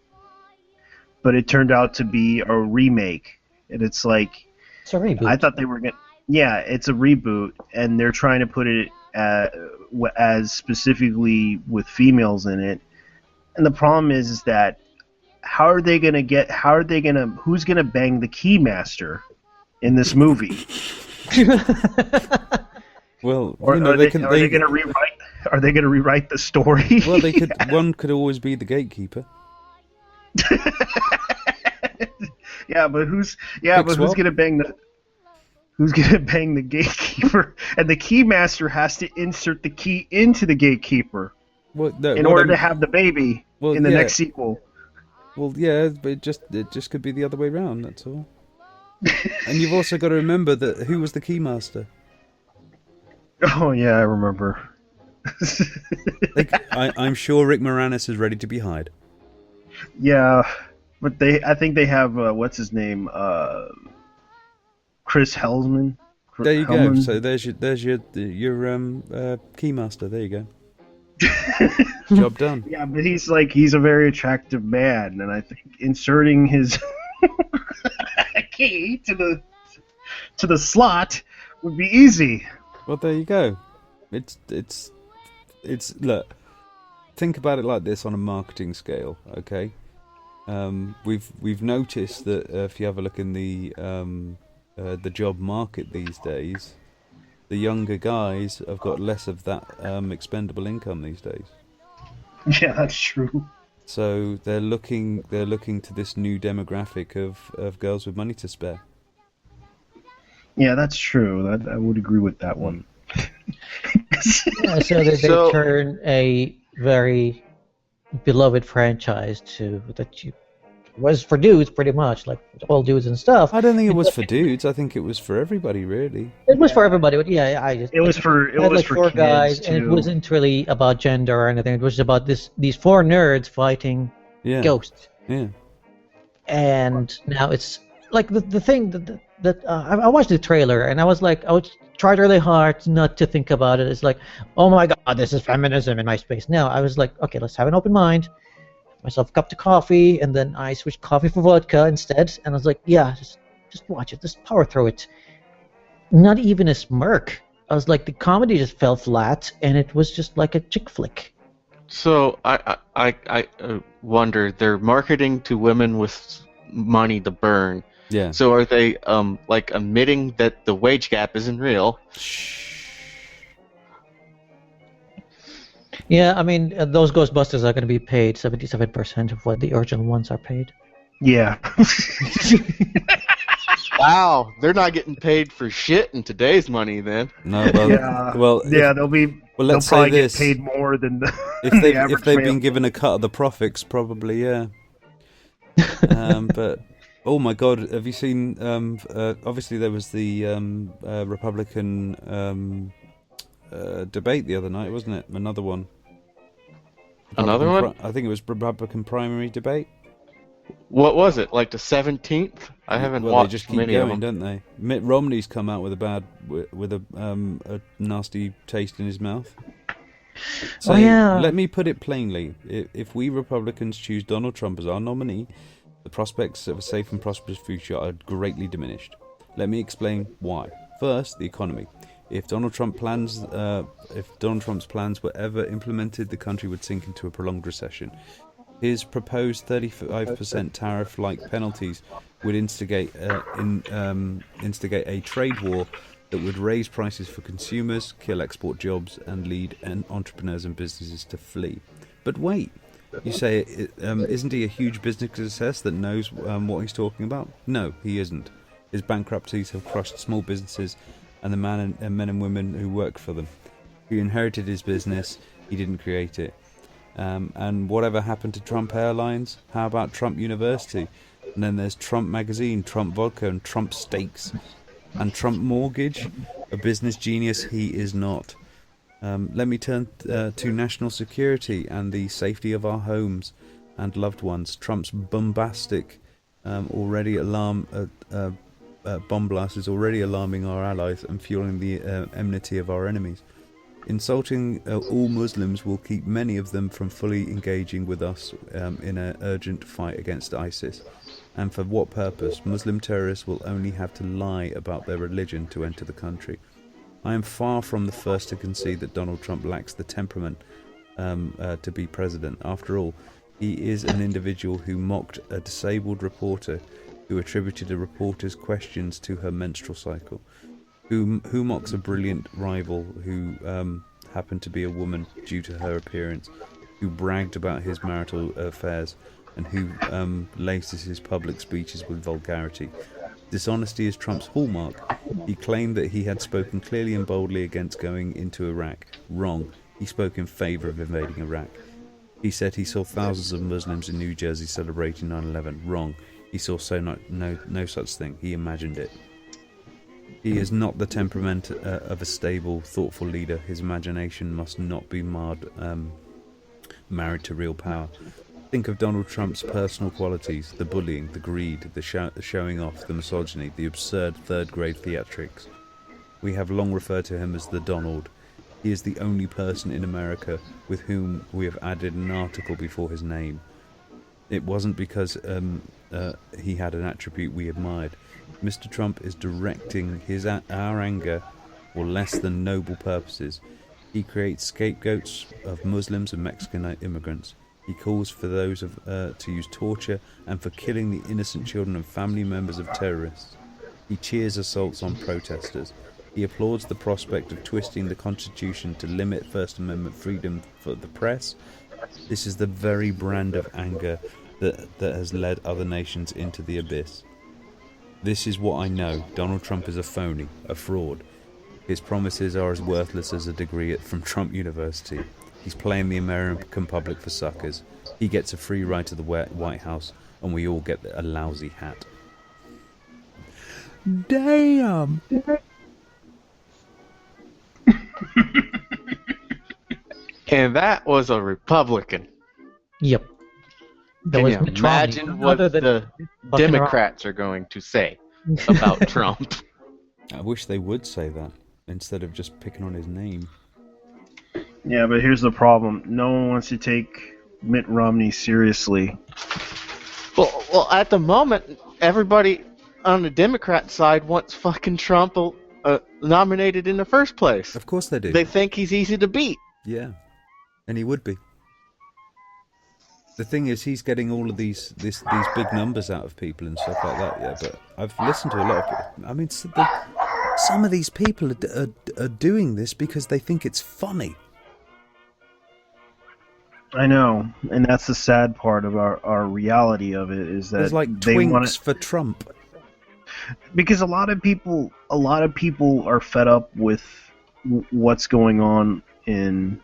but it turned out to be a remake, and it's like It's a reboot. I thought they were gonna. Yeah, it's a reboot, and they're trying to put it as specifically with females in it. And the problem is that who's gonna bang the Keymaster in this movie? Well, Or you know, are they gonna rewrite? Are they gonna rewrite the story? Well, they could. One could always be the gatekeeper. Yeah, but who's swap. gonna bang the? Who's gonna bang the gatekeeper? And the Keymaster has to insert the key into the gatekeeper Well, no, in order to have the baby Well, in the yeah. next sequel. Well, yeah, but it just could be the other way round. That's all. And you've also got to remember that who was the Keymaster? Oh yeah, I remember. I'm sure Rick Moranis is ready to be hired. Yeah, but I think they have what's his name, Chris Hellman. There you go. Hellman. So there's your Keymaster. There you go. Job done. Yeah, but he's a very attractive man, and I think inserting his key to the slot would be easy. Well, there you go. It's look. Think about it like this on a marketing scale, okay? We've noticed that if you have a look in the job market these days, the younger guys have got less of that expendable income these days. Yeah, that's true. So they're looking to this new demographic of girls with money to spare. Yeah, that's true. I would agree with that one. Yeah, so they turn a very beloved franchise was for dudes pretty much, like all dudes and stuff. I don't think it was for dudes. I think it was for everybody, really. It was for everybody, but yeah, It was for four kids guys, too. and it wasn't really about gender or anything. It was about these four nerds fighting ghosts. Yeah. And now it's like the thing that I watched the trailer and I was like, I tried really hard not to think about it. It's like, oh my god, this is feminism in my space. Now I was like, okay, let's have an open mind. Myself a cup of coffee, and then I switched coffee for vodka instead. And I was like, yeah, just watch it, just power through it. Not even a smirk. I was like, the comedy just fell flat, and it was just like a chick flick. So I wonder, they're marketing to women with money to burn. Yeah. So are they like admitting that the wage gap isn't real? Yeah, I mean, those Ghostbusters are going to be paid 77% of what the original ones are paid. Yeah. Wow, they're not getting paid for shit in today's money then. No, well, they'll let's probably say this. get paid more than the if they've been given a cut of the profits, probably yeah. But oh my god, have you seen? Obviously, there was the Republican debate the other night, wasn't it? Another one. Another one? I think it was Republican primary debate. What was it? Like the 17th? I haven't watched they just keep many going, of them. don't they? Mitt Romney's come out with a nasty taste in his mouth. So let me put it plainly: if we Republicans choose Donald Trump as our nominee, the prospects of a safe and prosperous future are greatly diminished. Let me explain why. First, the economy. If Donald Trump's plans were ever implemented, the country would sink into a prolonged recession. His proposed 35% tariff-like penalties would instigate a trade war that would raise prices for consumers, kill export jobs, and lead entrepreneurs and businesses to flee. But wait, you say, isn't he a huge business success that knows what he's talking about? No, he isn't. His bankruptcies have crushed small businesses and the men and women who work for them. He inherited his business, he didn't create it. And whatever happened to Trump Airlines? How about Trump University? And then there's Trump Magazine, Trump Vodka, and Trump Steaks. And Trump Mortgage? A business genius he is not. Let me turn to national security and the safety of our homes and loved ones. Trump's bombastic bomb blast is already alarming our allies and fueling the enmity of our enemies. Insulting all Muslims will keep many of them from fully engaging with us in an urgent fight against ISIS. And for what purpose? Muslim terrorists will only have to lie about their religion to enter the country. I am far from the first to concede that Donald Trump lacks the temperament to be president. After all, he is an individual who mocked a disabled reporter who attributed a reporter's questions to her menstrual cycle, who mocks a brilliant rival who happened to be a woman due to her appearance, who bragged about his marital affairs, and who laces his public speeches with vulgarity. Dishonesty is Trump's hallmark. He claimed that he had spoken clearly and boldly against going into Iraq. Wrong. He spoke in favour of invading Iraq. He said he saw thousands of Muslims in New Jersey celebrating 9/11. Wrong. He saw no such thing. He imagined it. He is not the temperament of a stable, thoughtful leader. His imagination must not be married to real power. Think of Donald Trump's personal qualities: the bullying, the greed, the showing off, the misogyny, the absurd third-grade theatrics. We have long referred to him as the Donald. He is the only person in America with whom we have added an article before his name. It wasn't because he had an attribute we admired. Mr. Trump is directing our anger for less than noble purposes. He creates scapegoats of Muslims and Mexican immigrants. He calls for those to use torture and for killing the innocent children and family members of terrorists. He cheers assaults on protesters. He applauds the prospect of twisting the Constitution to limit First Amendment freedom for the press. This is the very brand of anger that has led other nations into the abyss. This is what I know. Donald Trump is a phony, a fraud. His promises are as worthless as a degree from Trump University. He's playing the American public for suckers. He gets a free ride to the White House, and we all get a lousy hat. Damn! And that was a Republican. Yep. Can you imagine what the Democrats are going to say about Trump? I wish they would say that instead of just picking on his name. Yeah, but here's the problem. No one wants to take Mitt Romney seriously. Well, at the moment, everybody on the Democrat side wants fucking Trump nominated in the first place. Of course they do. They think he's easy to beat. Yeah, and he would be. The thing is, he's getting all of these big numbers out of people and stuff like that. Yeah, but I've listened to a lot of people. I mean, some of these people are doing this because they think it's funny. I know, and that's the sad part of our reality of it is that there's like twinks for Trump. Because a lot of people are fed up with what's going on in.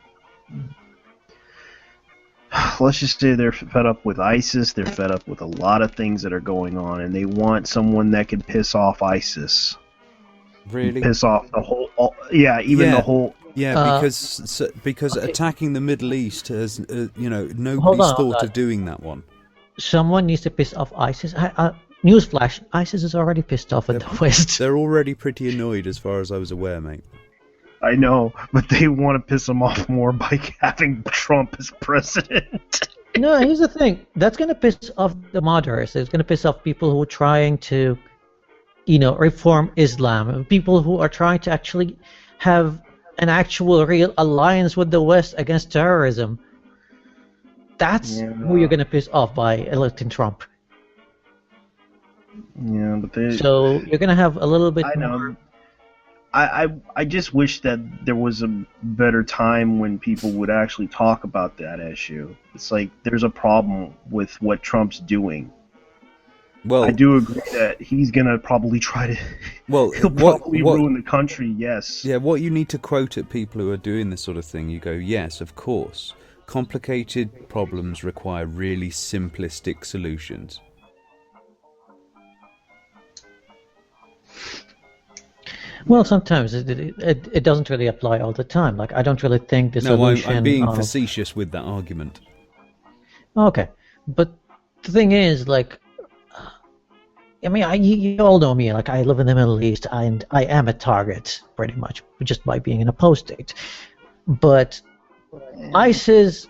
Let's just say they're fed up with ISIS. They're fed up with a lot of things that are going on, and they want someone that can piss off ISIS. Really? Piss off the whole. The whole. Yeah, because attacking the Middle East has, nobody's thought of doing that one. Someone needs to piss off ISIS. Newsflash: ISIS is already pissed off at the West. They're already pretty annoyed, as far as I was aware, mate. I know, but they want to piss them off more by having Trump as president. No, here's the thing. That's going to piss off the moderates. It's going to piss off people who are trying to, reform Islam. People who are trying to actually have an actual real alliance with the West against terrorism. That's who you're going to piss off by electing Trump. Yeah, but so you're going to have a little bit more... know. I just wish that there was a better time when people would actually talk about that issue. It's like there's a problem with what Trump's doing. Well, I do agree that he's gonna probably try to. Well, he'll probably ruin the country. Yes. Yeah. What you need to quote at people who are doing this sort of thing, you go, yes, of course. Complicated problems require really simplistic solutions. Well, sometimes it doesn't really apply all the time. Like, I don't really think the solution... No, I'm being facetious with that argument. Okay. But the thing is, like... I mean, you all know me. Like, I live in the Middle East, and I am a target, pretty much, just by being in a post state. But ISIS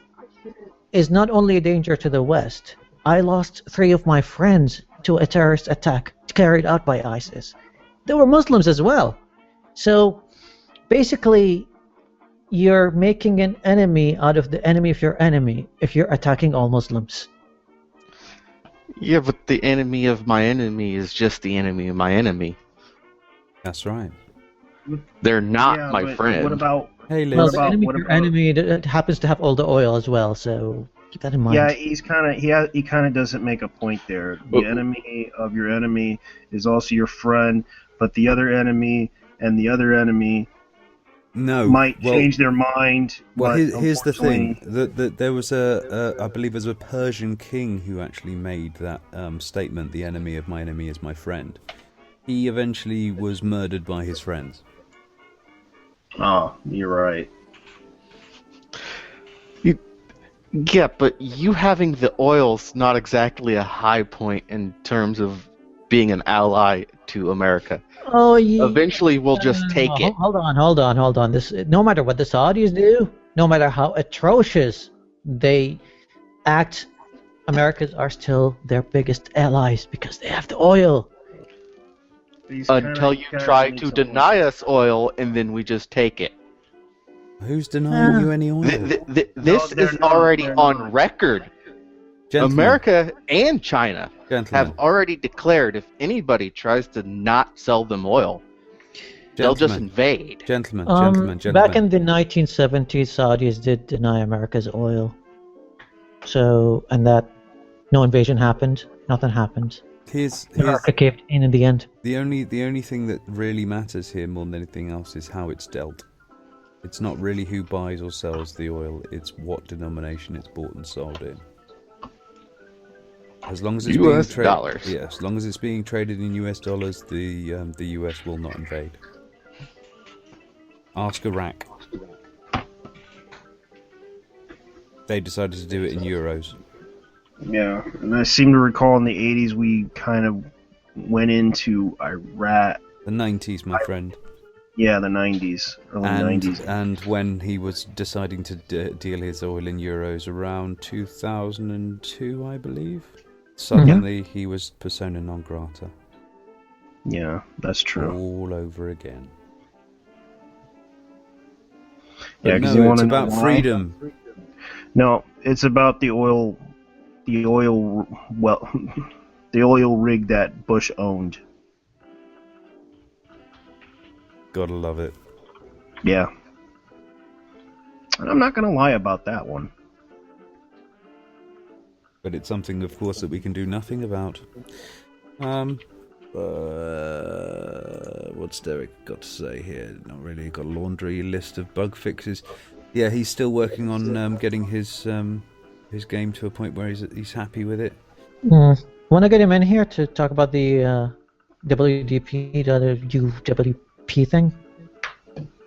is not only a danger to the West. I lost 3 of my friends to a terrorist attack carried out by ISIS. They were Muslims as well. So basically, you're making an enemy out of the enemy of your enemy if you're attacking all Muslims. Yeah, but the enemy of my enemy is just the enemy of my enemy. That's right. They're not Yeah, my but friend. What about? Hey, Liz. Well, the about- enemy what of your about- enemy that happens to have all the oil as well, so keep that in mind. Yeah, he kind of doesn't make a point there. The But- enemy of your enemy is also your friend, but the other enemy and the other enemy No. might well, change their mind. Well, but here's the thing. unfortunately- There was I believe it was a Persian king who actually made that statement, the enemy of my enemy is my friend. He eventually was murdered by his friends. Oh, you're right. Yeah, but you having the oil's not exactly a high point in terms of being an ally to America. Oh, yeah. Eventually, we'll just take it. Hold on. This, no matter what the Saudis do, no matter how atrocious they act, Americans are still their biggest allies because they have the oil. Until you try to deny us oil, and then we just take it. Who's denying you any oil? This they're is not, already they're on not. record. Gentlemen, America and China gentlemen, have already declared if anybody tries to not sell them oil, they'll just invade. Gentlemen. Back in the 1970s, Saudis did deny America's oil. So, and that no invasion happened, nothing happened. Here's America caved in the end. the only thing that really matters here more than anything else is how it's dealt. It's not really who buys or sells the oil, it's what denomination it's bought and sold in. As long as it's US being dollars. Yeah, as long as it's being traded in US dollars, the US will not invade. Ask Iraq. They decided to do it in euros. Yeah, and I seem to recall in the 80s we kind of went into Iraq. The 90s, my friend. Yeah, the 90s, early 90s. And when he was deciding to deal his oil in euros around 2002, I believe, suddenly he was persona non grata. Yeah, that's true. All over again. Yeah, But 'cause no, you it's wanna know about why? freedom. No, it's about the oil, well, the oil rig that Bush owned. Gotta love it. Yeah. And I'm not gonna lie about that one. But it's something, of course, that we can do nothing about. What's Derek got to say here? Not really. Got a laundry list of bug fixes. Yeah, he's still working on getting his game to a point where he's happy with it. Want to get him in here to talk about the WDP, the UWP thing?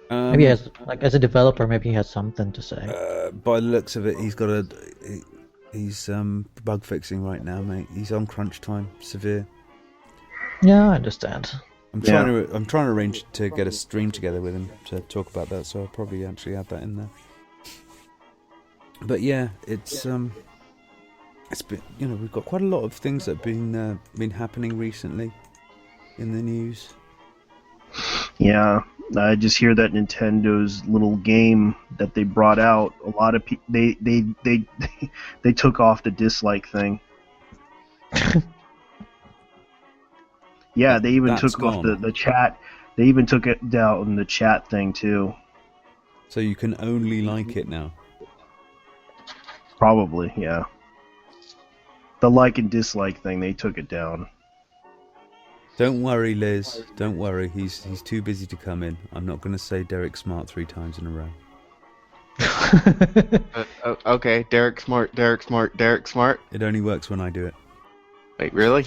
Maybe as a developer, maybe he has something to say. By the looks of it, he's bug fixing right now, mate. He's on crunch time, severe. Yeah, I understand. I'm trying to arrange to get a stream together with him to talk about that, so I'll probably actually add that in there. But yeah, it's been, we've got quite a lot of things that have been happening recently in the news. Yeah, I just hear that Nintendo's little game that they brought out. A lot of people they took off the dislike thing. Yeah, they even That's took off gone. the chat. They even took it down in the chat thing too. So you can only like it now. Probably, yeah. The like and dislike thing, they took it down. Don't worry, Liz. Don't worry. He's too busy to come in. I'm not going to say Derek Smart 3 times in a row. Okay, Derek Smart. It only works when I do it. Wait, really?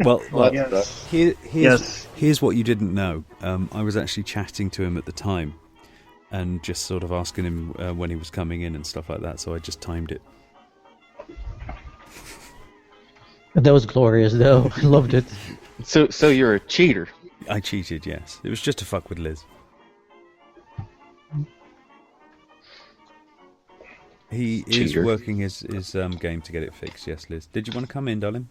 Well, Yes. here's what you didn't know. I was actually chatting to him at the time, and just sort of asking him when he was coming in and stuff like that. So I just timed it. That was glorious, though. I loved it. So you're a cheater. I cheated, yes. It was just to fuck with Liz. He is Cheater. working his game to get it fixed. Yes, Liz. Did you want to come in, darling?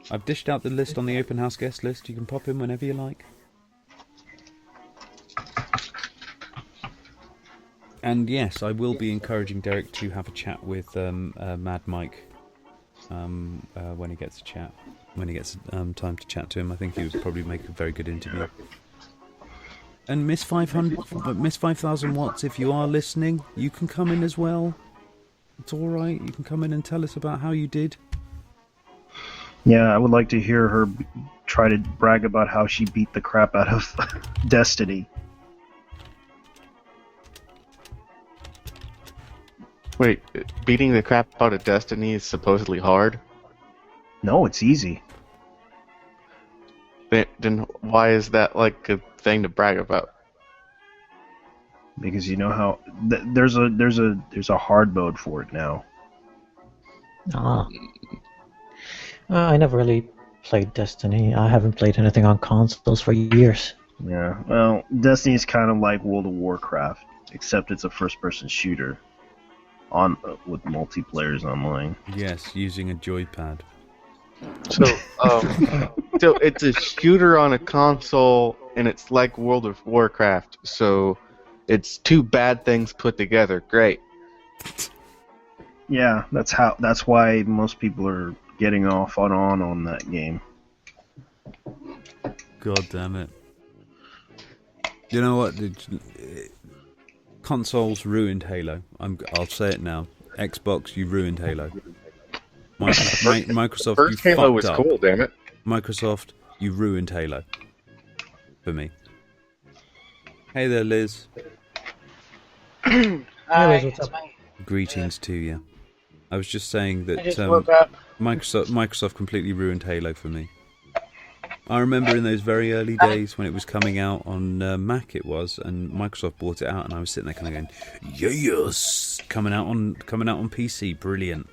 I've dished out the list on the open house guest list. You can pop in whenever you like. And yes, I will be encouraging Derek to have a chat with Mad Mike when he gets a chat. When he gets time to chat to him, I think he would probably make a very good interview. And Miss 5000 watts, if you are listening, you can come in as well. It's all right. You can come in and tell us about how you did. Yeah, I would like to hear her try to brag about how she beat the crap out of Destiny. Wait, beating the crap out of Destiny is supposedly hard? No, it's easy. Then why is that like a thing to brag about? Because you know how there's a hard mode for it now. Ah. I never really played Destiny. I haven't played anything on consoles for years. Yeah, well, Destiny's kind of like World of Warcraft, except it's a first-person shooter with multiplayers online. Yes, using a joypad. So, so it's a shooter on a console, and it's like World of Warcraft. So, it's two bad things put together. Great. Yeah, that's why most people are getting off on that game. God damn it. You know what? Consoles ruined Halo. I'll say it now. Xbox, you ruined Halo. Microsoft, you First Halo was fucked up. cool, damn it. Microsoft, you ruined Halo. For me. Hey there, Liz. Anyways, what's up? Greetings to you. I was just saying that I just woke up. Microsoft completely ruined Halo for me. I remember in those very early days when it was coming out on Mac, it was, and Microsoft bought it out, and I was sitting there kind of going, "Yes, coming out on PC, brilliant."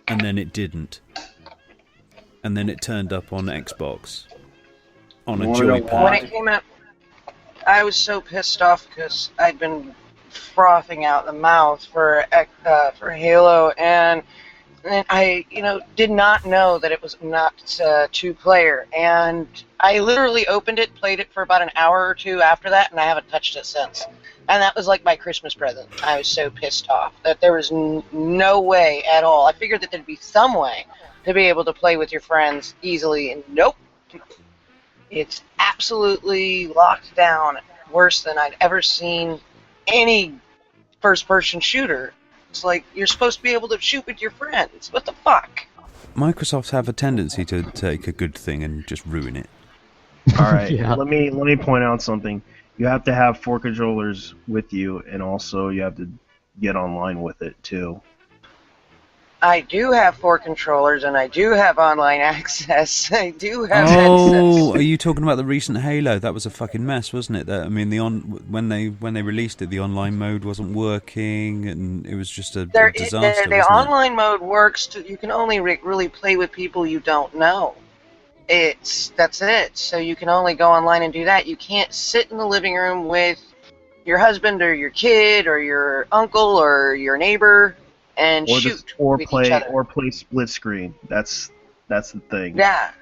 And then it didn't, and then it turned up on Xbox on a joypad. When it came out, I was so pissed off because I'd been frothing out the mouth for Halo, and I, did not know that it was not two-player, and I literally opened it, played it for about an hour or two after that, and I haven't touched it since. And that was like my Christmas present. I was so pissed off that there was no way at all. I figured that there'd be some way to be able to play with your friends easily, and nope. It's absolutely locked down, worse than I'd ever seen any first-person shooter. It's like you're supposed to be able to shoot with your friends. What the fuck? Microsoft have a tendency to take a good thing and just ruin it. All right, Yeah. let me point out something. You have to have 4 controllers with you, and also you have to get online with it too. I do have 4 controllers, and I do have online access. I do have Oh, headsets. are you talking about the recent Halo? That was a fucking mess, wasn't it? I mean, when they released it, the online mode wasn't working, and it was just a disaster. The wasn't online mode works. You can only really play with people you don't know. That's it. So you can only go online and do that. You can't sit in the living room with your husband or your kid or your uncle or your neighbor and shoot with each other. Or play split screen. That's the thing. Yeah.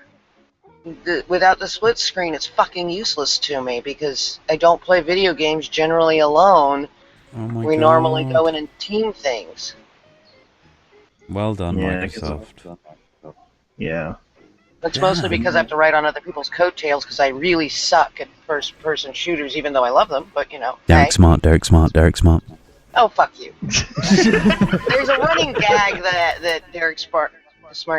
Without the split screen, it's fucking useless to me because I don't play video games generally alone. Oh my We God. normally go in and team things. Well done, Yeah, Microsoft. Yeah. It's mostly because I have to write on other people's coattails because I really suck at first-person shooters, even though I love them. But Derek hey. Smart, Derek Smart, Derek Smart. Oh, fuck you. There's a running gag that Derek Smart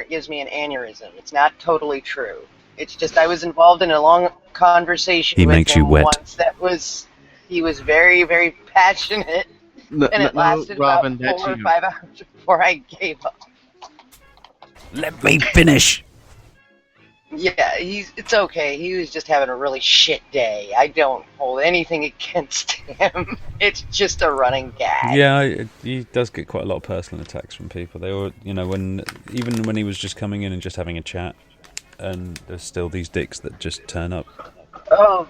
gives me an aneurysm. It's not totally true. It's just I was involved in a long conversation He with makes him you wet. once he was very, very passionate, and it lasted Robin, about 4 or 5 hours before I gave up. Let me finish. Yeah, it's okay. He was just having a really shit day. I don't hold anything against him. It's just a running gag. Yeah, he does get quite a lot of personal attacks from people. They were, even when he was just coming in and just having a chat, and there's still these dicks that just turn up. Oh,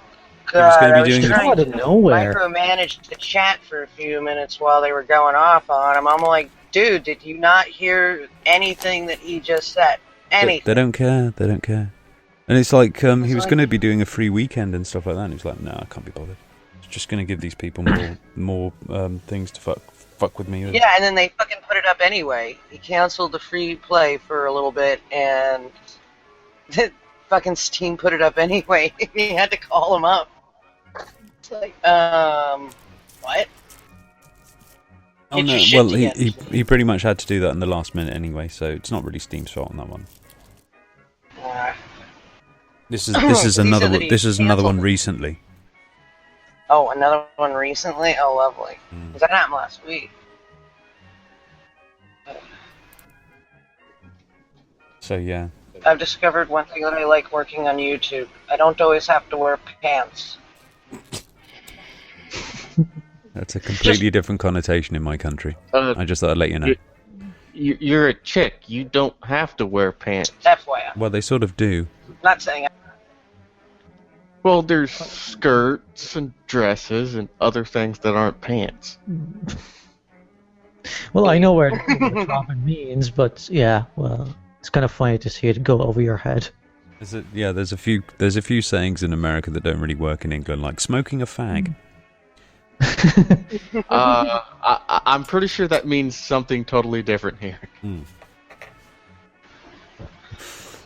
was going to I be was doing trying Out of to nowhere. micromanage the chat for a few minutes while they were going off on him. I'm like, dude, did you not hear anything that he just said? Anything. They don't care. They don't care. And it's like he was like- going to be doing a free weekend and stuff like that. And he was like, "No, I can't be bothered. It's just going to give these people more things to fuck with me with." Yeah, and then they fucking put it up anyway. He canceled the free play for a little bit, and the fucking Steam put it up anyway. He had to call him up. It's like, what? Oh Get no! your shit Well, together. he pretty much had to do that in the last minute anyway, so it's not really Steam's fault on that one. This is He another said that one. he This is another one canceled it. recently. Oh, another one recently? Oh, lovely. Mm. That happened last week. So yeah. I've discovered one thing that I like working on YouTube. I don't always have to wear pants. That's a completely different connotation in my country. I just thought I'd let you know. You're a chick. You don't have to wear pants. FYI. Well, they sort of do. Not saying Well, there's skirts and dresses and other things that aren't pants. Well, I know what ramen means, but yeah, well, it's kind of funny to see it go over your head. There's a few sayings in America that don't really work in England, like smoking a fag. I'm pretty sure that means something totally different here.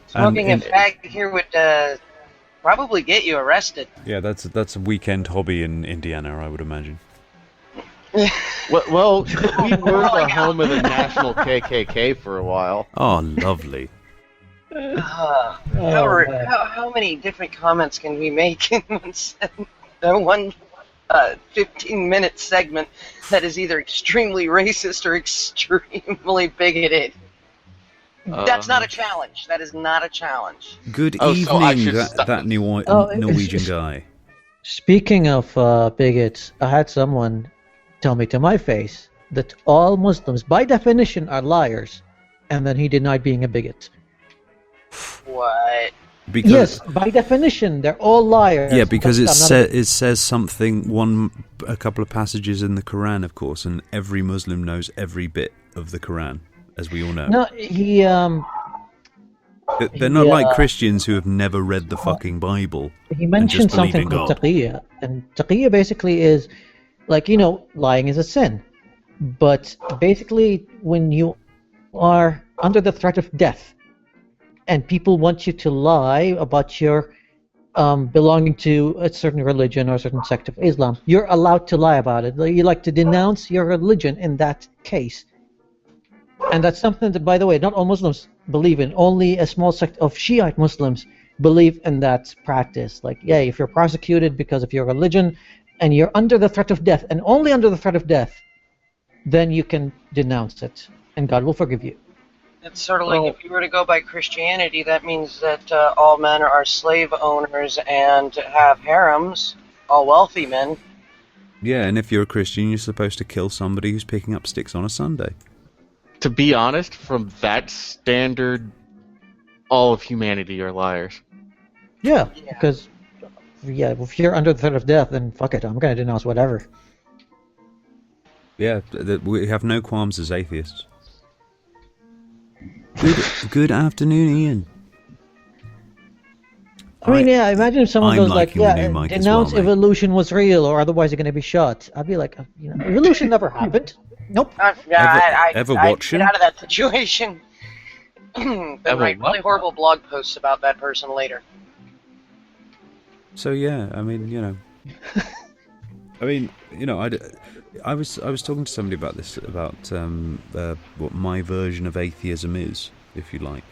smoking a fag here would probably get you arrested. Yeah, that's a weekend hobby in Indiana, I would imagine. Well, we were the home of the National KKK for a while. Oh, lovely. How many different comments can we make in one 15-minute segment that is either extremely racist or extremely bigoted? That's not a challenge. That is not a challenge. Good Oh, so I evening, should that Oh, Norwegian guy. Speaking of bigots, I had someone tell me to my face that all Muslims, by definition, are liars, and then he denied being a bigot. What? Because, Yes, by definition, they're all liars. yeah, because but I'm not a it says something, a couple of passages in the Quran, of course, and every Muslim knows every bit of the Quran, as we all know. No, he They're not like Yeah. Christians who have never read the fucking Bible. He mentioned just believe something in called God. taqiyya, and taqiyya basically is, like, lying is a sin. But basically, when you are under the threat of death, and people want you to lie about your belonging to a certain religion or a certain sect of Islam, you're allowed to lie about it. You like to denounce your religion in that case. And that's something that, by the way, not all Muslims believe in. Only a small sect of Shiite Muslims believe in that practice. Like, yeah, if you're prosecuted because of your religion and you're under the threat of death, and only under the threat of death, then you can denounce it, and God will forgive you. It's sort of like if you were to go by Christianity, that means that all men are slave owners and have harems, all wealthy men. Yeah, and if you're a Christian, you're supposed to kill somebody who's picking up sticks on a Sunday. To be honest, from that standard, all of humanity are liars. Yeah, because if you're under the threat of death, then fuck it, I'm going to denounce whatever. Yeah, we have no qualms as atheists. Good afternoon, Ian. I mean, yeah, imagine if someone I'm goes like, liking the new yeah, mic as denounce well, mate. evolution was real, or otherwise you're going to be shot. I'd be like, evolution never happened. Nope. Ever I'd watching? get out of that situation. And Ever write really what? horrible blog posts about that person later. So yeah, I mean, I was talking to somebody about this, about what my version of atheism is, if you like.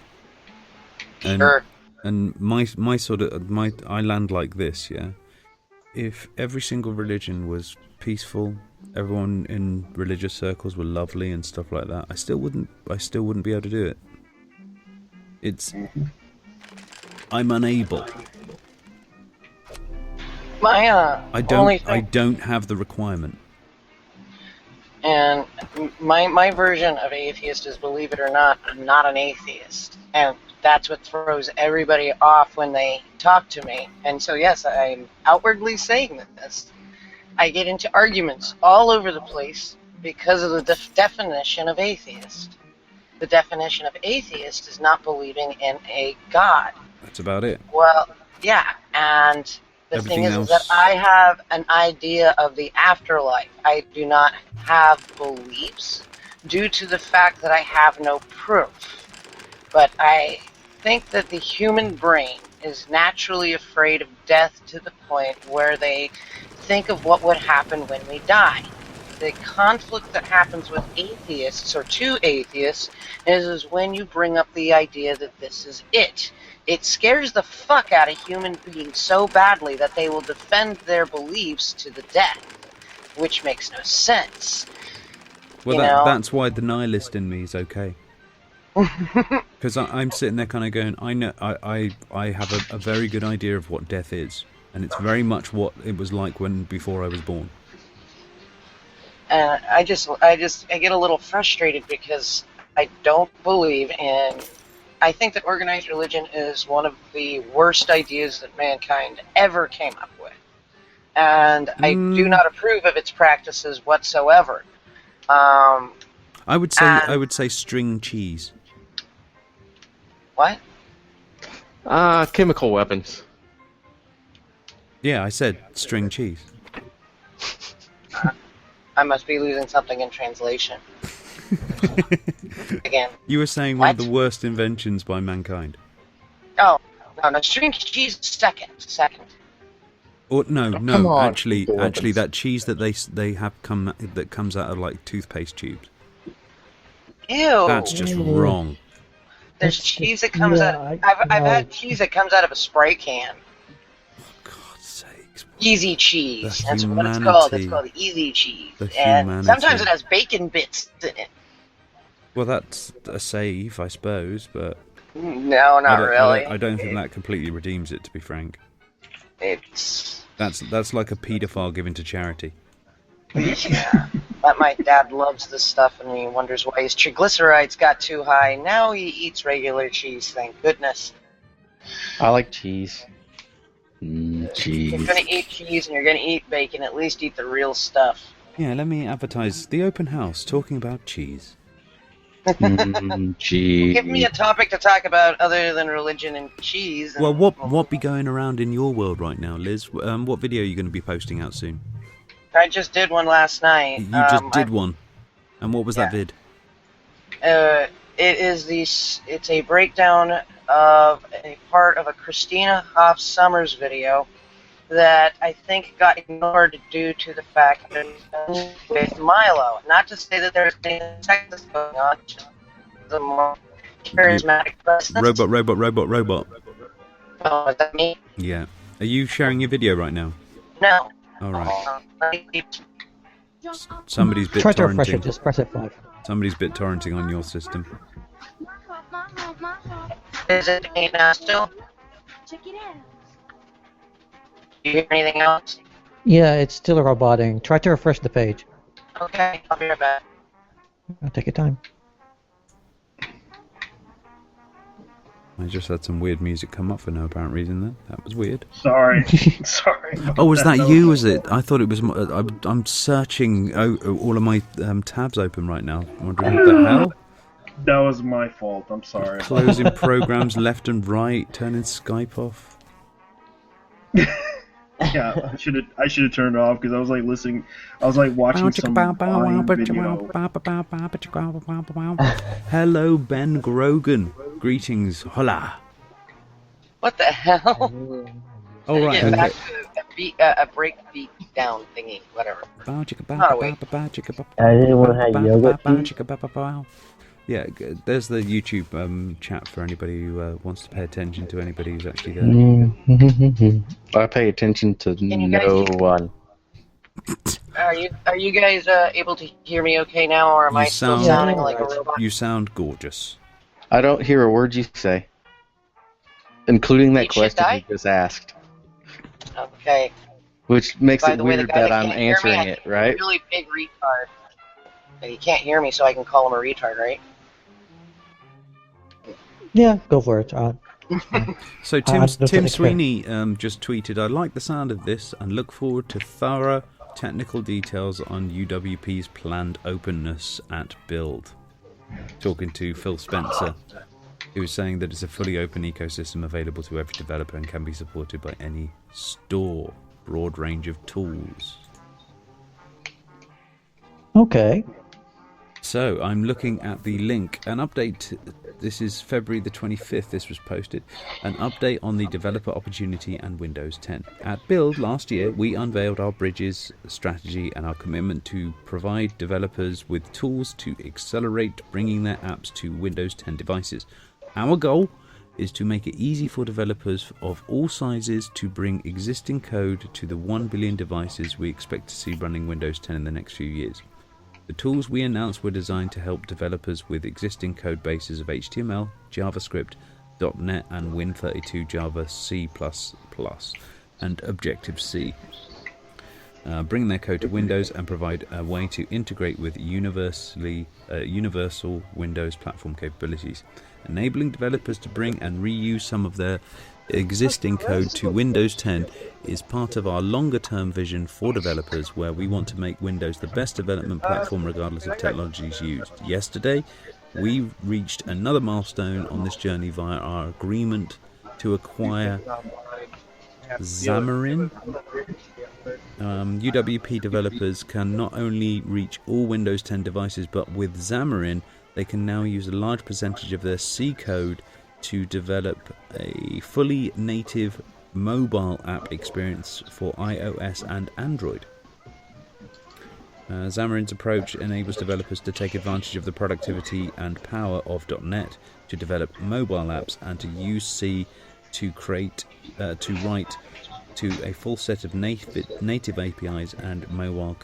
And, Sure. And I land like this, yeah. If every single religion was peaceful, everyone in religious circles were lovely and stuff like that, I still wouldn't be able to do it. I'm unable. I don't have the requirement. And my version of atheist is, believe it or not, I'm not an atheist. And that's what throws everybody off when they talk to me. And so, yes, I'm outwardly saying this. I get into arguments all over the place because of the definition of atheist. The definition of atheist is not believing in a God. That's about it. Well, yeah, and the Everything thing is else- that I have an idea of the afterlife. I do not have beliefs due to the fact that I have no proof. But I think that the human brain is naturally afraid of death to the point where they think of what would happen when we die. The conflict that happens with atheists, or two atheists, is when you bring up the idea that this is it. It scares the fuck out of human beings so badly that they will defend their beliefs to the death, which makes no sense. Well, You know? that's why the nihilist in me is okay. Because I'm sitting there kind of going, I know, I have a very good idea of what death is, and it's very much what it was like before I was born. And I get a little frustrated because I don't believe in. I think that organized religion is one of the worst ideas that mankind ever came up with, and I do not approve of its practices whatsoever. I would say string cheese. What? Chemical weapons. Yeah, I said string cheese. I must be losing something in translation. Again. You were saying one of the worst inventions by mankind. Oh, no, string cheese second. Or no, Come on, actually, Gordons. that cheese that they have that comes out of like toothpaste tubes. Ew. That's just wrong. There's cheese that comes out. I've had cheese that comes out of a spray can. God's sakes. Easy cheese. The That's what it's called. It's humanity. called easy cheese. The And humanity. sometimes it has bacon bits in it. Well, that's a save, I suppose, but No, not really. I don't think that completely redeems it, to be frank. It's That's like a paedophile given to charity. yeah. But my dad loves this stuff, and he wonders why his triglycerides got too high. Now he eats regular cheese. Thank goodness. I like cheese. If Cheese. you're gonna eat cheese and you're gonna eat bacon, at least eat the real stuff. Yeah, let me advertise the open house talking about cheese. Cheese. Give me a topic to talk about other than religion and cheese. And Well, what be going around in your world right now, Liz? What video are you going to be posting out soon? I just did one last night. You just did one, and what was that vid? It's a breakdown of a part of a Christina Hoff Summers video that I think got ignored due to the fact that it's with Milo. Not to say that there's anything sexist going on, just the more charismatic presence. Robot. Oh, is that me? Yeah. Are you sharing your video right now? No. All right. Oh, Somebody's bit Try to refresh it. torrenting. Just press F5. Somebody's bit torrenting on your system. is it me now still? Check it out. Do you hear anything else? Yeah, it's still roboting. Try to refresh the page. Okay, I'll be right back. Take your time. I just had some weird music come up for no apparent reason then. That was weird. Sorry. Sorry. Oh, was that you, was it? I thought it was... I'm searching all of my tabs open right now. Wondering what the hell? That was my fault. I'm sorry. Closing programs left and right, turning Skype off. Yeah, I should have turned it off because I was like listening. I was like watching some Vine video. Hello, Ben Grogan. Greetings. Hola. What the hell? All right. Get back Okay. to a break beat down thingy, whatever. Yeah, there's the YouTube chat for anybody who wants to pay attention to anybody who's actually there. I pay attention to you guys no hear- one. Are you guys able to hear me okay now, or am I still sounding like a robot? You sound gorgeous. I don't hear a word you say, including that Eat shit, question die? you just asked, Okay. which makes By it the way, the weird guy that I'm can't hear me, answering I it, think he's right? a really big retard. And he can't hear me, so I can call him a retard, right? Yeah, go for it. So don't Tim care. Sweeney just tweeted, "I like the sound of this and look forward to thorough technical details on UWP's planned openness at build." Talking to Phil Spencer, who was saying that it's a fully open ecosystem available to every developer and can be supported by any store. Broad range of tools. Okay. So I'm looking at the link. An update. This is February the 25th. This was posted. An update on the developer opportunity and Windows 10. At Build last year, we unveiled our bridges strategy and our commitment to provide developers with tools to accelerate bringing their apps to Windows 10 devices. Our goal is to make it easy for developers of all sizes to bring existing code to the 1 billion devices we expect to see running Windows 10 in the next few years. The tools we announced were designed to help developers with existing code bases of HTML, JavaScript, .NET and Win32 Java C++ and Objective-C. Bring their code to Windows and provide a way to integrate with universal Windows platform capabilities. Enabling developers to bring and reuse some of their existing code to Windows 10 is part of our longer-term vision for developers, where we want to make Windows the best development platform regardless of technologies used. Yesterday, we reached another milestone on this journey via our agreement to acquire Xamarin. UWP developers can not only reach all Windows 10 devices, but with Xamarin, they can now use a large percentage of their C code to develop a fully native mobile app experience for iOS and Android. Xamarin's approach enables developers to take advantage of the productivity and power of .NET to develop mobile apps and to use C to write to a full set of native APIs and mobile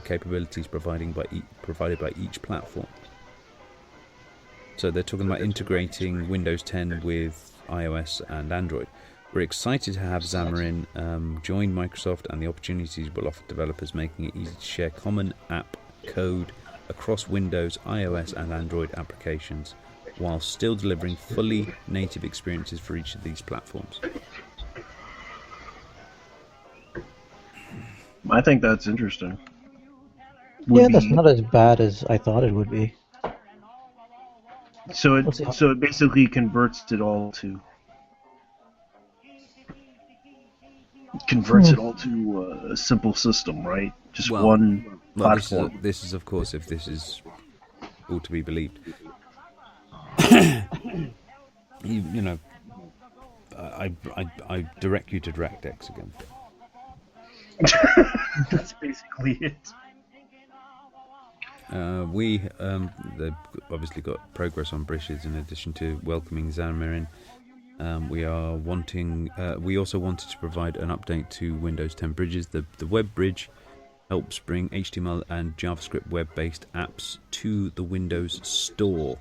capabilities provided by each platform. So they're talking about integrating Windows 10 with iOS and Android. We're excited to have Xamarin join Microsoft, and the opportunities will offer developers, making it easy to share common app code across Windows, iOS and Android applications, while still delivering fully native experiences for each of these platforms. I think that's interesting. That's not as bad as I thought it would be. So it basically converts it all to a simple system, right? Just one platform. This is of course, if this is all to be believed. you know, I direct you to DirectX again. That's basically it. They've obviously got progress on bridges in addition to welcoming Xamarin. We also wanted to provide an update to Windows 10 bridges. The web bridge helps bring HTML and JavaScript web-based apps to the Windows Store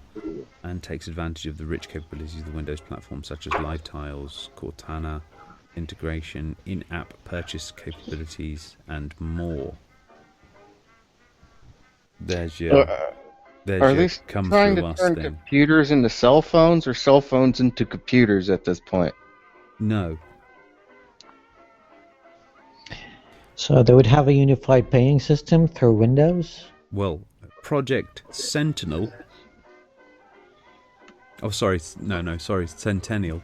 and takes advantage of the rich capabilities of the Windows platform, such as live tiles, Cortana integration, in-app purchase capabilities, and more. There's your Are they come trying through to us turn thing. computers into cell phones or cell phones into computers at this point? No. So they would have a unified paying system through Windows? Well, Project Sentinel. Oh, sorry. Centennial.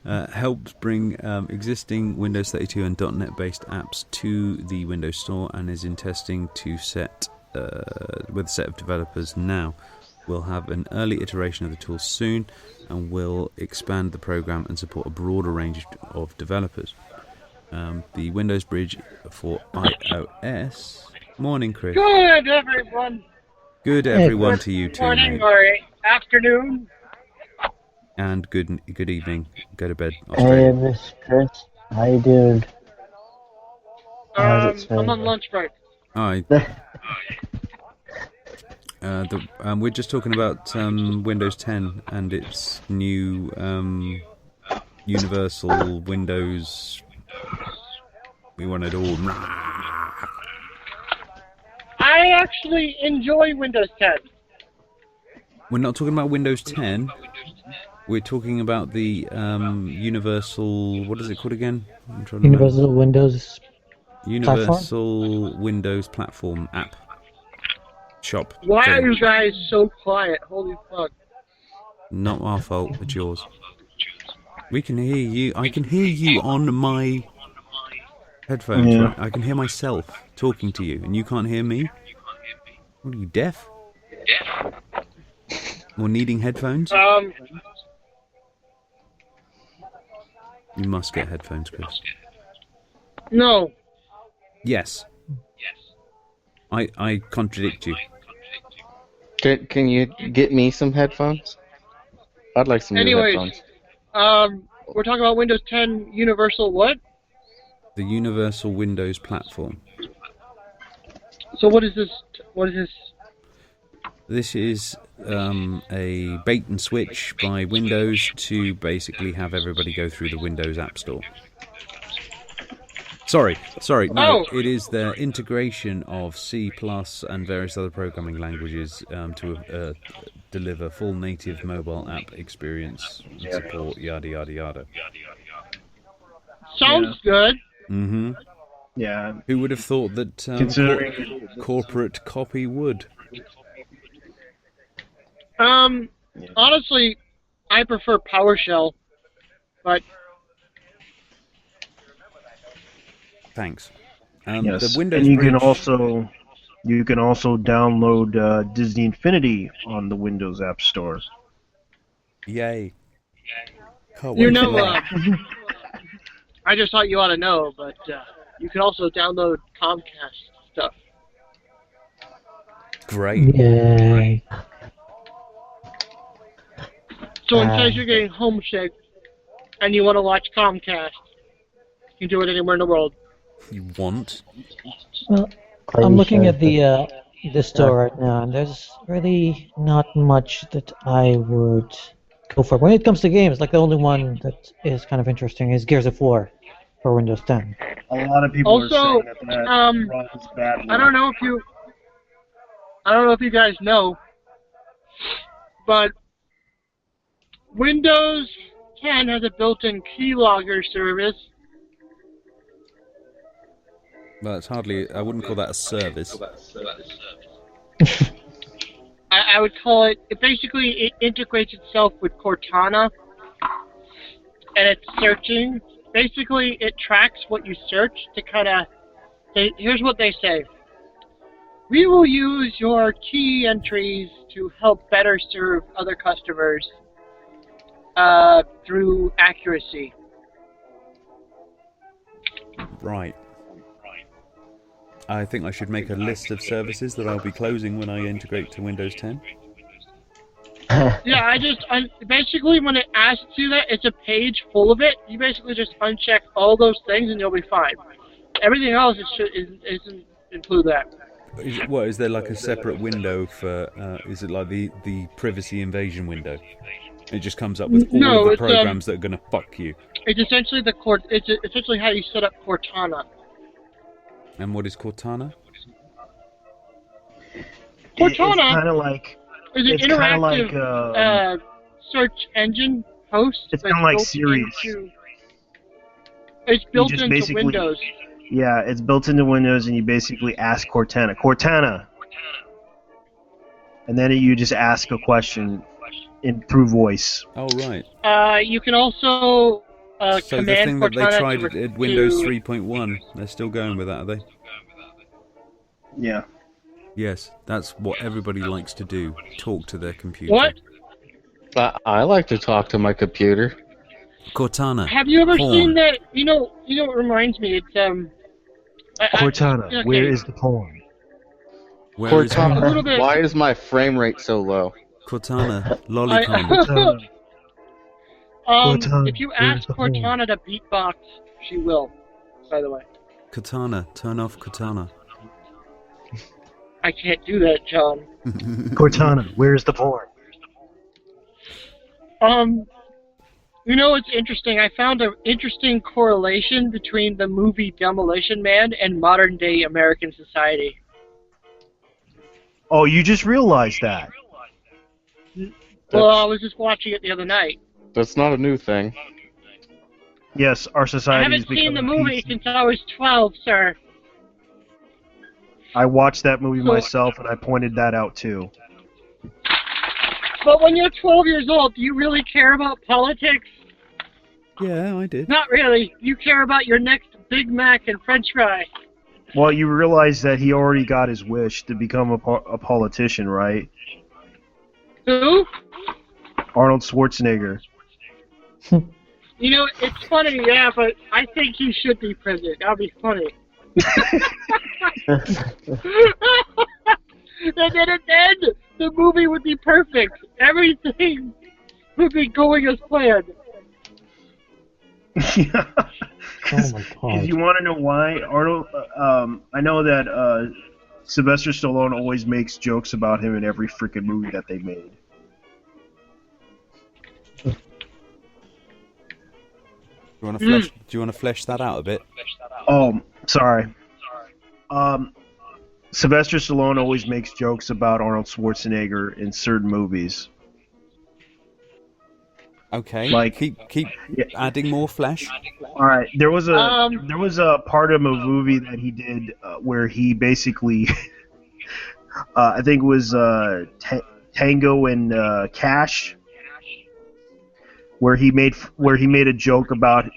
Helps bring existing Windows 32 and .NET based apps to the Windows Store and is in testing with a set of developers now. We'll have an early iteration of the tool soon and will expand the program and support a broader range of developers. The Windows Bridge for iOS. Morning, Chris. Good, everyone. Good, everyone, to you too. Morning Mate. or afternoon. And good evening. Go to bed, Hey, Australia. Miss Chris. How you doing? How's it I'm on going? lunch break. Hi. We're just talking about Windows 10 and its new universal Windows. We want it all. I actually enjoy Windows 10. We're not talking about Windows 10. We're talking about the Universal. What is it called again? I'm trying to remember. Universal Windows Universal Windows Platform app shop. Why thing. are you guys so quiet? Holy fuck. Not our fault. It's yours. We can hear you. I can hear you on my headphones. Yeah. Right? I can hear myself talking to you, and you can't hear me. What are you, deaf? Or needing headphones? You must get headphones, Chris. No. Yes. I contradict you. Can you get me some headphones? I'd like some new Anyways, headphones. we're talking about Windows 10 Universal what? The Universal Windows Platform. So what is this? What is this? This is a bait and switch by Windows to basically have everybody go through the Windows App Store. Sorry, no, It is their integration of C++ and various other programming languages to deliver full native mobile app experience and support, yada yada yada. Sounds good. Mm-hmm. Yeah. Who would have thought that Considering corporate copy would? Honestly, I prefer PowerShell, but Thanks. yes, The Windows and you can Bridge- also download Disney Infinity on the Windows App Store. Yay! Can't you wait know, for that. I just thought you ought to know, but you can also download Comcast stuff. Great. Yay. So in case you're getting homesick and you want to watch Comcast, you can do it anywhere in the world. You want? Well, I'm looking at the store right now, and there's really not much that I would go for. When it comes to games, like the only one that is kind of interesting is Gears of War for Windows 10. A lot of people Also, are saying that runs badly. I don't know if you guys know, but Windows 10 has a built-in keylogger service. Well, it's hardly. I wouldn't call that a service. I would call it. It integrates itself with Cortana, and it's searching. Basically, it tracks what you search to kind of. Here's what they say. We will use your key entries to help better serve other customers through accuracy. Right. I think I should make a list of services that I'll be closing when I integrate to Windows 10. Yeah, basically when it asks you that, it's a page full of it. You basically just uncheck all those things and you'll be fine. Everything else isn't include that. Is there like a separate window for? Is it like the privacy invasion window? It just comes up with all of the programs that are going to fuck you. It's essentially It's essentially how you set up Cortana. And what is Cortana? Cortana It's kind of like. is an interactive search engine host. It's kind of like Siri. It's built just into basically- Windows. Yeah, it's built into Windows, and you basically ask Cortana, and then you just ask a question through voice. Oh right. You can also So the command thing that they Cortana tried to- at Windows to- 3.1, they're still going with that, are they? Yeah. Yes, that's what everybody likes to do. Talk to their computer. What? I like to talk to my computer. Cortana. Have you ever porn. seen that? You know what reminds me? It's Cortana, okay. where is the porn? Where is A little bit. Why is my frame rate so low? Cortana? Lolicon. Cortana. Cortana, if you where's ask the porn? Cortana to beatbox, she will. By the way, Cortana. Turn off Cortana. I can't do that, John. Cortana, where is the porn? It's interesting. I found an interesting correlation between the movie Demolition Man and modern-day American society. Oh, you just realized that. Well, I was just watching it the other night. That's not a new thing. Yes, our I society is haven't seen the becoming movie PC. since I was 12, sir. I watched that movie So- myself, and I pointed that out too. But when you're 12 years old, do you really care about politics? Yeah, I did. Not really. You care about your next Big Mac and French fry. Well, you realize that he already got his wish to become a politician, right? Who? Arnold Schwarzenegger. You know, it's funny, yeah, but I think he should be president. That'd be funny. And then at the end, the movie would be perfect. Everything would be going as planned. Yeah. Oh my god. You want to know why Arnold? I know that Sylvester Stallone always makes jokes about him in every freaking movie that they made. Do you want to flesh that out a bit? Oh, sorry. Sylvester Stallone always makes jokes about Arnold Schwarzenegger in certain movies. Okay. Like- keep adding more flesh. All right, there was a part of a movie that he did where he basically, I think it was Tango and Cash, where he made a joke about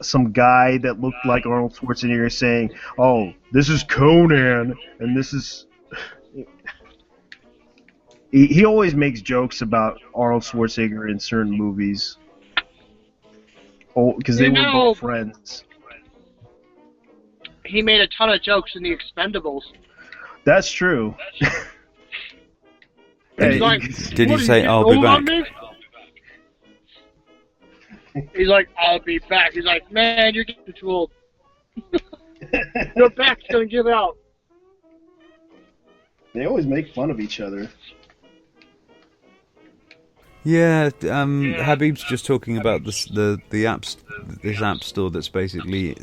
some guy that looked like Arnold Schwarzenegger saying, "Oh, this is Conan," and this is. He always makes jokes about Arnold Schwarzenegger in certain movies. Oh, because they were both friends. He made a ton of jokes in The Expendables. That's true. Did He's you- like, did he "What, are say, getting "I'll be old on back"? me?" He's like, "I'll be back." He's like, "Man, you're getting too old. Your back's gonna give out." They always make fun of each other. Yeah, Habib's just talking about this app store that's basically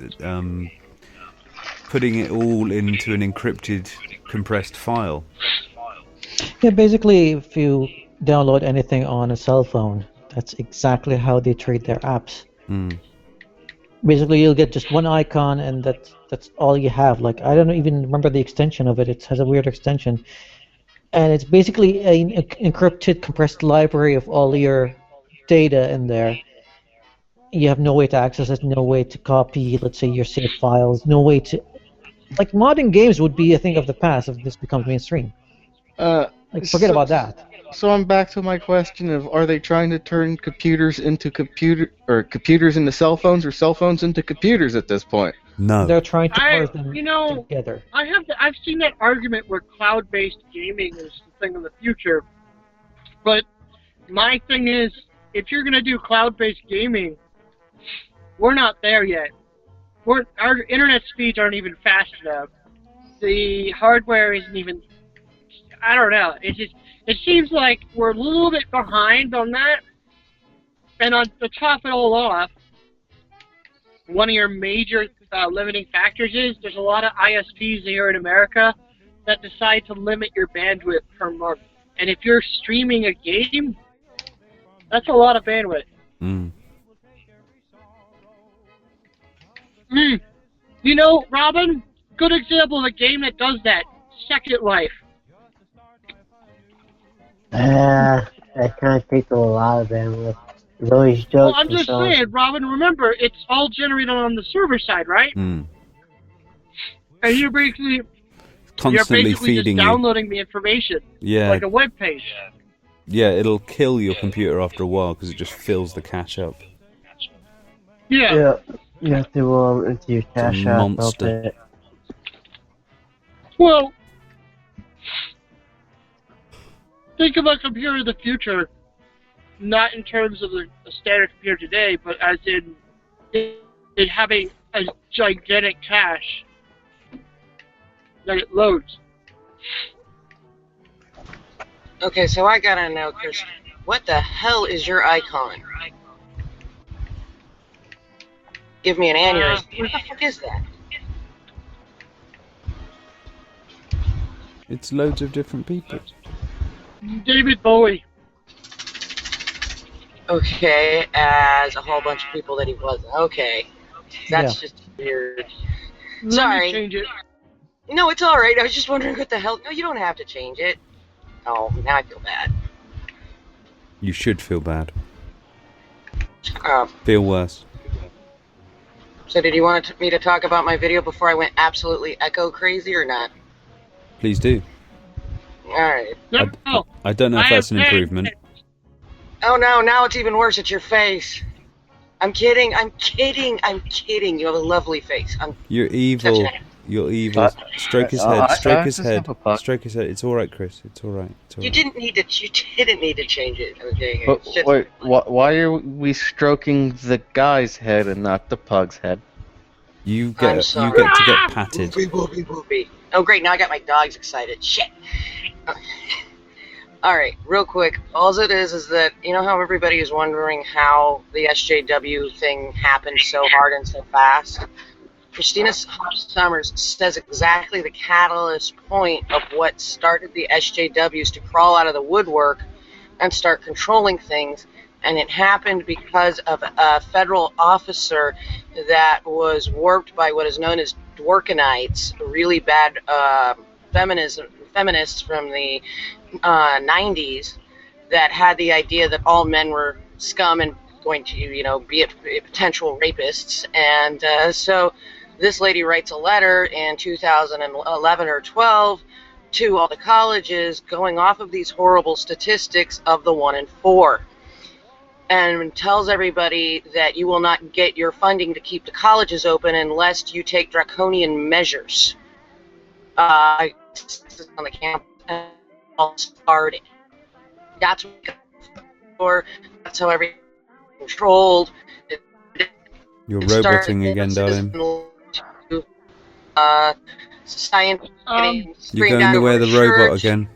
putting it all into an encrypted, compressed file. Yeah, basically, if you download anything on a cell phone, that's exactly how they treat their apps. Mm. Basically, you'll get just one icon, and that's all you have. Like, I don't even remember the extension of it. It has a weird extension. And it's basically an encrypted, compressed library of all your data in there. You have no way to access it, no way to copy, let's say, your saved files, no way to... Like, modding games would be a thing of the past if this becomes mainstream. Forget about that. So I'm back to my question of: are they trying to turn computers into computers into cell phones, or cell phones into computers at this point? No. They're trying to merge them together. I've seen that argument where cloud-based gaming is the thing of the future. But my thing is, if you're gonna do cloud-based gaming, we're not there yet. Our internet speeds aren't even fast enough. The hardware isn't even. I don't know. It seems like we're a little bit behind on that. And to top it all off, one of your major limiting factors is there's a lot of ISPs here in America that decide to limit your bandwidth per month. And if you're streaming a game, that's a lot of bandwidth. Mm. You know, Robin, good example of a game that does that, Second Life. That kind of takes a lot of bandwidth. There's always jokes. Well, I'm and just so on. saying, Robin, remember, it's all generated on the server side, right? Mm. And you're basically Constantly just feeding you. downloading the information, Yeah. like a web page. Yeah, it'll kill your computer after a while because it just fills the cache up. Yeah. Yeah, you have to into your cache app. monster. It. Well, think of a computer of the future, not in terms of a standard computer today, but as in it having a gigantic cache that it loads. Okay, so I gotta know, Chris, what the hell is your icon? Give me an aneurysm. What the fuck is that? It's loads of different people. David Bowie. Okay, as a whole bunch of people that he wasn't. Okay, that's just weird. Let Sorry. me change it. No, it's all right. I was just wondering what the hell. No, you don't have to change it. Oh, now I feel bad. You should feel bad. Um, Feel worse. So did you want me to talk about my video before I went absolutely echo crazy or not? Please do. Alright. I don't know if that's an improvement. Oh no, now it's even worse. It's your face. I'm kidding. You have a lovely face. You're evil. You're evil. Stroke his head. Stroke his head. Stroke his head. It's all right, Chris. It's all right. It's all You right. didn't need to change it. Okay. But It's just- wait, why are we stroking the guy's head and not the pug's head? You I'm get to sorry. get patted. Boopy. Oh great, now I got my dogs excited. Shit. Alright, real quick. All it is that, you know how everybody is wondering how the SJW thing happened so hard and so fast? Christina Summers says exactly the catalyst point of what started the SJWs to crawl out of the woodwork and start controlling things, and it happened because of a federal officer that was warped by what is known as Dworkinites, really bad feminists from the 90s that had the idea that all men were scum and going to, be potential rapists, and so this lady writes a letter in 2011 or 12 to all the colleges going off of these horrible statistics of the 1 in 4, and tells everybody that you will not get your funding to keep the colleges open unless you take draconian measures on the campus. And all started. That's how everything controlled. You're roboting again, darling. Science. You're going the way of the robot again.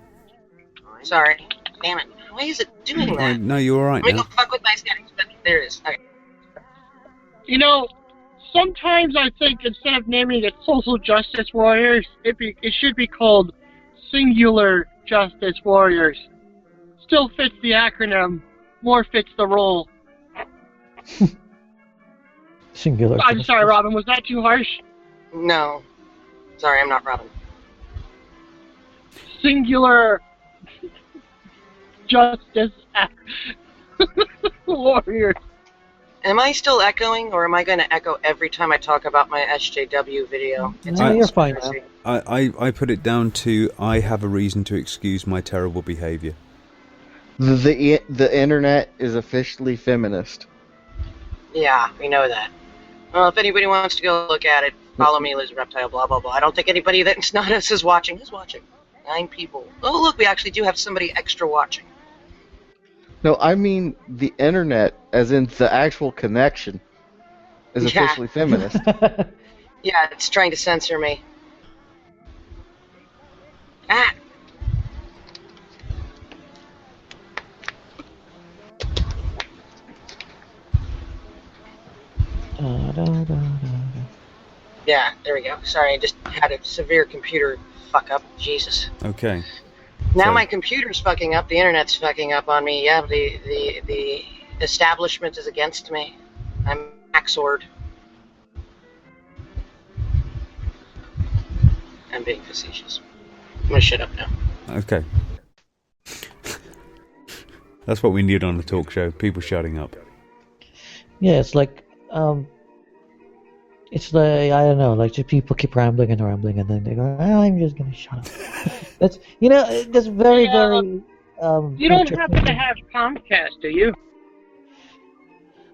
Sorry. Damn it. Why is it doing that? No, you're alright Let me now. go fuck with my settings. But there it is. Okay. Sometimes I think instead of naming it Social Justice Warriors, it should be called Singular Justice Warriors. Still fits the acronym, more fits the role. Singular. I'm sorry, Robin, was that too harsh? No. Sorry, I'm not Robin. Singular Justice Warriors. Am I still echoing, or am I going to echo every time I talk about my SJW video? No, you're fine now. I put it down to I have a reason to excuse my terrible behaviour. The internet is officially feminist. Yeah, we know that. Well, if anybody wants to go look at it, follow me, Liz Reptile, blah, blah, blah. I don't think anybody that's not us is watching. Who's watching? 9 people. Oh, look, we actually do have somebody extra watching. No, I mean the internet, as in the actual connection, is officially feminist. Yeah, it's trying to censor me. Ah! Yeah, there we go. Sorry, I just had a severe computer fuck up. Jesus. Okay. Now So- my computer's fucking up, the internet's fucking up on me. Yeah, the establishment is against me. I'm Maxord. I'm being facetious. I'm gonna shut up now. Okay. That's what we need on a talk show. People shutting up. Yeah, it's like I don't know, like just people keep rambling and then they go, oh, I'm just gonna shut up. That's that's very You don't happen to have Comcast, do you?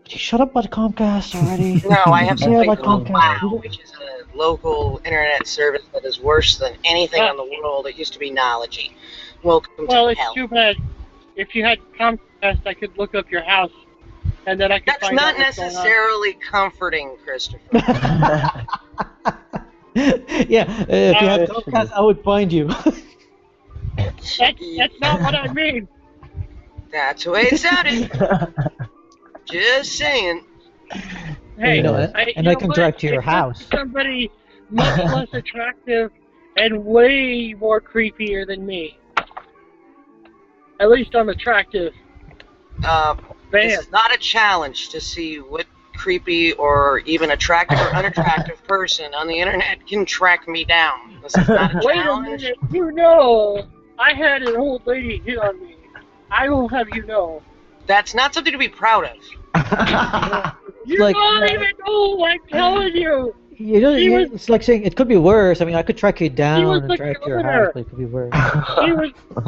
Would you shut up about Comcast already? No, I have Yeah, something like called Comcast. WOW, which is a local internet service that is worse than anything on the world. It used to be Knology. Welcome Well, to it's hell. too bad. If you had Comcast, I could look up your house, and then I could That's find not out what's going on. necessarily comforting, Christopher. Yeah, if you had Comcast, I would find you. That's not what I mean. That's the way it sounded. Just saying. Hey, I can drive to your house. Somebody much less attractive and way more creepier than me. At least I'm attractive. This Bam. is not a challenge to see what creepy or even attractive or unattractive person on the internet can track me down. This is not a Wait a challenge. minute. You know, I had an old lady hit on me. I will have you know. That's not something to be proud of. You Like, don't even know. I'm telling you. You know, She was- it's like saying it could be worse. I mean, I could track you was down and the track your governor. house, but it could be worse.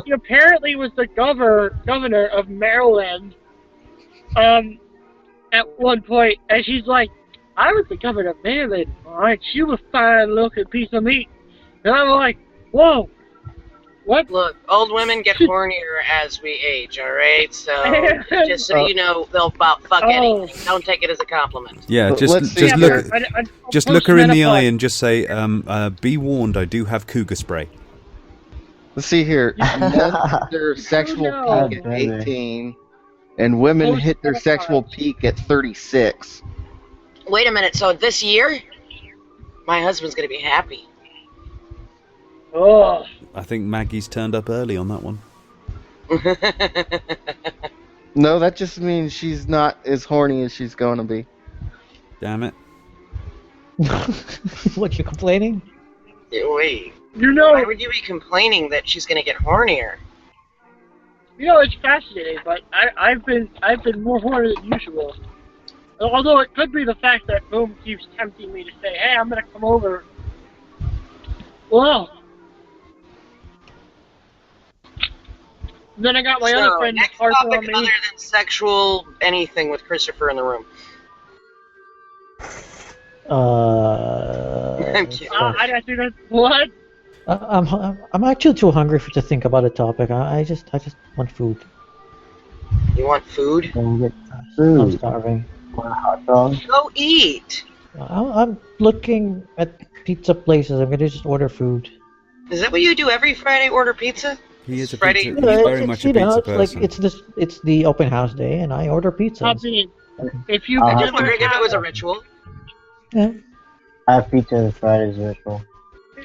He apparently was the governor of Maryland. At one point, and she's like, I was the governor of Maryland. All right, she was a fine-looking piece of meat. And I'm like, whoa, what? Look, old women get hornier as we age, alright? So, just so you know, they'll about fuck anything. Don't take it as a compliment. Yeah, Let's just see look, here. just look her in the eye and just say, "Be warned, I do have cougar spray." Let's see here. Men hit their sexual peak at 18, and women hit their sexual peak at 36. Wait a minute, so this year, my husband's gonna be happy. Oh. I think Maggie's turned up early on that one. No, that just means she's not as horny as she's going to be. Damn it. What, you complaining? Wait. You know, Why would you be complaining that she's gonna get hornier? you know, it's fascinating, but I've been more horny than usual. Although it could be the fact that Boom keeps tempting me to say, hey, I'm gonna come over. Well. Then I got my other friend next Arthur on topic me. other than sexual anything with Christopher in the room. I'm kidding. I think that's what? I'm actually too hungry to think about a topic. I just want food. You want food? I'm starving. Hot dog. Go eat. I'm looking at pizza places. I'm gonna just order food. Is that what you do every Friday? Order pizza? He is a Friday. pizza. He's very much a pizza it's like person. it's the open house day, and I order pizza. I mean, if you I'm could just wondering if it was a ritual. Yeah. I have pizza on Fridays ritual.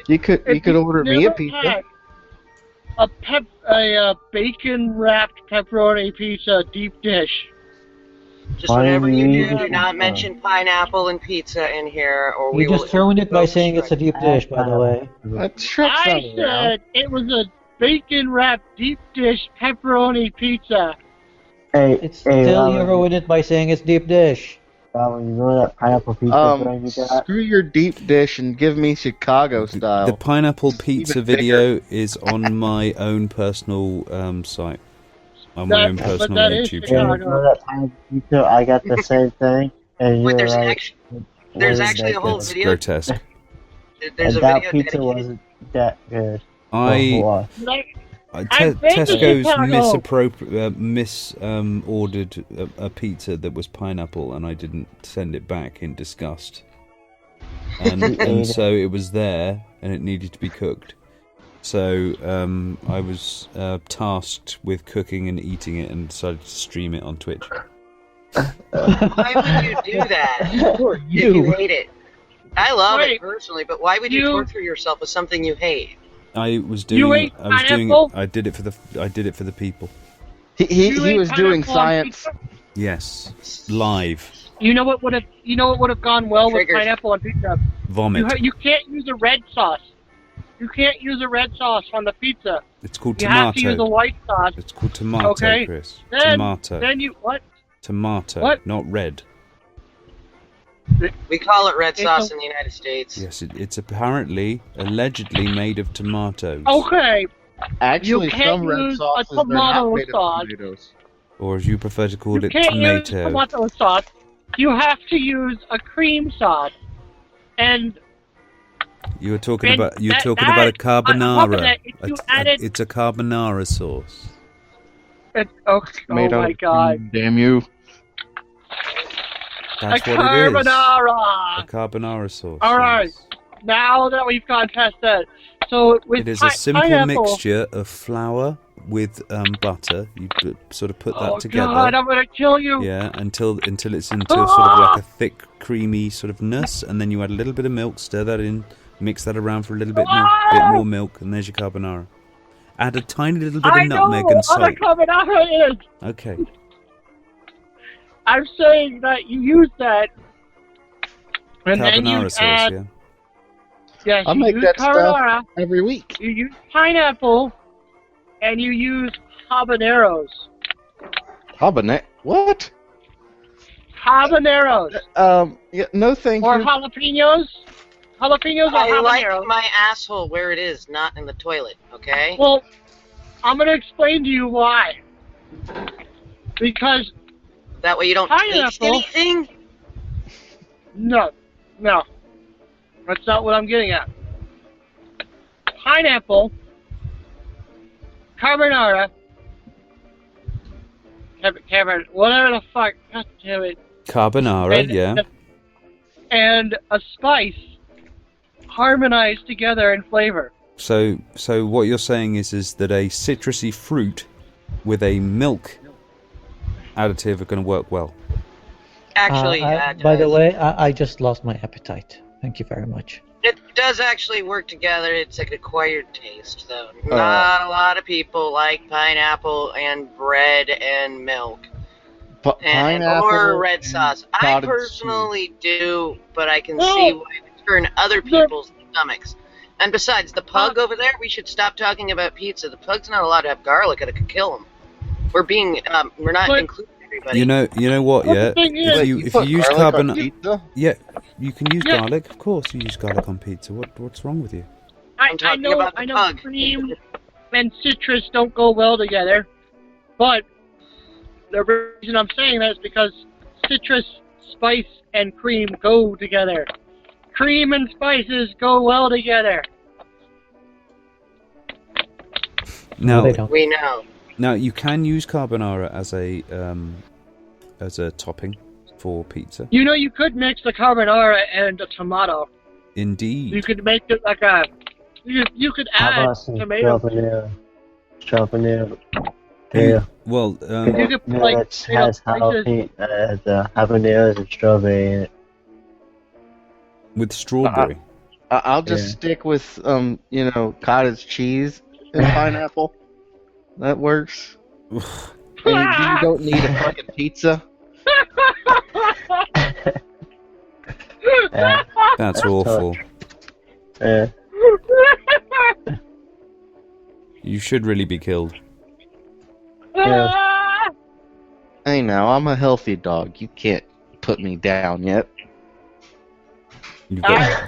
You could order me a pizza. A bacon wrapped pepperoni pizza deep dish. Just whatever you do not mention pineapple and pizza in here, or we You will. just ruined it by saying it's a deep dish, by the way. I said it was a bacon wrapped deep dish pepperoni pizza. Hey, It's still you ruined it by saying it's deep dish. You know that pineapple pizza brand you got? Screw your deep dish and give me Chicago style. The pineapple pizza Even bigger. video is on my own personal site. On my own personal YouTube You channel. know that pineapple pizza? I got the same thing. And Wait, you're there's like, there's actually a whole It's video. grotesque. There's a and that video pizza dedicated. wasn't that good. Tesco's misordered a pizza that was pineapple, and I didn't send it back in disgust. And so it was there, and it needed to be cooked. So I was tasked with cooking and eating it, and decided to stream it on Twitch. Why would you do that? If you hate it. I love it personally, but why would you torture yourself with something you hate? I was You doing. ate I was doing. pineapple? I did it for the. I did it for the people. He was doing pineapple on science. pizza? Yes, live You know what would have gone well Triggers. with pineapple on pizza? vomit. You can't use a red sauce. You can't use a red sauce on the pizza. It's called You have to use a tomato. white sauce. It's called tomato, Okay. Chris. Then, Tomato. Then you what? Tomato, What? not red. We call it red It's sauce a- in the United States. Yes, it's allegedly made of tomatoes. Okay. Actually, You can't some red use a sauces they're not tomato made sauce. of tomatoes. Or as you prefer to call You it, can't use tomato. tomato sauce. You have to use a cream sauce. And You were talking And about. You're that- talking that- about a on top of carbonara. that, if you added- It's a carbonara sauce. oh Made out my of god. cream, damn you. That's a what it is. carbonara. A carbonara sauce. All right. yes. Now that we've gone past that, so with It is a simple pineapple, mixture of flour with butter. You sort of put that Oh together. god, I'm gonna kill you. Yeah, until it's into sort of like a thick, creamy sort of ness, and then you add a little bit of milk, stir that in, mix that around for a little bit more milk, and there's your carbonara. Add a tiny little bit I of know nutmeg and what a salt. carbonara is. Okay. I'm saying that you use that, and then you Carbonara sauce, add. yeah. Yes, I you make use that carbonara. stuff every week. You use pineapple, and you use habaneros. What? Habaneros. Yeah, no thank Or you. jalapenos. Jalapenos or I like habaneros. my asshole where it is, not in the toilet, okay? Well, I'm going to explain to you why. Because That way you don't taste pineapple- anything? No. That's not what I'm getting at. Pineapple, carbonara, whatever the fuck, god damn it, Carbonara, yeah. and a spice harmonized together in flavor. So what you're saying is that a citrusy fruit with a milk additive are going to work well. Actually, by the way, I just lost my appetite. Thank you very much. it does actually work together. It's like an acquired taste, though. Not a lot of people like pineapple and bread and milk. Pineapple Or red sauce. I cottage personally do, but I can No. see why it would turn other people's stomachs. And besides, the pug over there, we should stop talking about pizza. The pug's not allowed to have garlic, it could kill him. We're not But- including everybody. You know what? Well, Yeah. the thing is- If you put use garlic on carbonara, pizza? yeah, you can use Yeah. garlic. Of course, you use garlic on pizza. What's wrong with you? I'm I talking know, about the I know pug. cream and citrus don't go well together, but the reason I'm saying that is because citrus, spice, and cream go together. Cream and spices go well together. Now, they don't. We know. now you can use carbonara as a topping for pizza. You know, you could mix the carbonara and a tomato. Indeed. You could make it like a. You could How add about some tomato. Strawberry? You- Yeah. Well, You could put, like, That potato has slices. habaneros and strawberry in it. with strawberry. I'll just Yeah. stick with cottage cheese and pineapple. That works. And you don't need a fucking pizza. Yeah. That's awful. Yeah. You should really be killed. Hey now, I'm a healthy dog. You can't put me down yet.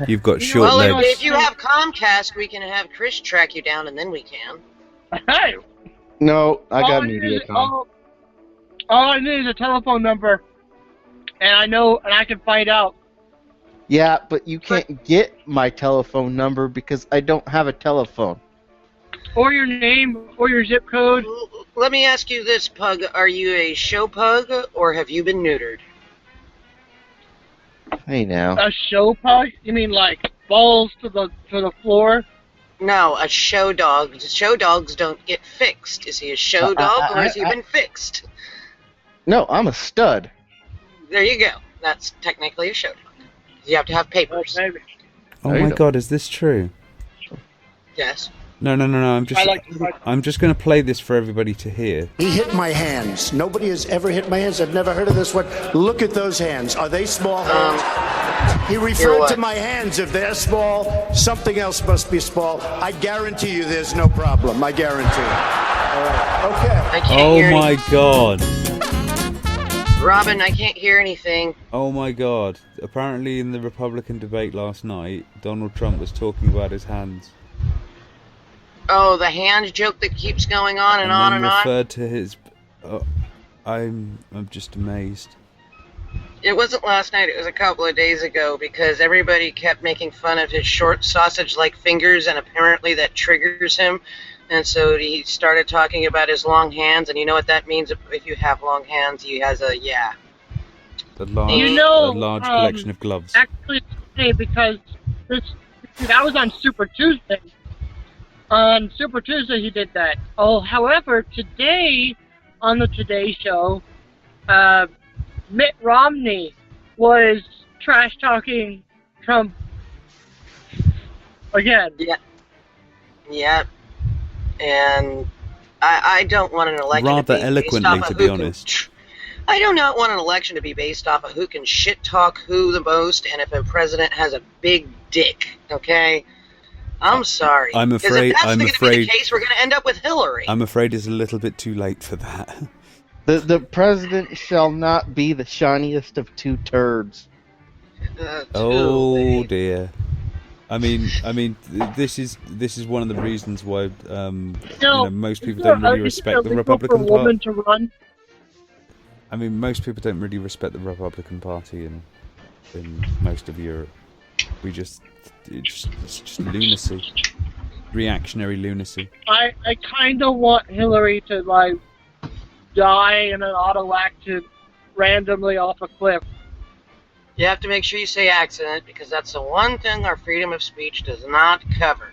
You've got short Well, legs. if you have Comcast, we can have Chris track you down, and then we can. Hey, No, I all got I need is- MediaCom. all I need is a telephone number, and I can find out. Yeah, but you can't get my telephone number because I don't have a telephone. Or your name, or your zip code. Let me ask you this, Pug. Are you a show pug, or have you been neutered? Hey now. A show pug? You mean like balls to the floor? No, a show dog. Show dogs don't get fixed. Is he a show dog, or has he been fixed? No, I'm a stud. There you go. That's technically a show dog. You have to have papers. Maybe. Oh There you my go. god, is this true? Yes. No. I'm just going to play this for everybody to hear. He hit my hands. Nobody has ever hit my hands. I've never heard of this one. Look at those hands. Are they small hands? He referred what? to my hands. If they're small, something else must be small. I guarantee you there's no problem. I guarantee it. All right. Okay. I can't Oh hear my god. Robin, I can't hear anything. Oh my god. Apparently in the Republican debate last night, Donald Trump was talking about his hands. Oh, the hand joke that keeps going on and on then and on. referred to his... I'm just amazed. It wasn't last night, it was a couple of days ago, because everybody kept making fun of his short sausage-like fingers, and apparently that triggers him. And so he started talking about his long hands, and you know what that means if you have long hands? He has a, yeah. A large, You know, a large collection of gloves. Actually, it's funny because that was on Super Tuesday. On Super Tuesday, he did that. Oh, however, today on the Today Show, Mitt Romney was trash talking Trump again. Yeah. Yeah. And I don't want an election Rather to be based eloquently, off to of be who can- honest. I do not want an election to be based off of who can shit talk who the most, and if a president has a big dick. Okay, I'm sorry. I'm 'Cause afraid- if that's I'm going to be afraid- the case, we're going to end up with Hillary. I'm afraid it's a little bit too late for that. The president shall not be the shiniest of two turds. Oh dear. I mean, this is one of the reasons why most people don't really respect the Republican for a woman Party. to run? I mean, most people don't really respect the Republican Party in most of Europe. It's just lunacy, reactionary lunacy. I kind of want Hillary to like die in an auto accident randomly off a cliff. You have to make sure you say accident, because that's the one thing our freedom of speech does not cover.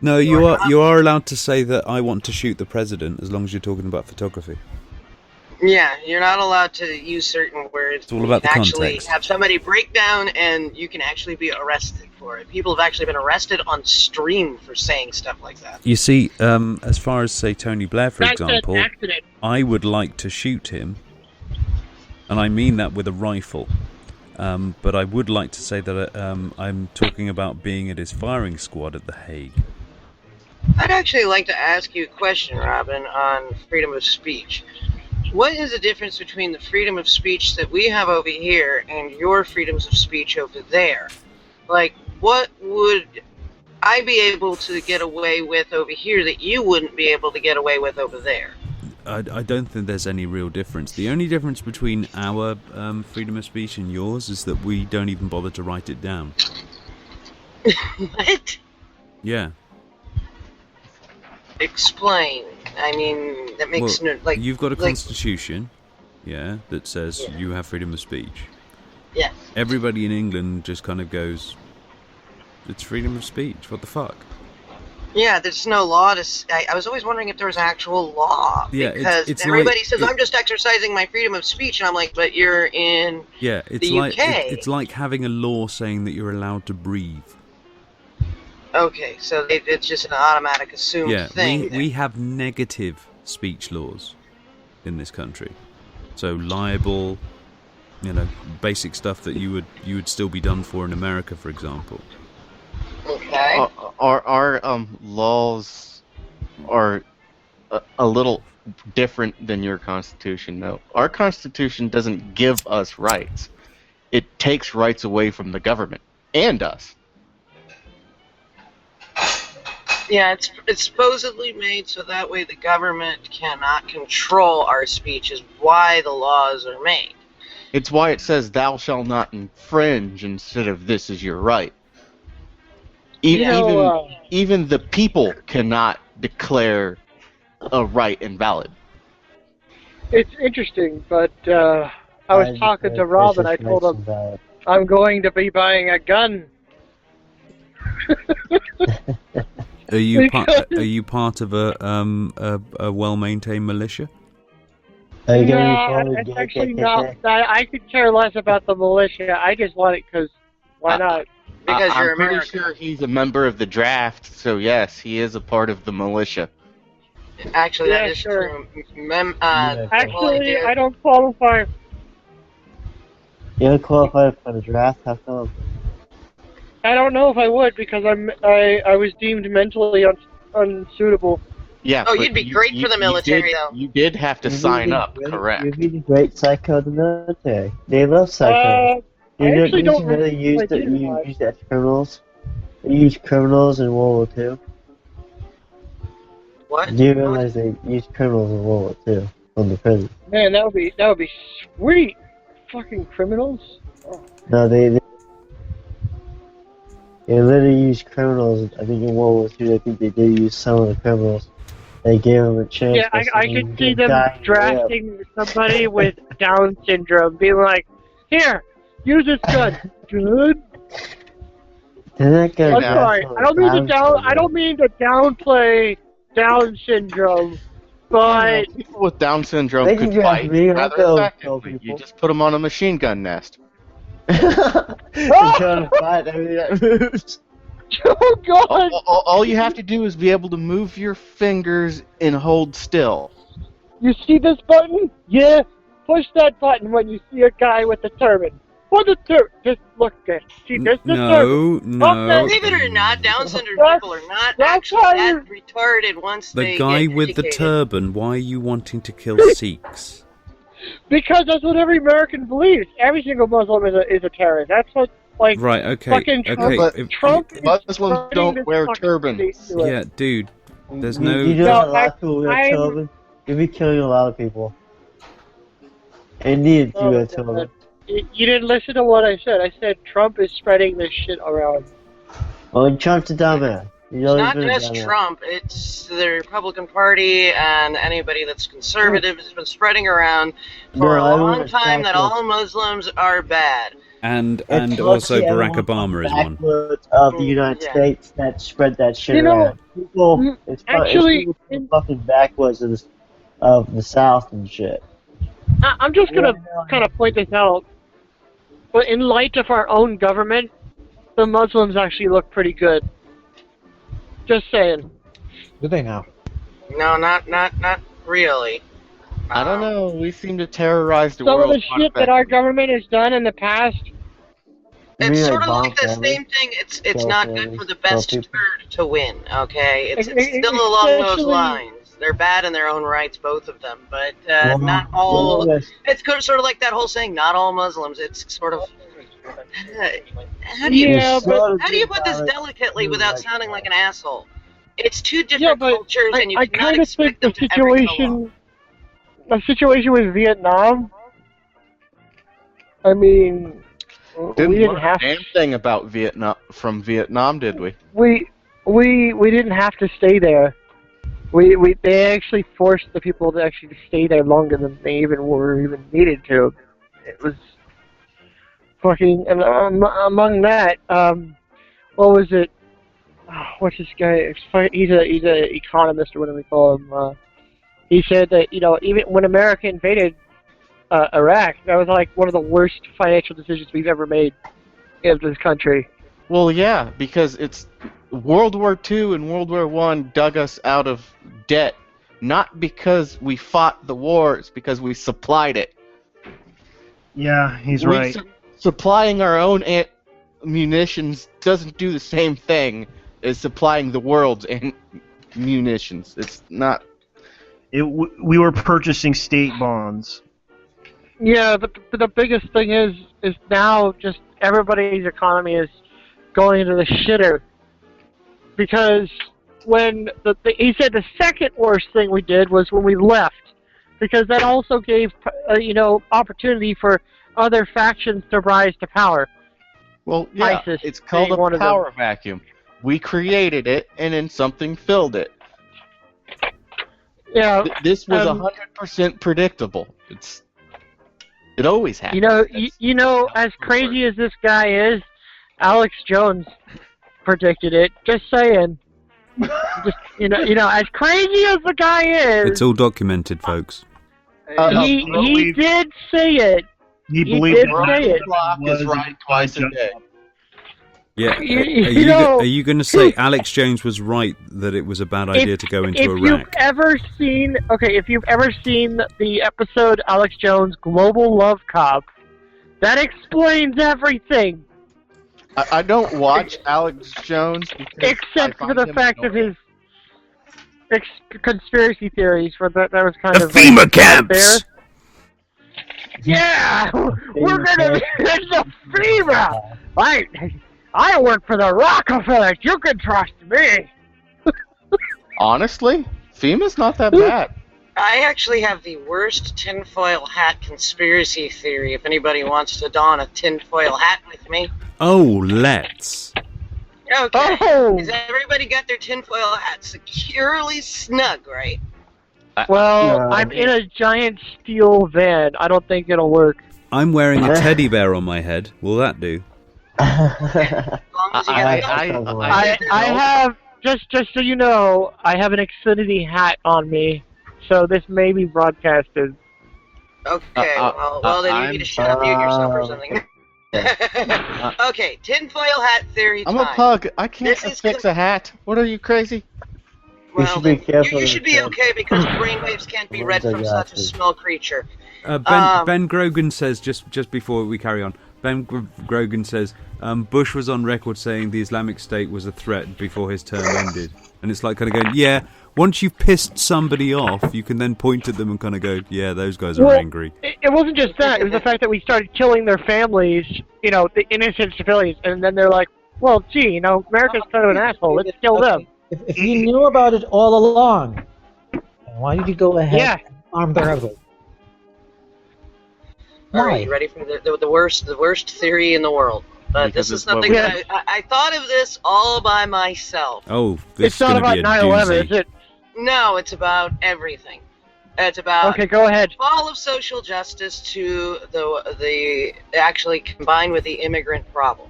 No, you are allowed to say that I want to shoot the president as long as you're talking about photography. Yeah, you're not allowed to use certain words. It's all about the You can actually context. have somebody break down, and you can actually be arrested for it. People have actually been arrested on stream for saying stuff like that. You see, as far as say Tony Blair, for That's an example, accident. I would like to shoot him, and I mean that with a rifle. But I would like to say that I'm talking about being at his firing squad at The Hague. I'd actually like to ask you a question, Robin, on freedom of speech. What is the difference between the freedom of speech that we have over here and your freedoms of speech over there? Like, what would I be able to get away with over here that you wouldn't be able to get away with over there? I don't think there's any real difference. The only difference between our freedom of speech and yours is that we don't even bother to write it down. What? Yeah. Explain. I mean, that makes Well, no, like... you've got a like- constitution, yeah, that says you have freedom of speech. Yes. Everybody in England just kind of goes, it's freedom of speech, what the fuck? Yeah, there's no law to... I was always wondering if there was actual law. Yeah, because it's everybody like- says, I'm just exercising my freedom of speech, and I'm like, but you're in Yeah, it's the like UK. it's like having a law saying that you're allowed to breathe. Okay, so it's just an automatic assumed Yeah, thing. we have negative speech laws in this country. So libel, basic stuff that you would still be done for in America, for example. Okay. Our laws are a little different than your Constitution, though. Our Constitution doesn't give us rights. It takes rights away from the government and us. Yeah, it's supposedly made so that way the government cannot control our speech, is why the laws are made. It's why it says thou shalt not infringe instead of this is your right. Even the people cannot declare a right invalid. It's interesting, but I was talking to Rob and I told him I'm going to be buying a gun. Are you part of a well-maintained militia? No, it's actually not. I could care less about the militia. I just want it because why not? Because I'm you're pretty American. sure he's a member of the draft, so yes, he is a part of the militia. Actually, Yeah, that is sure. true. Actually, I don't qualify. You don't qualify for the draft? How come? I don't know if I would because I was deemed mentally unsuitable. Yeah. Oh, but you'd be great for the military, though. You did have to sign up, correct? You'd be the great psycho of the military. They love psycho. I actually don't really use like the it you much. use that to criminals. You use criminals in World War II. What? Do you realize they use criminals in World War II from the prison? Man, that would be sweet. Fucking criminals. Oh. No, they literally use criminals. I think in World War II, I think they did use some of the criminals. They gave them a chance. Yeah, I could see them drafting somebody with Down syndrome, being like, "Here, use this gun." Good. They're not gonna I'm draft sorry. someone I don't mean to with Down I don't mean to downplay Down syndrome, but People with Down syndrome They can could draft fight me, I'll rather go kill effectively. You people. just put them on a machine gun nest. They're trying to fight everything that moves. Oh God! All you have to do is be able to move your fingers and hold still. You see this button? Yeah. Push that button when you see a guy with a turban. What a turban? Just look at. See, there's the turban. No. Believe it or not, Down syndrome That's- people are not that's actually how that retarded once The they guy get with the educated. turban, why are you wanting to kill Sikhs? Because that's what every American believes. Every single Muslim is a terrorist. That's what, like, Right, okay, fucking okay. But Trump is Muslims spreading don't this wear fucking turbans. state to us. Yeah, dude, there's You no... know No, a lot of people wear I'm- turban. You'll be killing a lot of people. Indians do Oh, wear God. turban. You didn't listen to what I said. I said Trump is spreading this shit around. Well, Trump's a dumbass. He's It's always not been a just dumbass. Trump, it's the Republican Party and anybody that's conservative has been spreading around for No, a everyone long is time that all backwards. Muslims are bad. And It's also mostly Barack everyone Obama is from one. backwards of the United Yeah. States that spread that shit You know, around. People, actually, it's people fucking backwards of the South and shit. I'm just gonna kind of point this out. But in light of our own government, the Muslims actually look pretty good. Just saying. Do they now? No, not really. I don't know. We seem to terrorize the Some world. of the shit that our government has done in the past. You It's mean sort of bomb like the families? same thing. It's Kill not families, good for the kill best people. turd to win. Okay, it's Ex- still along those especially- lines. They're bad in their own rights, both of them. But Well, not all. yes. It's sort of like that whole saying, not all Muslims. It's sort of. How do you Yeah, but how do you put this delicately without sounding like an asshole? It's two different Yeah, but cultures, and you I cannot kind of think expect the them to ever get along. situation with Vietnam. I mean, we Didn't didn't learn have a damn thing about Vietnam, did we? we didn't have to stay there. They actually forced the people to actually stay there longer than they even needed to. It was fucking, and among that, what was it? Oh, what's this guy? He's a economist or whatever we call him. He said that even when America invaded Iraq, that was like one of the worst financial decisions we've ever made in this country. Well, yeah, because it's World War II and World War I dug us out of debt, not because we fought the war, it's because we supplied it. Yeah, he's right. Supplying our own munitions doesn't do the same thing as supplying the world's munitions. It's not. We were purchasing state bonds. Yeah, but the biggest thing is now just everybody's economy is going into the shitter. Because when he said the second worst thing we did was when we left, because that also gave opportunity for other factions to rise to power. Well, yeah, ISIS it's called being one a of them. power vacuum. We created it, and then something filled it. Yeah, This was 100% predictable. It always happens. As crazy as this guy is, Alex Jones predicted it. Just saying. Just as crazy as the guy is, It's all documented, folks. he did say it. He He believed did that say it. Block is right twice a day. Yeah, You are know- you going to say Alex Jones was right that it was a bad idea to go into if Iraq? you've ever seen the episode Alex Jones Global Love Cop, that explains everything. I don't watch Alex Jones because Except I for find the him fact of annoying. his conspiracy theories. For that was kind The of FEMA like, camps! there. Yeah, we're gonna be in the FEMA. I work for the Rockefellers. You can trust me. Honestly, FEMA's not that bad. I actually have the worst tinfoil hat conspiracy theory. If anybody wants to don a tinfoil hat with me. Oh, let's. Okay. Oh. Has everybody got their tinfoil hat securely snug, right? Well, No. I'm in a giant steel van. I don't think it'll work. I'm wearing a teddy bear on my head. Will that do? As long as you got I have just so you know, I have an Xfinity hat on me, so this may be broadcasted. Okay, well then you need to shut up, mute yourself or something. Okay, tinfoil hat theory I'm time. a pug. I can't This is fix a hat. What are you, crazy? Well, should be then, careful you of should the be term. okay because brainwaves can't be read from such a small creature. Ben Grogan says, just before we carry on, Grogan says, Bush was on record saying the Islamic State was a threat before his term ended. And it's like kind of going, yeah, once you've pissed somebody off, you can then point at them and kind of go, yeah, those guys are angry. It wasn't just that. It was the fact that we started killing their families, the innocent civilians, and then they're like, well, gee, America's kind of an asshole. Let's kill them. If you knew about it all along, why did you go ahead and arm the rebels? All right, you ready for the worst theory in the world? But Because this is it's what something we- that I thought of this all by myself. Oh, this It's is not going to about be a 9/11, doozy. is it? No, it's about everything. It's about Okay, go ahead. fall of social justice to the actually combined with the immigrant problem.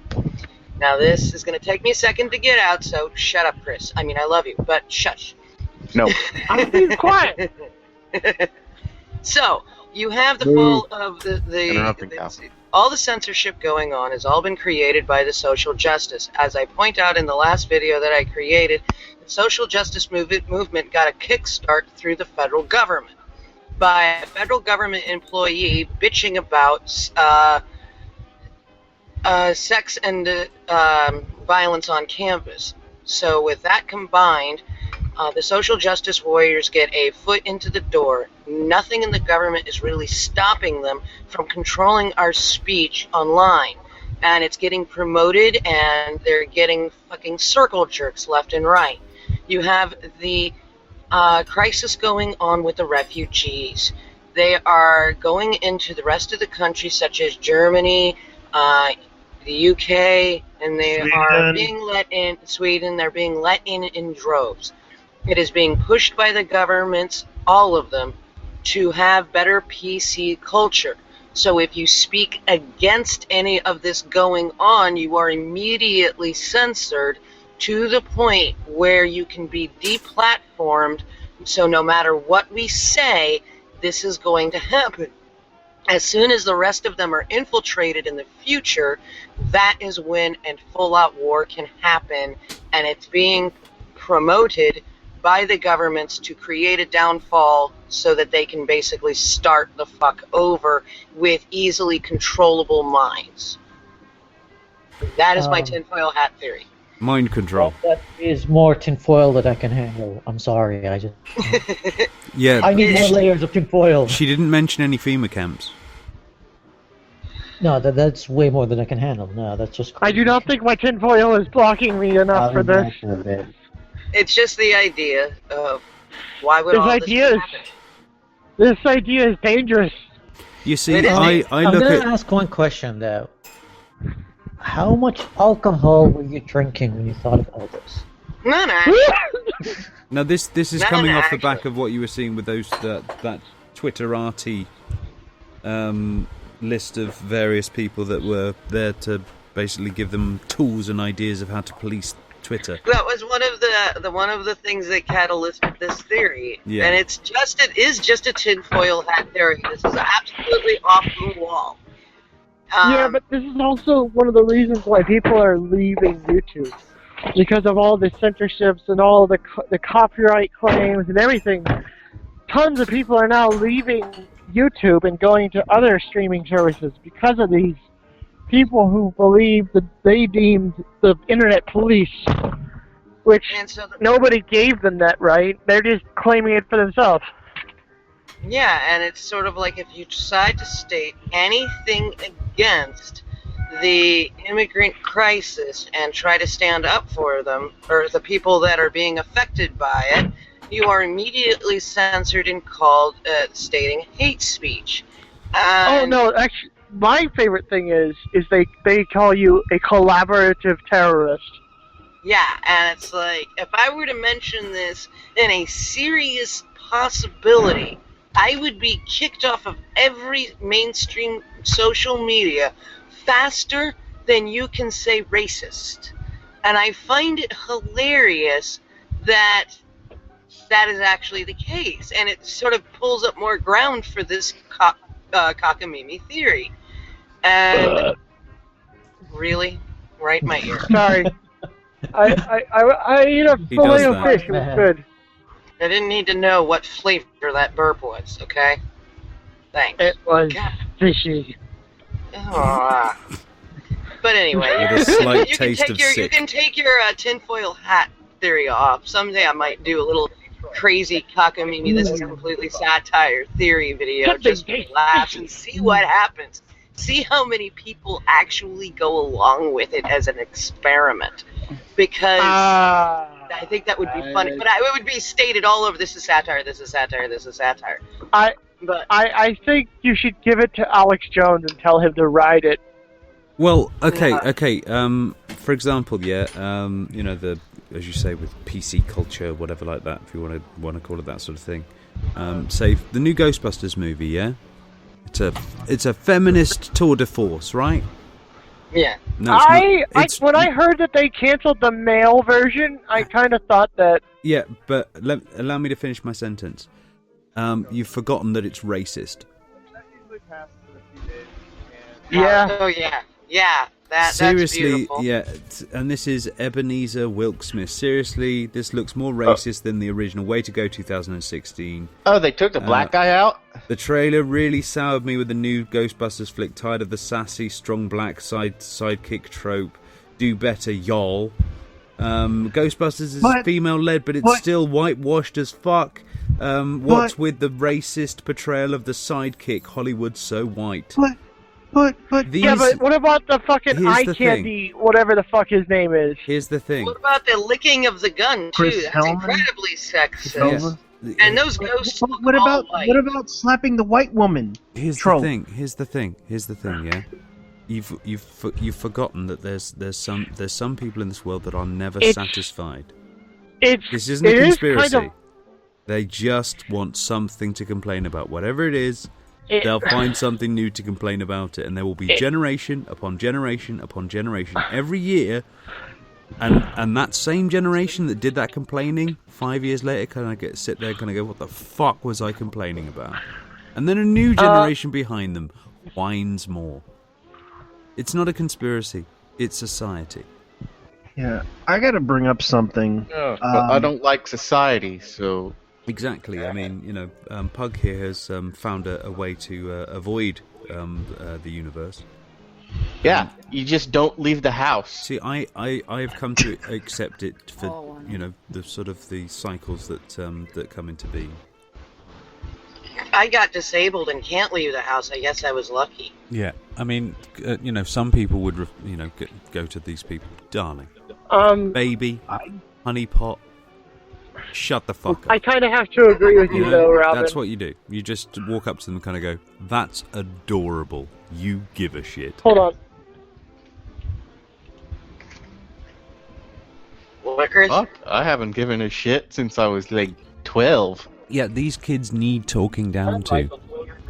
Now this is going to take me a second to get out, so shut up, Chris. I mean, I love you, but shush. No. I'm being quiet. So you have the fall of Interrupting Cal. all the censorship going on has all been created by the social justice. As I point out in the last video that I created, the social justice movement got a kickstart through the federal government by a federal government employee bitching about sex and violence on campus. So with that combined, the social justice warriors get a foot into the door. Nothing in the government is really stopping them from controlling our speech online. And it's getting promoted, and they're getting fucking circle jerks left and right. You have the crisis going on with the refugees. They are going into the rest of the country, such as Germany, the UK, and they are being let in, Sweden, they're being let in droves. It is being pushed by the governments, all of them, to have better PC culture. So if you speak against any of this going on, you are immediately censored to the point where you can be deplatformed. So no matter what we say, this is going to happen. As soon as the rest of them are infiltrated in the future, that is when a full-out war can happen, and it's being promoted by the governments to create a downfall so that they can basically start the fuck over with easily controllable minds. That is my tinfoil hat theory. Mind control. That is more tinfoil that I can handle. I'm sorry, I Yeah. need more layers of tinfoil. She didn't mention any FEMA camps. No, that's way more than I can handle. No, that's just I do not think my tinfoil is blocking me enough for this. It's just the idea of why would all this happen? This idea is dangerous. You see, It is. I I'm look gonna at... ask one question though. How much alcohol were you drinking when you thought of all this? None, Now this is None, coming off the actually. back of what you were seeing with those that Twitterati list of various people that were there to basically give them tools and ideas of how to police Twitter. That was one of the things that catalyzed this theory, Yeah. and it is just a tinfoil hat theory. This is absolutely off the wall. Yeah, but this is also one of the reasons why people are leaving YouTube. Because of all the censorships and all the copyright claims and everything. Tons of people are now leaving YouTube and going to other streaming services because of these people who believe that they deemed the internet police, which nobody gave them that right. They're just claiming it for themselves. Yeah, and it's sort of like if you decide to state anything against the immigrant crisis and try to stand up for them, or the people that are being affected by it, you are immediately censored and called stating hate speech. Oh no, actually, my favorite thing is they call you a collaborative terrorist. Yeah, and it's like, if I were to mention this in a serious possibility, I would be kicked off of every mainstream social media faster than you can say racist. And I find it hilarious that that is actually the case, and it sort of pulls up more ground for this cockamamie theory. And Really? Right in my ear. Sorry. I eat a He fillet does of that. fish. It was good. I didn't need to know what flavor that burp was, okay? Thanks. It was God. fishy. Ah. But anyway, With a slight you can taste take of your sick. you can take your tinfoil hat theory off. Someday I might do a little crazy cockamamie. This is completely satire theory video just for laughs and see what happens. See how many people actually go along with it as an experiment, because I think that would be funny. But it would be stated all over. This is satire. This is satire. This is satire. I think you should give it to Alex Jones and tell him to ride it. Well, okay. For example, you know, the, as you say, with PC culture, whatever like that, if you want to call it that sort of thing. Say the new Ghostbusters movie, yeah. It's a feminist tour de force, right? Yeah. No, it's not. When I heard that they canceled the male version, I kind of thought that. Yeah, but allow me to finish my sentence. You've forgotten that it's racist. Yeah. Oh yeah. Yeah. Seriously, that's beautiful. yeah, and this is Ebenezer Wilkesmith. Seriously, this looks more racist than the original. Way to go, 2016. Oh, they took the black guy out? The trailer really soured me with the new Ghostbusters flick. Tired of the sassy, strong black sidekick trope. Do better, y'all. Ghostbusters is female-led, but it's still whitewashed as fuck. What's with the racist portrayal of the sidekick? Hollywood's so white. But what about the fucking eye candy, whatever the fuck his name is? Here's the thing. What about the licking of the gun too? Chris That's Hellman? incredibly sexist. And those ghosts. What about slapping the white woman? Here's the thing. Yeah, you've forgotten that there's some people in this world that are never satisfied. This isn't a conspiracy. They just want something to complain about. Whatever it is, they'll find something new to complain about it, and there will be generation upon generation upon generation every year. And that same generation that did that complaining, 5 years later, kind of sit there, kind of go, "What the fuck was I complaining about?" And then a new generation behind them whines more. It's not a conspiracy; it's society. Yeah, I got to bring up something. No, but I don't like society, so. Exactly. I mean, you know, Pug here has found a way to avoid the universe. Yeah, you just don't leave the house. See, I've come to accept it for you know the sort of the cycles that come into being. I got disabled and can't leave the house. I guess I was lucky. Yeah, I mean, you know, some people would go to these people, darling, baby, honeypot. Shut the fuck up. I kind of have to agree with you, though, Robin. That's what you do. You just walk up to them and kind of go, "That's adorable. You give a shit." Hold on. What, Chris? Fuck, I haven't given a shit since I was like 12. Yeah, these kids need talking down to.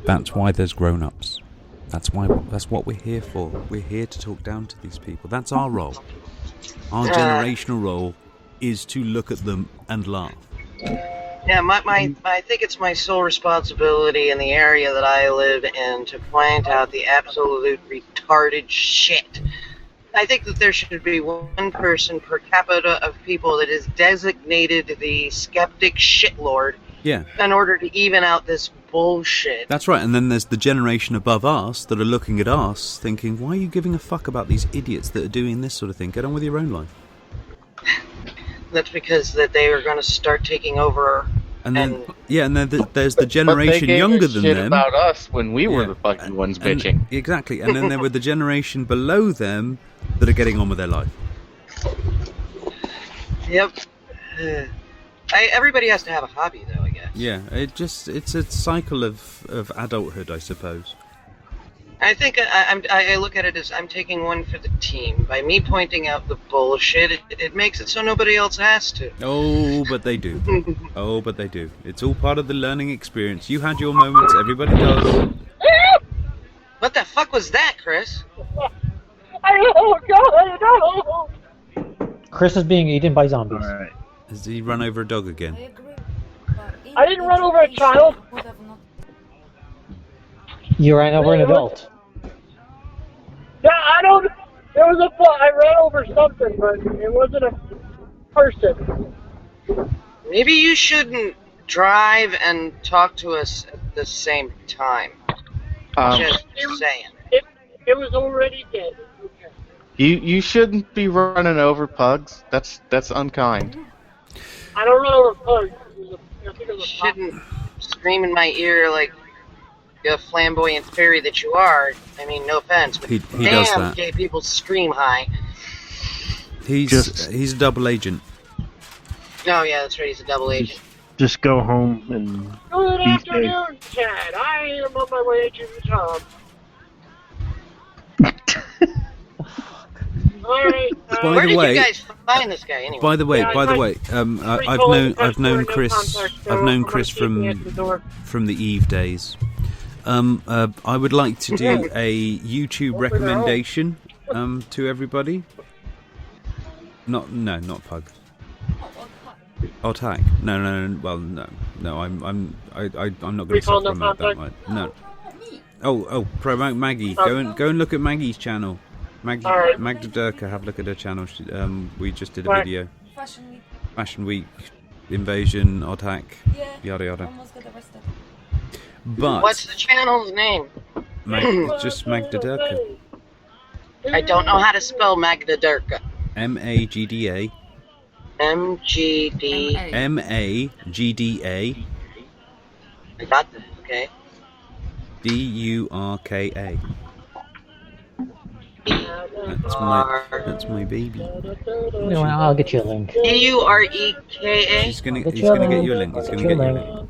That's why there's grown-ups. That's what we're here for. We're here to talk down to these people. That's our role. Our generational role is to look at them and laugh. Yeah, I think it's my sole responsibility in the area that I live in to point out the absolute retarded shit. I think that there should be one person per capita of people that is designated the skeptic shitlord. Yeah. In order to even out this bullshit. That's right, and then there's the generation above us that are looking at us thinking, why are you giving a fuck about these idiots that are doing this sort of thing? Get on with your own life. That's because that they are going to start taking over. And then, and then there's the generation younger than them. About us when we were the fucking ones bitching. Exactly, and then there were the generation below them that are getting on with their life. Yep. Everybody has to have a hobby, though, I guess. Yeah, it's a cycle of adulthood, I suppose. I think I look at it as I'm taking one for the team. By me pointing out the bullshit, it makes it so nobody else has to. Oh, but they do. Oh, but they do. It's all part of the learning experience. You had your moments, everybody does. What the fuck was that, Chris? Oh, God, Chris is being eaten by zombies. All right. Has he run over a dog again? I didn't run over a child. You ran over an adult. Yeah, I don't. There was a I ran over something, but it wasn't a person. Maybe you shouldn't drive and talk to us at the same time. Just saying. It was already dead. Okay. You shouldn't be running over pugs. That's unkind. I don't run over pugs. I think it You was a shouldn't scream in my ear like a flamboyant fairy that you are. I mean, no offense, but He damn, does that. gay people scream high. He's a double agent. Oh yeah, that's right. He's a double agent. Just go home and Good be safe. afternoon, Chad. I am on my way to the Tom. Alright, By Where the did way, you guys find this guy anyway? By the way, Yeah, I've known Chris from the Eve days. I would like to do a YouTube recommendation to everybody. Not pug. Otak. No. Well, no. I'm not going to promote that one. No. Oh, promote Maggie. Go and look at Maggie's channel. Magda Durka, have a look at her channel. We just did a video. Fashion Week, Invasion, Otak, yada yada. But what's the channel's name? Just Magda Durka. I don't know how to spell Magda Durka. Magda. MGD. Magda. I got that. Okay. Durka. That's my baby. Anyway, I'll get you a link. Dureka. He's gonna get you a link. He's gonna get you a link.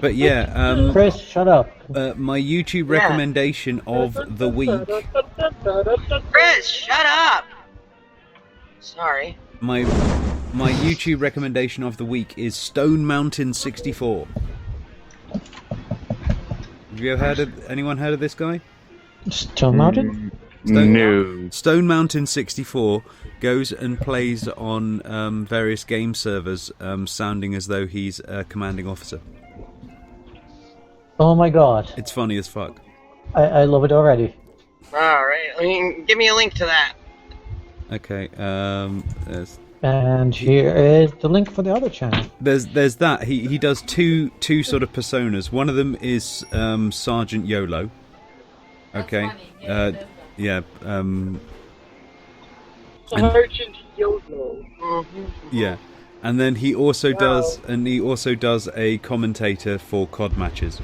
But yeah, Chris, shut up. My YouTube recommendation of the week. Chris, shut up. Sorry. My YouTube recommendation of the week is Stone Mountain 64. Have you ever anyone heard of this guy? Stone Mountain? No. Stone Mountain 64 goes and plays on various game servers, sounding as though he's a commanding officer. Oh my god. It's funny as fuck. I love it already. Alright, give me a link to that. Okay, And here is the link for the other channel. There's that. He does two sort of personas. One of them is Sergeant YOLO. Okay. Yeah. Sergeant YOLO. Yeah. And then he also does a commentator for COD matches.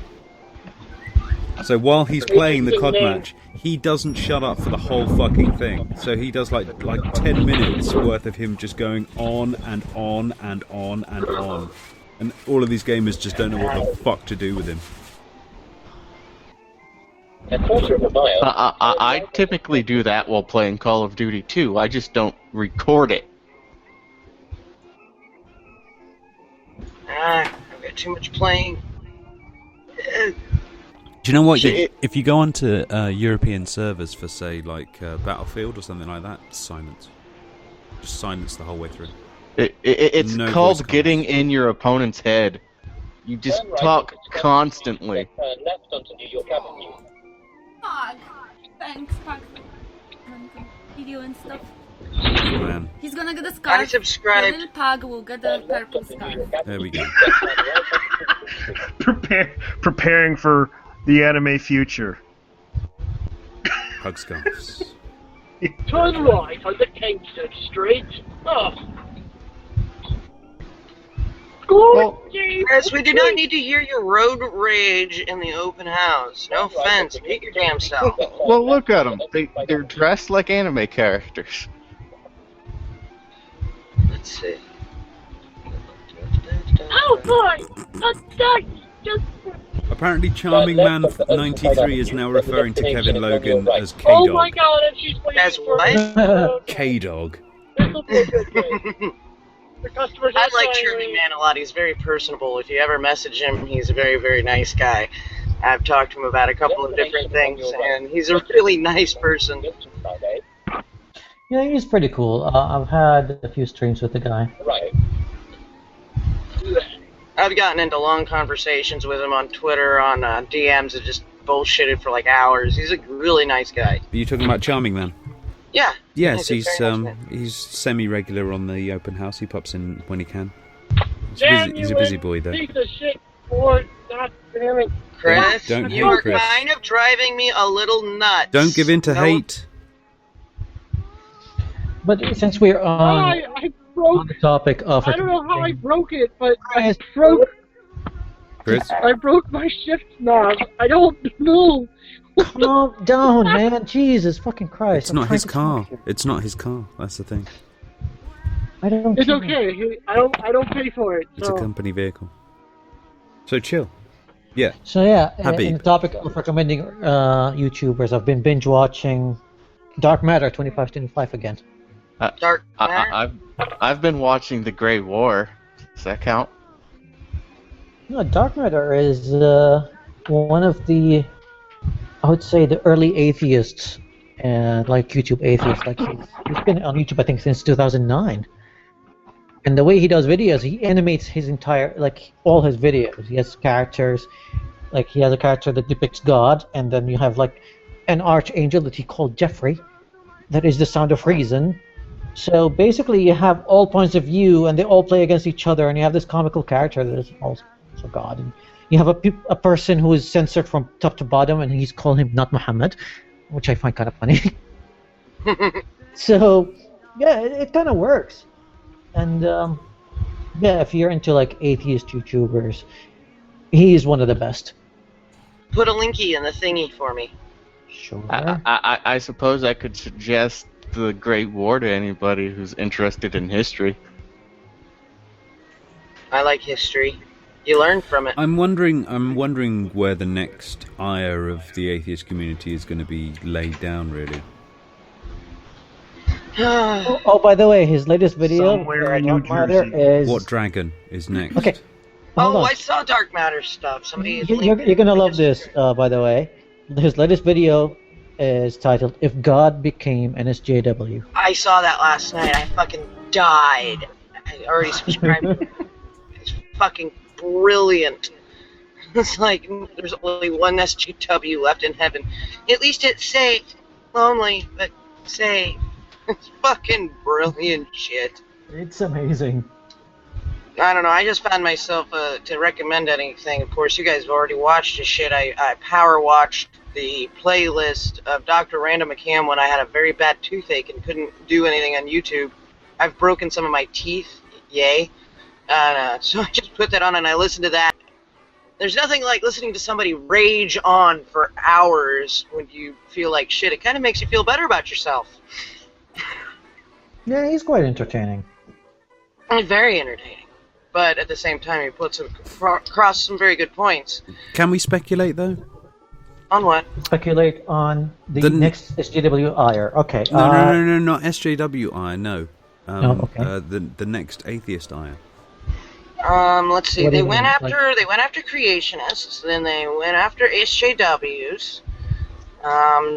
So while he's playing the COD match, he doesn't shut up for the whole fucking thing. So he does like 10 minutes worth of him just going on and on and on and on. And all of these gamers just don't know what the fuck to do with him. I typically do that while playing Call of Duty too. I just don't record it. I've got too much playing. Do you know what? If you go onto European servers for, say, like Battlefield or something like that, silence. Just silence the whole way through. It's No called voice getting in your opponent's head. You just talk constantly. Pug. Thanks, Pug. Video and stuff. Man. He's gonna get a scarf. I subscribe. The little Pug will get a purple scarf. There we go. Preparing for the anime future. Pug scarves. Turn right on the Kingston Street. Oh. Chris, we do not need to hear your road rage in the open house. No offense, get your damn self. Well, look at them. They're dressed like anime characters. Let's see. Oh boy! Apparently, Charming Man 93 is now referring to Kevin Logan as Oh my K-Dog. god, and she's waiting As for what? K-Dog. This'll be a good day. The customers I are like saying- Charming Man a lot. He's very personable. If you ever message him, he's a very, very nice guy. I've talked to him about a couple of different things, and he's a really nice person. Yeah, he's pretty cool. I've had a few streams with the guy. I've gotten into long conversations with him on Twitter, on DMs, and just bullshitted for like hours. He's a really nice guy. Are you talking about Charming then? Yeah. Yes, He's a very nice man. he's semi-regular on the open house. He pops in when he can. Damn He's a you, busy boy though. Piece of shit, boy. God damn it. Chris, Don't you hate are Chris. kind of driving me a little nuts. Don't give in to hate. But since we're on I broke. the topic of I don't know how I broke it, but I Chris? broke my shift knob. I don't know. calm down, man. Jesus fucking Christ! It's I'm not trying his to car. talk here. It's not his car. That's the thing. I don't. It's care. okay. I don't pay for it. It's So. a company vehicle. So chill. Yeah. So yeah, Habib. in the topic of recommending YouTubers, I've been binge watching Dark Matter 2525 again. Dark Matter? I've been watching The Grey War. Does that count? No, Dark Matter is one of the, I would say, the early atheists, and like YouTube atheists. Like he's been on YouTube, I think, since 2009. And the way he does videos, he animates his entire, like all his videos. He has characters, like he has a character that depicts God, and then you have like an archangel that he called Jeffrey, that is the sound of reason. So basically, you have all points of view, and they all play against each other, and you have this comical character that is also God. And you have a person who is censored from top to bottom, and he's called him not Muhammad, which I find kind of funny. So, yeah, it kind of works. And yeah, if you're into like atheist YouTubers, he is one of the best. Put a linky in the thingy for me. Sure. I suppose I could suggest The Great War to anybody who's interested in history. I like history. You learn from it. I'm wondering where the next ire of the atheist community is going to be laid down, really. Oh, by the way, his latest video, Somewhere in Dark New Matter, Jersey. is What dragon is next? okay. Hold Oh, on. I saw Dark Matter stuff. Somebody. You're gonna love this. By the way, his latest video is titled "If God Became an SJW." I saw that last night. I fucking died. I already subscribed. It's fucking brilliant. It's like there's only one SGW left in heaven. At least it's safe. Lonely, but safe. It's fucking brilliant shit. It's amazing. I don't know. I just found myself to recommend anything. Of course, you guys have already watched this shit. I power watched the playlist of Dr. Random McCam when I had a very bad toothache and couldn't do anything on YouTube. I've broken some of my teeth. Yay. So I just put that on and I listened to that. There's nothing like listening to somebody rage on for hours when you feel like shit. It kind of makes you feel better about yourself. Yeah, he's quite entertaining. And very entertaining. But at the same time, he puts across some very good points. Can we speculate though? On what? Speculate on the next SJW ire. Okay. No, not SJWI. No. okay. The next atheist ire. Let's see. What do They you went mean? after creationists. Then they went after SJWs.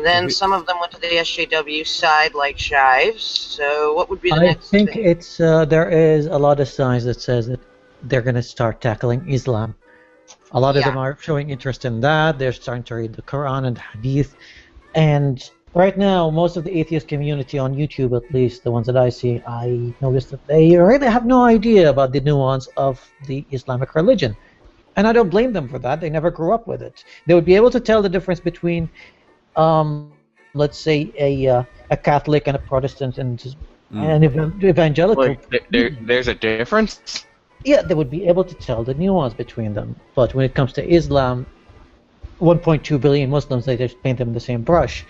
Then some of them went to the SJW side, like Shives. So what would be the I next think thing? it's there is a lot of signs that says that they're gonna start tackling Islam. A lot of them are showing interest in that. They're starting to read the Quran and the Hadith. And right now, most of the atheist community on YouTube, at least the ones that I see, I noticed that they really have no idea about the nuance of the Islamic religion. And I don't blame them for that. They never grew up with it. They would be able to tell the difference between, let's say, a Catholic and a Protestant and an evangelical. Wait, there's a difference? Yeah, they would be able to tell the nuance between them. But when it comes to Islam, 1.2 billion Muslims, they just paint them in the same brush.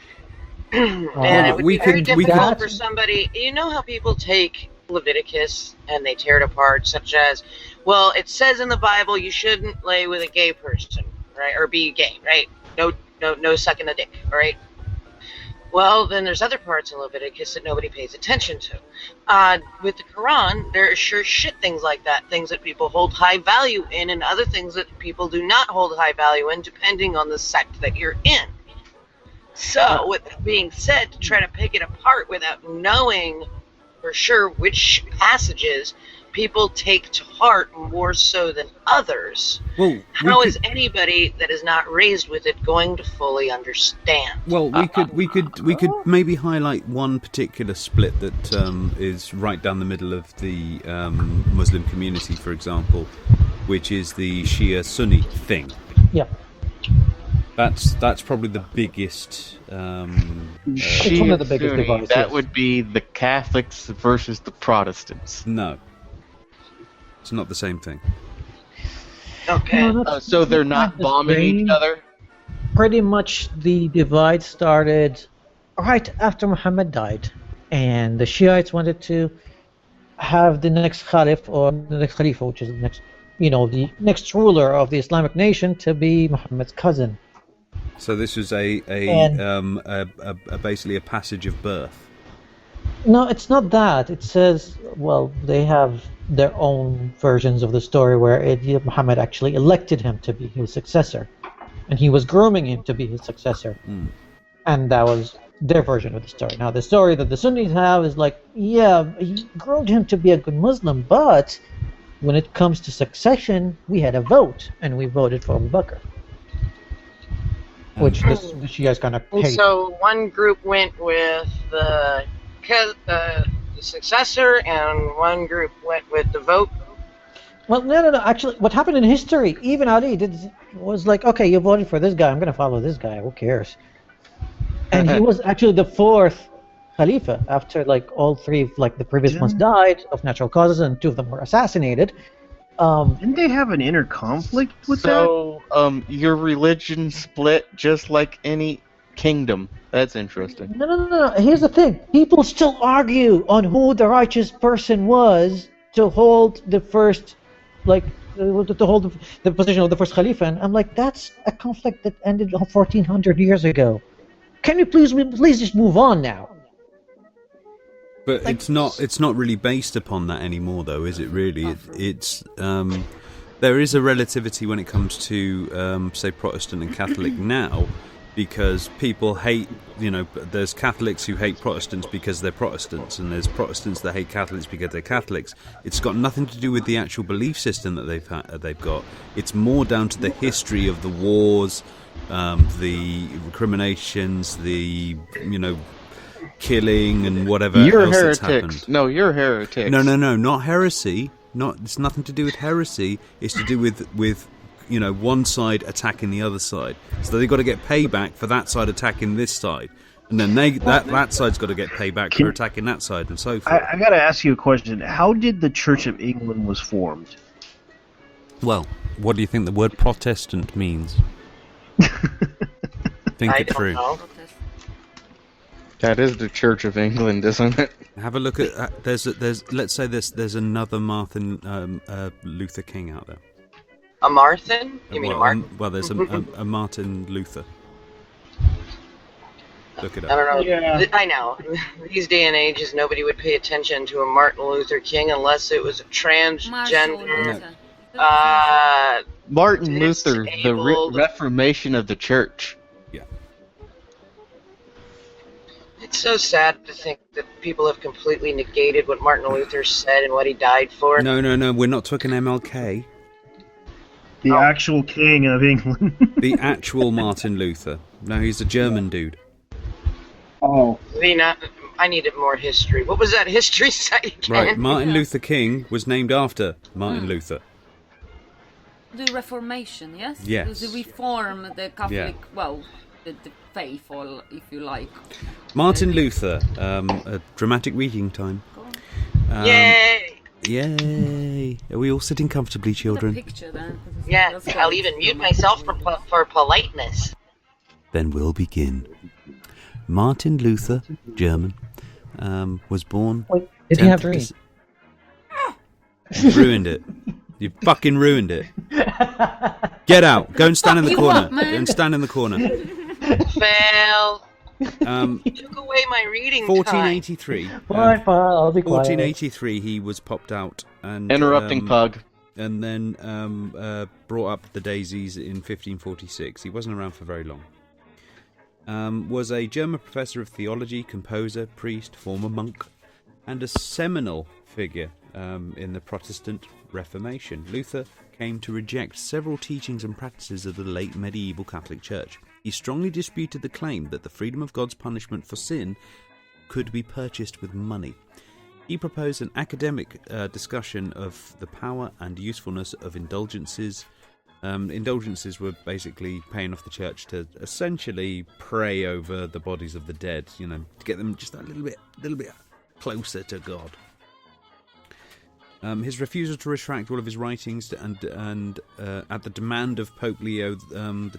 And it would be very difficult for somebody. You know how people take Leviticus and they tear it apart, such as, well, it says in the Bible you shouldn't lay with a gay person, right, or be gay, right? No sucking a dick, all right? Well, then there's other parts in Leviticus that nobody pays attention to. With the Quran, there are sure shit things like that, things that people hold high value in, and other things that people do not hold high value in, depending on the sect that you're in. So, with that being said, to try to pick it apart without knowing for sure which passages people take to heart more so than others, Well, how is anybody that is not raised with it going to fully understand? Well, we could maybe highlight one particular split that is right down the middle of the Muslim community, for example, which is the Shia-Sunni thing. Yeah. That's probably the biggest. It's one of the biggest divides. That yes. would be the Catholics versus the Protestants. No, it's not the same thing. Okay. So they're not bombing each other? Pretty much the divide started right after Muhammad died, and the Shiites wanted to have the next Caliph or the next Khalifa, which is the next, the next ruler of the Islamic nation, to be Muhammad's cousin. So this was a basically a passage of birth. No, it's not that. It says, well, they have their own versions of the story where Muhammad actually elected him to be his successor, and he was grooming him to be his successor. And that was their version of the story. Now, the story that the Sunnis have is like, yeah, he groomed him to be a good Muslim, but when it comes to succession, we had a vote, and we voted for Abu Bakr. Which the Shias kind of hate. So one group went with the successor, and one group went with the vote. Well, no. Actually, what happened in history, even Ali was like, okay, you voted for this guy, I'm going to follow this guy. Who cares? And he was actually the fourth Khalifa after all three of the previous ones died of natural causes, and two of them were assassinated. Didn't they have an inner conflict with that? So, your religion split just like any kingdom. That's interesting. No. Here's the thing. People still argue on who the righteous person was to hold the first, to hold the position of the first Khalifa. And I'm like, that's a conflict that ended 1,400 years ago. Can we please just move on now? But it's not really based upon that anymore, though, is it? Really, it's there is a relativity when it comes to say Protestant and Catholic now, because people hate. There's Catholics who hate Protestants because they're Protestants, and there's Protestants that hate Catholics because they're Catholics. It's got nothing to do with the actual belief system that they've got. It's more down to the history of the wars, the recriminations, the killing and whatever else that's happened. No, you're heretics. No, not heresy. It's nothing to do with heresy. It's to do with one side attacking the other side. So they've got to get payback for that side attacking this side, and then that side's got to get payback for attacking that side, and so forth. I got to ask you a question. How did the Church of England was formed? Well, what do you think the word Protestant means? Think it through. Know. That is the Church of England, isn't it? Have a look at let's say there's another Martin Luther King out there. A Martin? You mean a Martin? Well, there's a Martin Luther. Look it up. I don't know. Yeah. I know. These day and ages, nobody would pay attention to a Martin Luther King unless it was a transgender. Martin Luther, the disabled. Reformation of the Church. Yeah. It's so sad to think that people have completely negated what Martin Luther said and what he died for. No, we're not talking MLK. The actual king of England. The actual Martin Luther. No, he's a German dude. Oh. I needed more history. What was that history site again? Right, Martin Luther King was named after Martin Luther. The Reformation, yes? Yes. The reform, the Catholic, Yeah. the faith, or if you like. Martin Luther, a dramatic reading time. Yay! Yay! Are we all sitting comfortably, Put a children? picture then. Yeah, I'll even mute myself for politeness. Then we'll begin. Martin Luther, German, was born... Wait, did he have to read? You ruined it. You fucking ruined it. Get out. Go and stand in the corner. Go and stand in the corner. Fail. You took away my reading 1483. Fine, I'll be quiet. 1483, he was popped out and Interrupting Pug. and then brought up the daisies in 1546. He wasn't around for very long. Was a German professor of theology, composer, priest, former monk, and a seminal figure in the Protestant Reformation. Luther came to reject several teachings and practices of the late medieval Catholic Church. He strongly disputed the claim that the freedom of God's punishment for sin could be purchased with money. He proposed an academic discussion of the power and usefulness of indulgences. Indulgences were basically paying off the church to essentially pray over the bodies of the dead, to get them just a little bit closer to God. His refusal to retract all of his writings and at the demand of Pope Leo X in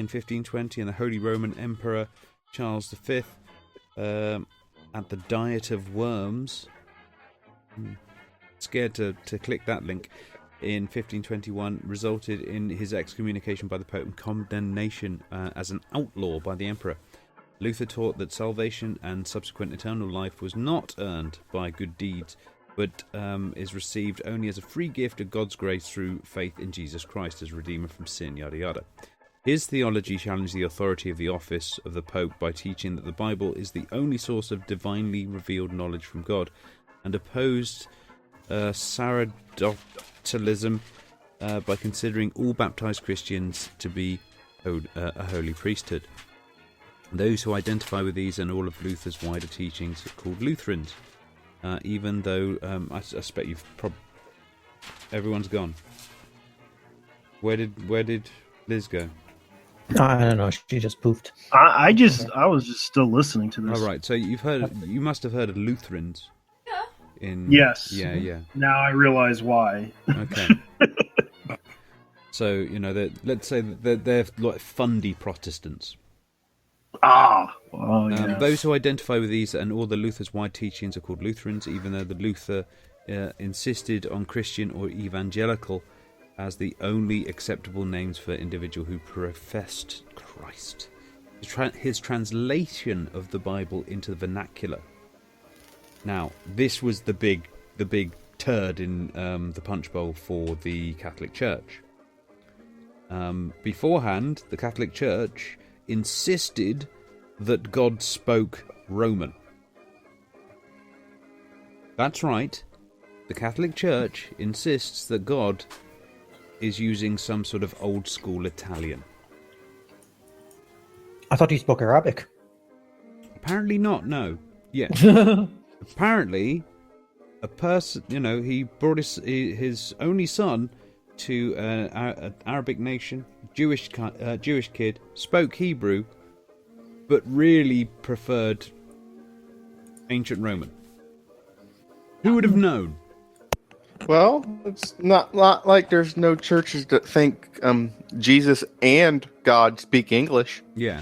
1520 and the Holy Roman Emperor Charles V at the Diet of Worms. Scared to click that link. In 1521, resulted in his excommunication by the Pope and condemnation as an outlaw by the Emperor. Luther taught that salvation and subsequent eternal life was not earned by good deeds, but is received only as a free gift of God's grace through faith in Jesus Christ as Redeemer from sin, yada yada. His theology challenged the authority of the office of the Pope by teaching that the Bible is the only source of divinely revealed knowledge from God, and opposed sacerdotalism by considering all baptized Christians to be a holy priesthood. Those who identify with these and all of Luther's wider teachings are called Lutherans, even though I suspect everyone's gone. Where did Liz go? I don't know. She just poofed. I was just still listening to this. All right, so you must have heard of Lutherans. Yes. Yeah. Now I realize why. Okay. So let's say that they're like fundy Protestants. Oh, yes. Those who identify with these and all the Luther's wide teachings are called Lutherans, even though the Luther insisted on Christian or evangelical as the only acceptable names for individual who professed Christ. His translation of the Bible into the vernacular. Now, this was the big turd in the punch bowl for the Catholic Church. Beforehand, the Catholic Church insisted that God spoke Roman. That's right. The Catholic Church insists that God is using some sort of old school Italian. I thought he spoke Arabic. Apparently not, no. Yeah. Apparently, a person, he brought his only son to an Arabic nation, Jewish kid, spoke Hebrew, but really preferred ancient Roman. Who would have known? Well, it's not like there's no churches that think Jesus and God speak English. Yeah.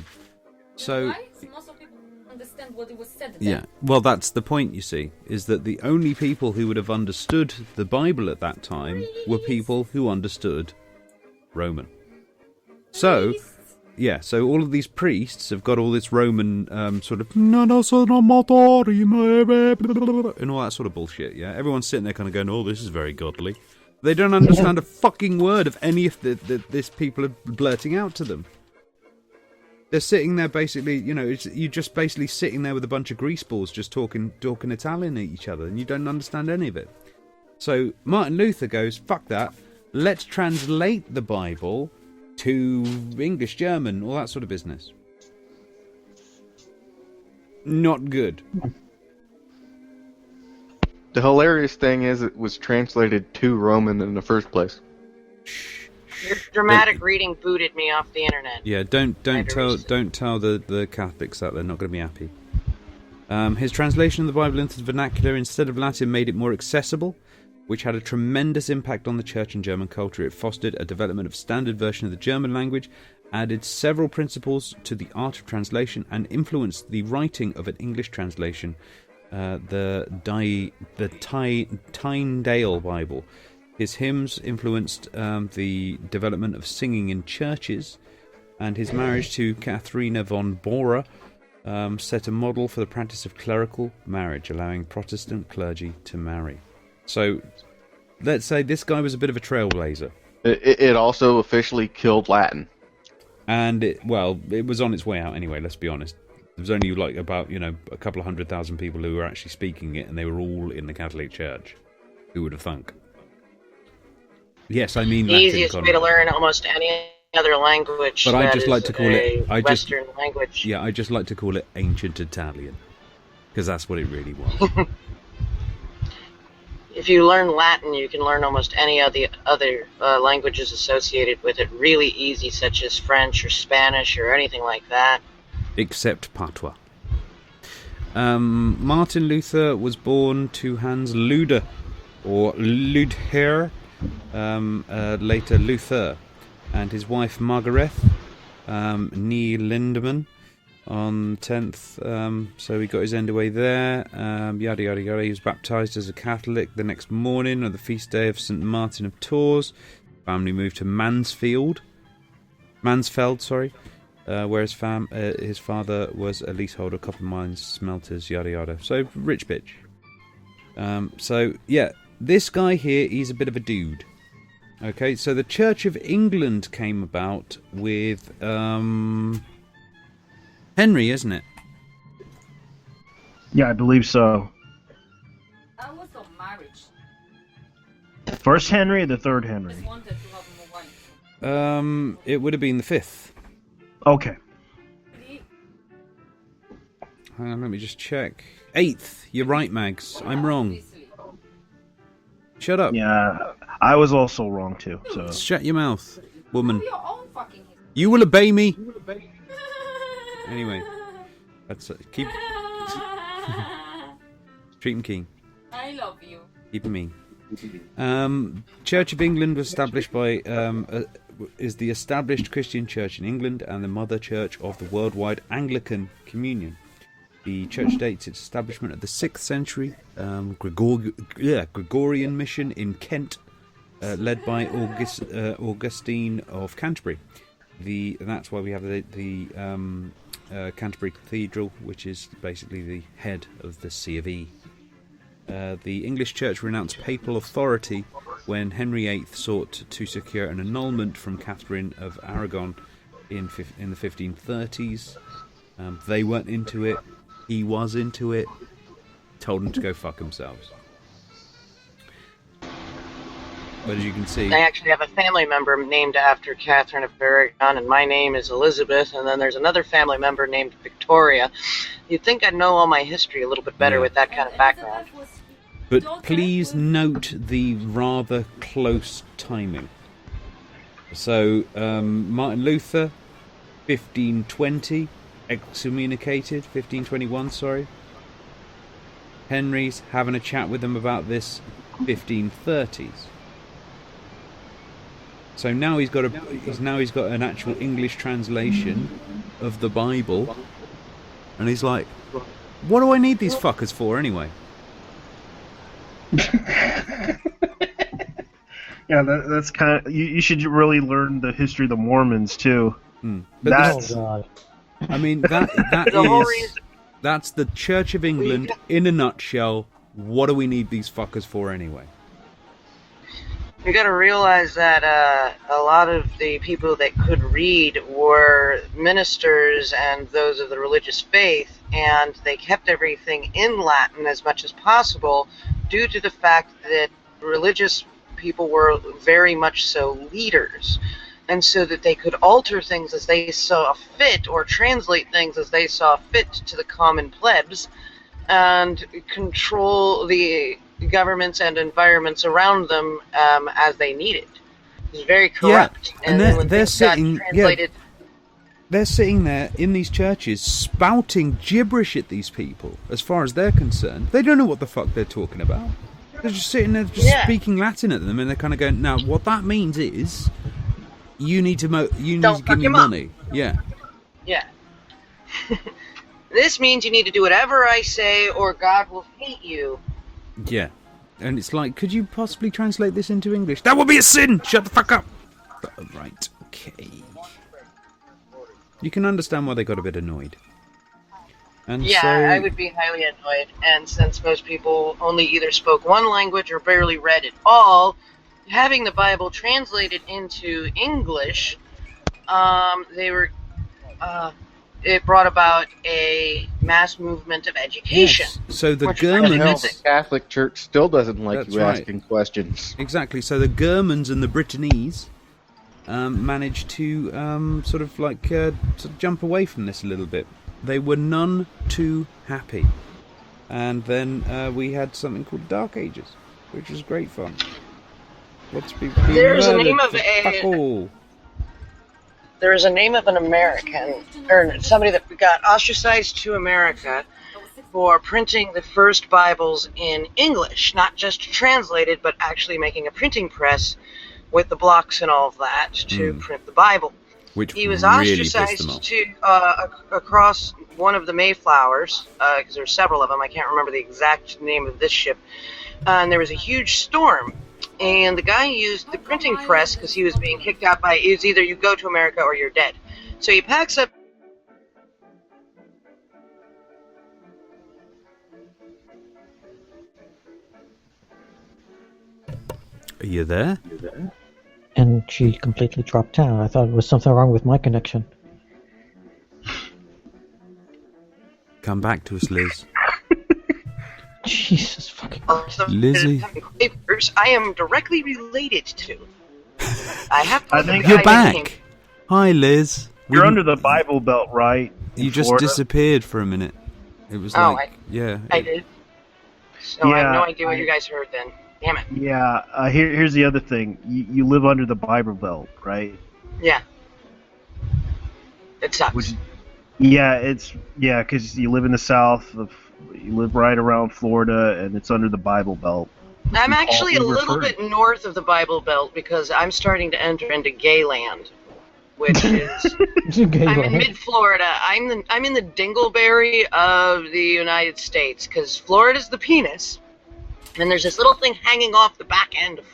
So. Why? Most of people understand what it was said. Yeah. Well, that's the point. You see, is that the only people who would have understood the Bible at that time were people who understood Roman. So. Yeah, so all of these priests have got all this Roman sort of and all that sort of bullshit, yeah? Everyone's sitting there kind of going, oh, this is very godly. They don't understand a fucking word of any of this people are blurting out to them. They're sitting there basically, you're just basically sitting there with a bunch of greaseballs just talking Italian at each other, and you don't understand any of it. So Martin Luther goes, fuck that, let's translate the Bible to English, German, all that sort of business. Not good. The hilarious thing is it was translated to Roman in the first place. Your dramatic reading booted me off the internet. Yeah, don't tell the Catholics that they're not going to be happy. His translation of the Bible into the vernacular instead of Latin made it more accessible, which had a tremendous impact on the church and German culture. It fostered a development of standard version of the German language, added several principles to the art of translation, and influenced the writing of an English translation, the Tyndale Bible. His hymns influenced the development of singing in churches, and his marriage to Katharina von Bora set a model for the practice of clerical marriage, allowing Protestant clergy to marry. So, let's say this guy was a bit of a trailblazer. It also officially killed Latin. And, it was on its way out anyway, let's be honest. There was only, about, a couple of 100,000 people who were actually speaking it, and they were all in the Catholic Church. Who would have thunk? Yes, I mean The Latin. easiest way to Conrad. learn almost any other language But I that just is like to call a it. Western language. Yeah, I just like to call it ancient Italian, because that's what it really was. If you learn Latin, you can learn almost any of the other languages associated with it really easy, such as French or Spanish or anything like that. Except patois. Martin Luther was born to Hans Luder, or Ludher, later Luther, and his wife Margaret, nee Lindemann, on 10th. So he got his end away there. Yada yada yada. He was baptised as a Catholic the next morning on the feast day of St. Martin of Tours. Family moved to Mansfeld, where his father was a leaseholder, copper mines, smelters, yada yada. So rich bitch. So yeah, this guy here, he's a bit of a dude. Okay, so the Church of England came about with Henry, isn't it? Yeah, I believe so. I was on marriage. First Henry or the third Henry? Just wanted to have more wife. It would have been the 5th. Okay. Hang on, let me just check. 8th. You're right, Mags. I'm wrong. Shut up. Yeah, I was also wrong too. So Shut your mouth, woman. Your own fucking history. You will obey me. Anyway, that's keep treat him keen. I love you. Keep him mean. Church of England was established by is the established Christian church in England and the mother church of the worldwide Anglican Communion. The church dates its establishment at the 6th century. Gregorian mission in Kent, led by Augustine of Canterbury. That's why we have the Canterbury Cathedral, which is basically the head of the C of E. The English Church renounced papal authority when Henry VIII sought to secure an annulment from Catherine of Aragon in the 1530s. They weren't into it. He was into it. Told them to go fuck themselves. But as you can see, I actually have a family member named after Catherine of Aragon, and my name is Elizabeth, and then there's another family member named Victoria. You'd think I'd know all my history a little bit better with that kind of background. but please note the rather close timing. So, Martin Luther, 1520, excommunicated, 1521, sorry. Henry's having a chat with them about this, 1530s. So now he's got an actual English translation of the Bible, and he's like, "What do I need these fuckers for anyway?" yeah, that's kind of you should really learn the history of the Mormons too. But That's I mean that's the Church of England in a nutshell. What do we need these fuckers for anyway? You got to realize that a lot of the people that could read were ministers and those of the religious faith, and they kept everything in Latin as much as possible due to the fact that religious people were very much so leaders, and so that they could alter things as they saw fit or translate things as they saw fit to the common plebs and control the governments and environments around them as they needed. It's very corrupt. Yeah, and when they're things got sitting translated, they're sitting there in these churches spouting gibberish at these people. As far as they're concerned, they don't know what the fuck they're talking about. They're just sitting there, speaking Latin at them, and they're kind of going, "Now, what that means is, you need to give me money." Yeah. Yeah. This means you need to do whatever I say, or God will hate you. Yeah. And it's like, could you possibly translate this into English? That would be a sin! Shut the fuck up! Right, okay. You can understand why they got a bit annoyed. And yeah, so, I would be highly annoyed. And since most people only either spoke one language or barely read at all, having the Bible translated into English, they were it brought about a mass movement of education. Yes. So the which is fantastic. Hell, Germans. the Catholic Church still doesn't like That's you right. asking questions. Exactly. So the Germans and the Brittanyese managed to sort of jump away from this a little bit. They were none too happy. And then we had something called Dark Ages, which was great fun. Let's be There's a murdered name of for a- fuck all. There is a name of an American, or somebody that got ostracized to America for printing the first Bibles in English, not just translated, but actually making a printing press with the blocks and all of that to print the Bible. Which He was really pissed them ostracized off. to across one of the Mayflowers, because there were several of them. I can't remember the exact name of this ship. And there was a huge storm. And the guy used the printing press because he was being kicked out by, it was either you go to America or you're dead. So he packs up. Are you there? And she completely dropped out. I thought it was something wrong with my connection. Come back to us, Liz. Jesus fucking Lizzie. I am directly related to. I have to. I think You're I became- back. Hi, Liz. You're under the Bible Belt, right? in You just Florida? disappeared for a minute. It was Oh, like, yeah. I did. So I have Yeah, no idea what you guys heard then. Damn it. Yeah. Here's the other thing. You live under the Bible Belt, right? Yeah. It sucks. Which, because you live in the south of. You live right around Florida, and it's under the Bible Belt. I'm actually a all little referred. bit north of the Bible Belt because I'm starting to enter into gay land, which is Gay I'm in land. mid-Florida. I'm in the dingleberry of the United States because Florida's the penis, and there's this little thing hanging off the back end of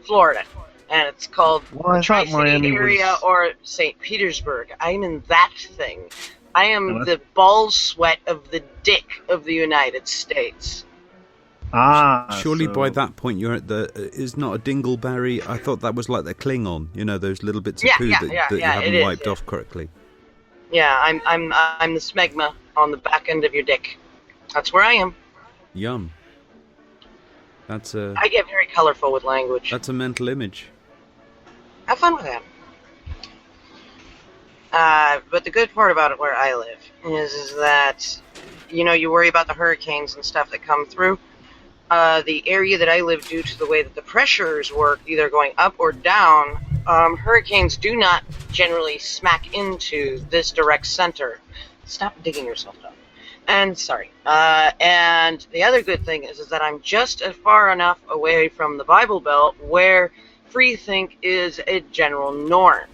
Florida, and it's called Well, I the thought Tri-City Miami area was- or St. Petersburg. I'm in that thing. I am No, the ball sweat of the dick of the United States. Surely so- by that point you're at the. Is not a dingleberry. I thought that was like the Klingon. You know, those little bits of Yeah, poo yeah, that, yeah, that yeah, you haven't it is, wiped yeah. off correctly. Yeah, I'm the smegma on the back end of your dick. That's where I am. Yum. That's a. I get very colorful with language. That's a mental image. Have fun with that. But the good part about it where I live is that, you worry about the hurricanes and stuff that come through. The area that I live, due to the way that the pressures work, either going up or down, hurricanes do not generally smack into this direct center. Stop digging yourself up. And sorry. And the other good thing is that I'm just far enough away from the Bible Belt where free think is a general norm.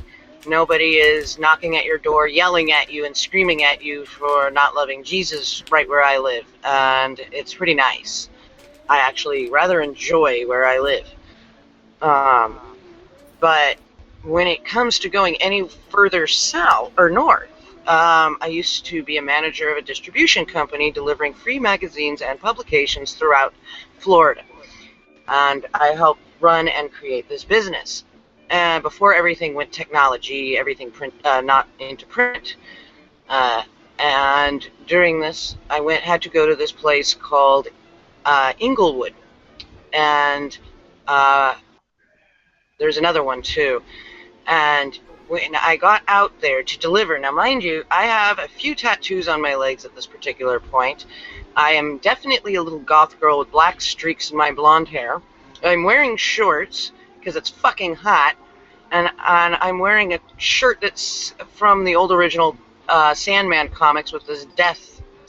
Nobody is knocking at your door, yelling at you, and screaming at you for not loving Jesus right where I live. And it's pretty nice. I actually rather enjoy where I live. But when it comes to going any further south or north, I used to be a manager of a distribution company delivering free magazines and publications throughout Florida. And I helped run and create this business. And before everything went technology, everything not into print. And during this, I had to go to this place called Inglewood. And there's another one too. And when I got out there to deliver, now mind you, I have a few tattoos on my legs at this particular point. I am definitely a little goth girl with black streaks in my blonde hair. I'm wearing shorts because it's fucking hot, and I'm wearing a shirt that's from the old original Sandman comics with this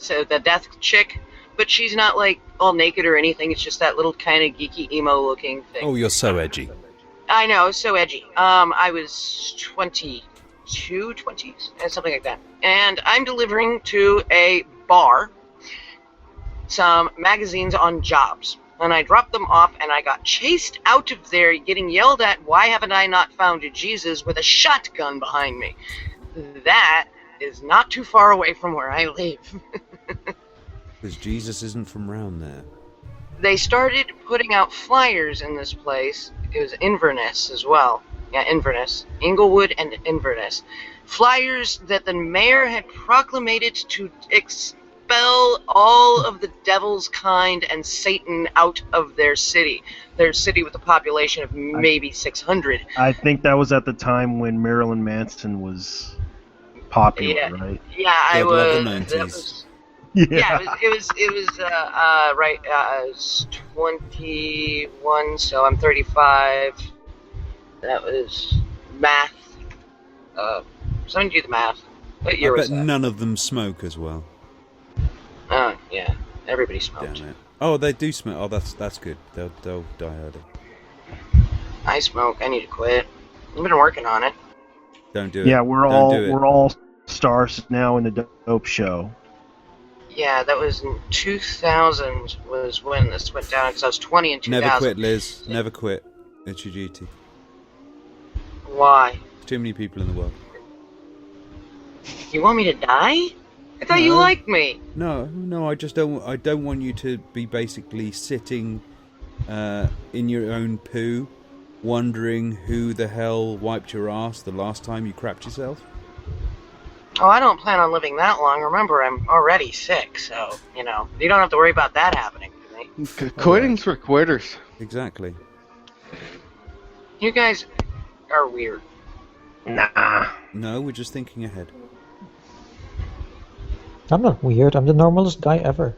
the death chick, but she's not like all naked or anything. It's just that little kind of geeky emo looking thing. Oh, you're so edgy. I know, so edgy. I was 22, something like that. And I'm delivering to a bar some magazines on jobs. And I dropped them off, and I got chased out of there, getting yelled at, why haven't I not found Jesus, with a shotgun behind me. That is not too far away from where I live. Because Jesus isn't from round there. They started putting out flyers in this place. It was Inverness as well. Inverness, Inglewood and Inverness. Flyers that the mayor had proclamated to expel all of the devil's kind and Satan out of their city. Their city with a population of maybe 600. I think that was at the time when Marilyn Manson was popular, right? Yeah, I God love the was. 90s. That was. Yeah. Yeah, it was right. I was 21, so I'm 35. That was math. Someone do the math. What year I was bet that? none of them smoke as well. Oh, yeah. Everybody smoked. Damn it. Oh, they do smoke. Oh, that's good. They'll die early. I smoke. I need to quit. I've been working on it. Don't do it. Yeah, Don't do it. we're all stars now in the Dope Show. Yeah, that was in 2000 was when this went down, because I was 20 in 2000. Never quit, Liz. Never quit. It's your duty. Why? Too many people in the world. You want me to die? I thought you No. liked me. No, I just don't. I don't want you to be basically sitting in your own poo, wondering who the hell wiped your ass the last time you crapped yourself. Oh, I don't plan on living that long. Remember, I'm already sick, so, you don't have to worry about that happening to me. Quitting's for quitters. Exactly. You guys are weird. Nah. No, we're just thinking ahead. I'm not weird. I'm the normalest guy ever.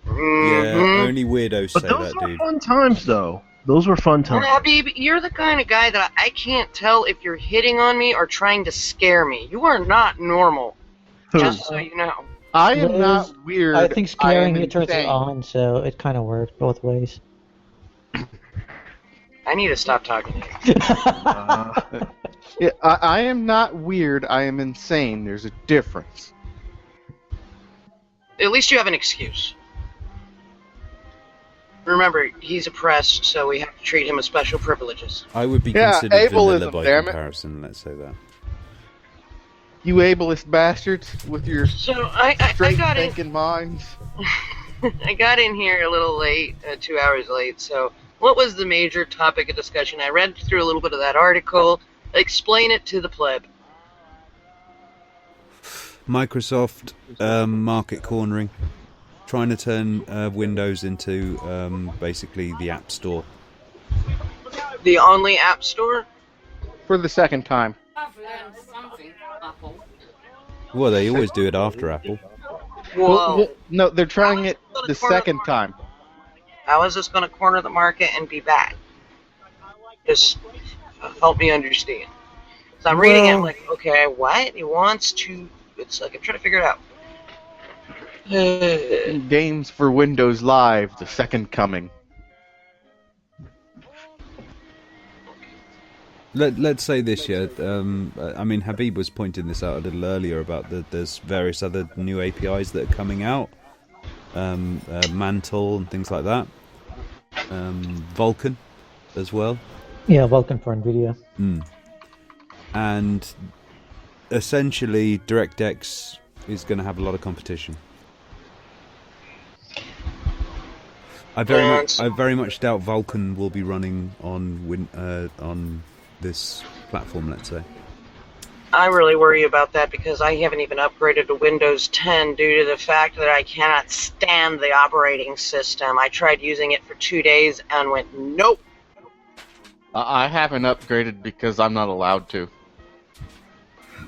Yeah, only weirdos But say those that, were dude. fun times, though. Those were fun times. Habib, you're the kind of guy that I can't tell if you're hitting on me or trying to scare me. You are not normal. Who? Just so you know. I am Liz, not weird. I think scaring I am you turns it insane. on, so it kind of worked both ways. I need to stop talking to you. Yeah, I am not weird. I am insane. There's a difference. At least you have an excuse. Remember, he's oppressed, so we have to treat him with special privileges. I would be Yeah, considered vanilla ableism, by damn it. comparison, let's say that. You ableist bastards with your So I straight got in. thinking minds. I got in here a little late, 2 hours late. So, what was the major topic of discussion? I read through a little bit of that article. Explain it to the pleb. Microsoft market cornering, trying to turn Windows into basically the App Store. The only app store? For the second time. I've learned something, Apple. Well, they always do it after Apple. Whoa. No, they're trying it the second time. How is this going to corner the market and be bad? Just help me understand. So I'm reading it, I'm like, okay, what? He wants to... It's like, I'm trying to figure it out. Games for Windows Live, the second coming. Let's say this, yeah. I mean, Habib was pointing this out a little earlier about there's various other new APIs that are coming out, Mantle and things like that, Vulkan as well. Yeah, Vulkan for NVIDIA. And essentially, DirectX is going to have a lot of competition. I very much doubt Vulkan will be running on this platform, let's say. I really worry about that because I haven't even upgraded to Windows 10 due to the fact that I cannot stand the operating system. I tried using it for 2 days and went, nope. I haven't upgraded because I'm not allowed to.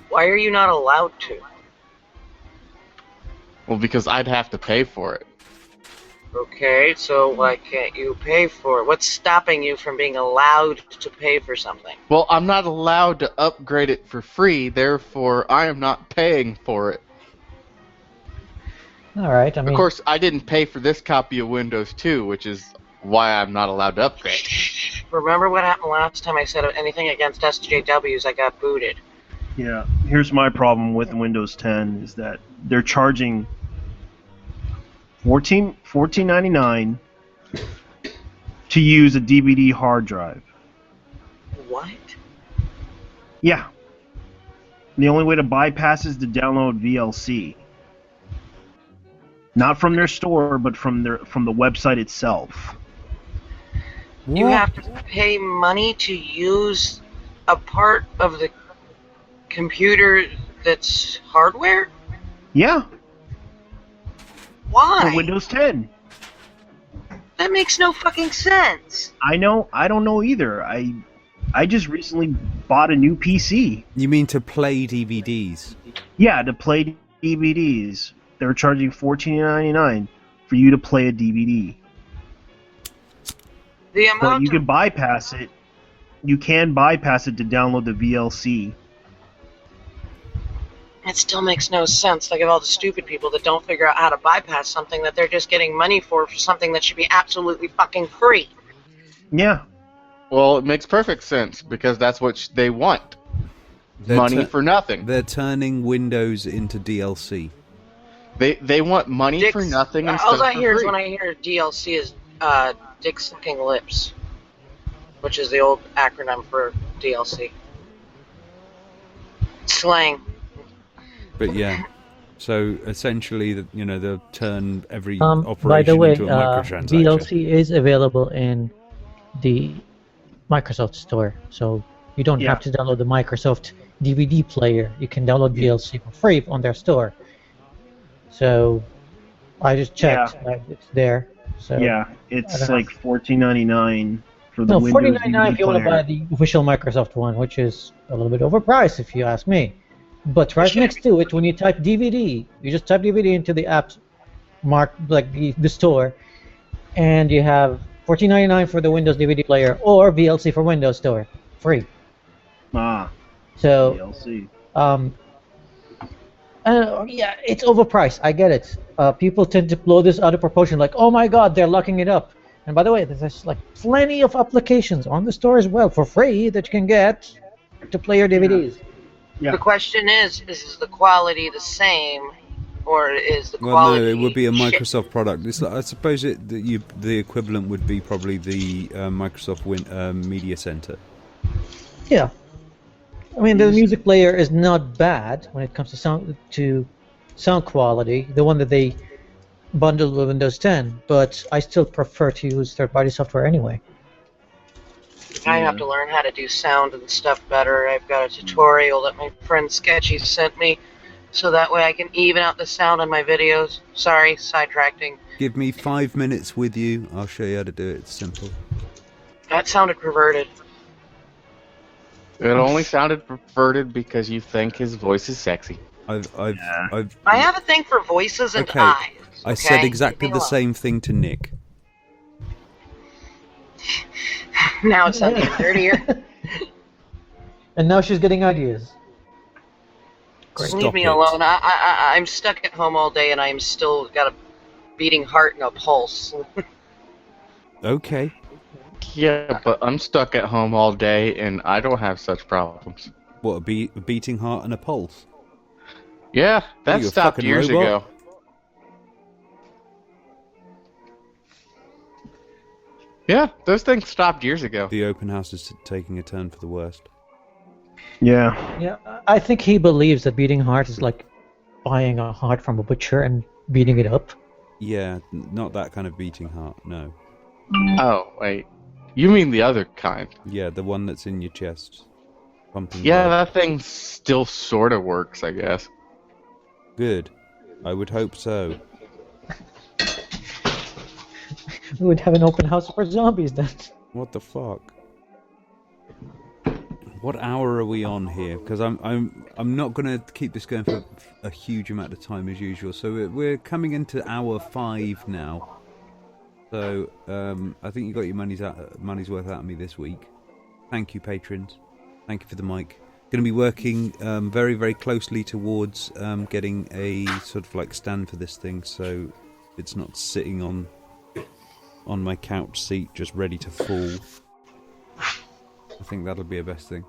Why are you not allowed to? Well, because I'd have to pay for it. Okay, so why can't you pay for it? What's stopping you from being allowed to pay for something? Well, I'm not allowed to upgrade it for free, therefore I am not paying for it. All right, I mean, Of course, I didn't pay for this copy of Windows 2, which is why I'm not allowed to upgrade. Remember what happened last time I said anything against SJWs? I got booted. Yeah, here's my problem with Windows 10 is that they're charging $14.99 to use a DVD hard drive. What? Yeah. And the only way to bypass is to download VLC. Not from their store, but from the website itself. You have to pay money to use a part of the computer that's hardware? Yeah, Why? for Windows 10. That makes no fucking sense. I don't know either. I just recently bought a new PC. You mean to play DVDs? Yeah, to play DVDs. They're charging $14.99 for you to play a DVD. The But amount you can bypass it. You can bypass it to download the VLC. It still makes no sense. Think of all the stupid people that don't figure out how to bypass something that they're just getting money for something that should be absolutely fucking free. Yeah. Well, it makes perfect sense because that's what they want. Money for nothing. They're turning Windows into DLC. They want money for nothing instead All I of hear is free. when I hear DLC is dick sucking lips, which is the old acronym for DLC. Slang. But yeah, so essentially, they'll turn every operation By the way, into a microtransaction. DLC is available in the Microsoft Store, so you don't have to download the Microsoft DVD player. You can download DLC for free on their store. So I just checked; it's there. So Yeah, it's like $14.99 for the Windows $14.99 DVD if you want to player. buy the official Microsoft one, which is a little bit overpriced if you ask me. But right next to it, when you type DVD, you just type DVD into the app mark like the store, and you have $14.99 for the Windows DVD player or VLC for Windows Store, free. Ah, So DLC. yeah, it's overpriced. I get it. People tend to blow this out of proportion, like, oh my God, they're locking it up. And by the way, there's like plenty of applications on the store as well for free that you can get to play your DVDs. Yeah. The question is the quality the same, or is the Well, quality? no, it would be a shit? Microsoft product. I suppose the equivalent would be probably the Microsoft Media Center. Yeah. I mean, the music player is not bad when it comes to sound quality, the one that they bundled with Windows 10, but I still prefer to use third-party software anyway. I have to learn how to do sound and stuff better. I've got a tutorial that my friend Sketchy sent me, so that way I can even out the sound on my videos. Sorry, sidetracking. Give me 5 minutes with you. I'll show you how to do it. It's simple. That sounded perverted. It only sounded perverted because you think his voice is sexy. I've I have a thing for voices and Okay. eyes. I said okay? exactly Leave me the same thing to Nick. alone. Now it sounds even dirtier. And now she's getting ideas. Leave me alone. I'm stuck at home all day and I'm still got a beating heart and a pulse. Okay. Yeah, but I'm stuck at home all day and I don't have such problems. What, a beating heart and a pulse? Yeah, that you a stopped fucking years robot? ago. Yeah, those things stopped years ago. The open house is taking a turn for the worst. Yeah. Yeah, I think he believes that beating heart is like buying a heart from a butcher and beating it up. Yeah, not that kind of beating heart, no. Oh, wait. You mean the other kind? Yeah, the one that's in your chest. Pumping Yeah, blood. that thing still sort of works, I guess. Good. I would hope so. We would have an open house for zombies then. What the fuck? What hour are we on here? Because I'm not gonna keep this going for a huge amount of time as usual. So we're coming into hour 5 now. So I think you got your money's worth out of me this week. Thank you, patrons. Thank you for the mic. Going to be working very, very closely towards getting a sort of like stand for this thing, so it's not sitting on my couch seat just ready to fall. I think that'll be a best thing.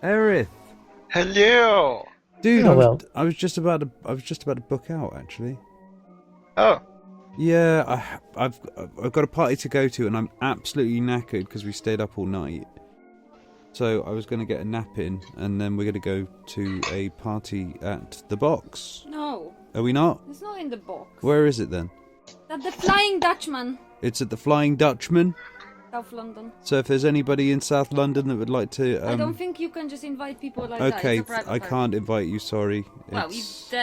Aerith, Hello. dude, Oh, I was just about to book out actually. Oh. Yeah, I've got a party to go to, and I'm absolutely knackered because we stayed up all night. So I was going to get a nap in, and then we're going to go to a party at the box. No, Are we not? it's not in the box. Where is it then? That the Flying Dutchman. It's at the Flying Dutchman. South London. So if there's anybody in South London that would like to... I don't think you can just invite people like that. Okay, It's a private I party. can't invite you, sorry. Well, It's-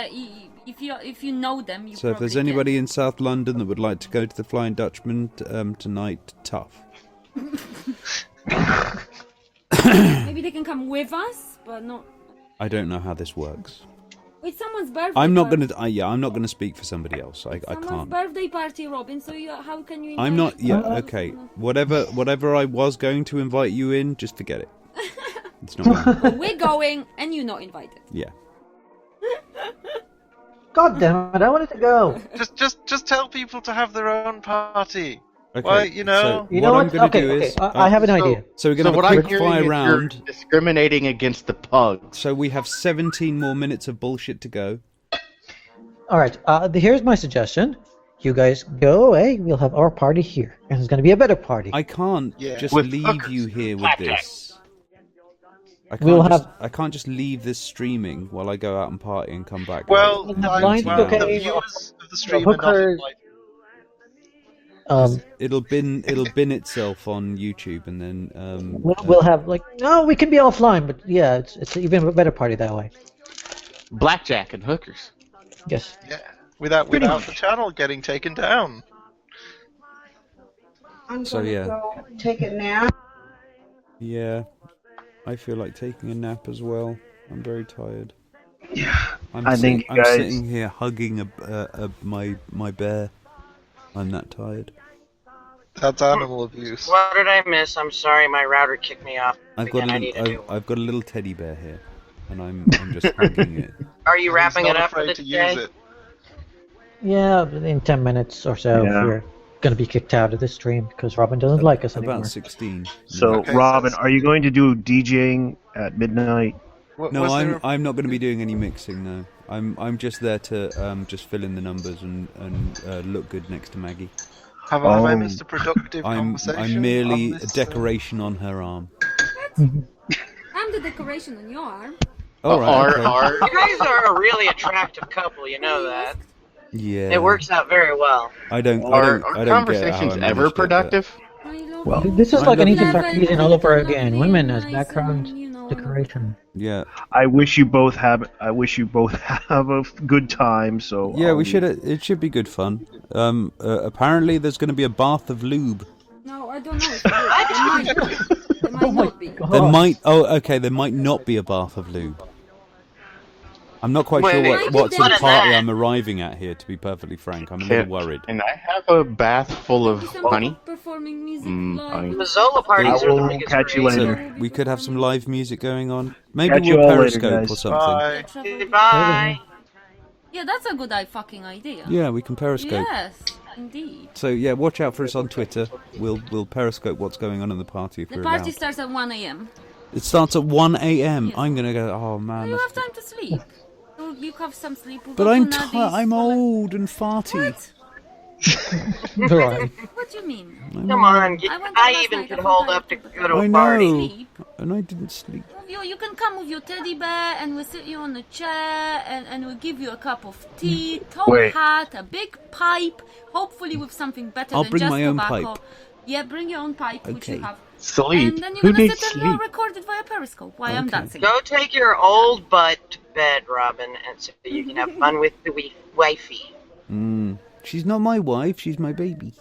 if you know them, you So if there's probably anybody in South London that would like to go to the Flying Dutchman tonight, tough. can. Maybe they can come with us, but not. I don't know how this works. It's someone's birthday. I'm not party. gonna. I'm not gonna speak for somebody else. I Someone's can't. birthday party, Robin. So how can you? I'm invite not. Yeah. someone else? Okay. Whatever I was going to invite you in, just forget it. It's not. Well, we're going, and you're not invited. Yeah. God damn it! I wanted to go. Just tell people to have their own party. Okay. Why, you know. So You know what I'm what? gonna Okay, do okay. is I have an idea. So we're So gonna what have a I'm quick hearing fire is round. you're discriminating against the pugs. So we have 17 more minutes of bullshit to go. All right. Here's my suggestion. You guys go away. We'll have our party here, and it's going to be a better party. I can't Yeah. just With leave hookers you here with blackjack. this. I can't, We'll just, have- I can't just leave this streaming while I go out and party and come back. Well, We'll have blind the cocaine, viewers of the stream are not hookers. invited. It'll bin itself on YouTube and then We'll have we can be offline, but yeah, it's even a better party that way. Blackjack and hookers. Yes. Yeah. Without the channel getting taken down. I'm So, gonna yeah. go take a nap. yeah, I feel like taking a nap as well. I'm very tired. Yeah. I'm I think you guys- sitting here hugging my bear. I'm that tired. That's animal abuse. What did I miss? I'm sorry, my router kicked me off. I've got Again, I need to do. I've got a little teddy bear here, and I'm just hugging it. Are you wrapping He's it not up for afraid the to day? use it. Yeah, in 10 minutes or so, Yeah. we're going to be kicked out of this stream because Robin doesn't like us anymore. About 16. So, Okay, Robin, so- are you going to do DJing at midnight? No, Was I'm there- I'm not going to be doing any mixing. No, I'm just there to just fill in the numbers and look good next to Maggie. Have I Oh. missed a productive conversation? I'm merely on a this, decoration on her arm. I'm the decoration on your arm. All right. okay. You guys are a really attractive couple, you know that. Yeah. It works out very well. I don't. Are I don't get how conversations I ever managed it, but- productive? I love Well, you. This is I like an love easy you. start using all over again. Lovely, Women as nice, background and, you know, decoration. Yeah. I wish you both have a good time. So Yeah, I'll we leave- should. It should be good fun. Apparently, there's going to be a bath of lube. No, I don't know. If it will. There might not be. God. There might. Oh, okay. There might not be a bath of lube. I'm not quite sure Wait, what wait, sort of wait. party I'm arriving at here. To be perfectly frank, I'm a little worried. And I have a bath full of Some honey. people performing music live. honey. Mazzola parties I are the will biggest catch you craze. later. So we could have some live music going on. Maybe Catch you we'll all later, Periscope guys. or something. Bye. Travel- Bye. Yeah, that's a good fucking idea. Yeah, we can Periscope. Yes, indeed. So yeah, watch out for us on Twitter. We'll Periscope what's going on in the party if The we're party allowed. starts at 1 a.m. It starts at 1 a.m. Yes. I'm gonna go. Oh man. You that's- have time to sleep. So you have some sleep. We'll But go I'm to tired. Nadi's I'm for, like- old and farty. Right. What do you mean? Come on, I went out I last even night, could I'm hold tired up to too, but go to I a know. party. Sleep. And I didn't sleep. You can come with your teddy bear and we'll sit you on a chair and we'll give you a cup of tea, top Wait. hat, a big pipe, hopefully with something better I'll than bring just my own tobacco. pipe. Yeah, bring your own pipe, which you Okay. have. Sleep. And then you're Who gonna needs sit and sleep? record it via Periscope while I'm Okay. dancing. Go take your old butt to bed, Robin, and so you can have fun with the wifey. She's not my wife. She's my baby.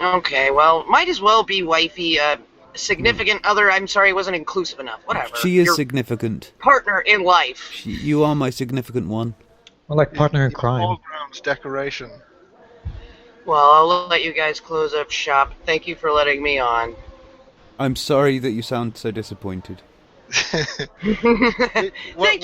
Okay, well, might as well be wifey. Significant other. I'm sorry, wasn't inclusive enough. Whatever. She is Your significant. partner in life. You are my significant one. We're like partner in It's a crime. foreground decoration. Well, I'll let you guys close up shop. Thank you for letting me on. I'm sorry that you sound so disappointed. Thank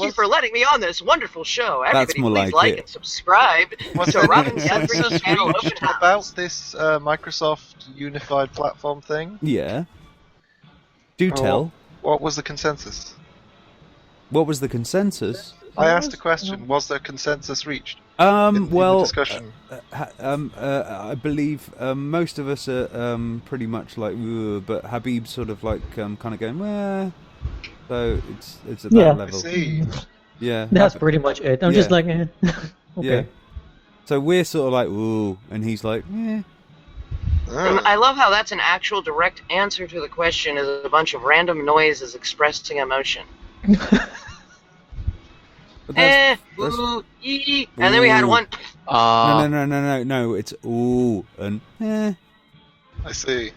you for letting me on this wonderful show. That's Everybody, more please like like it. and subscribe Was to there Robin any Guthrie's consensus channel reached Open House. about this Microsoft Unified Platform thing? Yeah. Do tell. What was the consensus? What was the consensus? I asked a question. Was there consensus reached? in the Well, discussion. I believe most of us are pretty much like, "Ugh," but Habib's sort of like kind of going, well. So it's at Yeah. that I level. see. Yeah. That's pretty much it. I'm just Yeah. like, eh. Okay. Yeah. So we're sort of like, ooh, and he's like, yeah. And I love how that's an actual direct answer to the question is a bunch of random noises expressing emotion. Ooh, ee, and then we had one. No. It's ooh and eh. I see.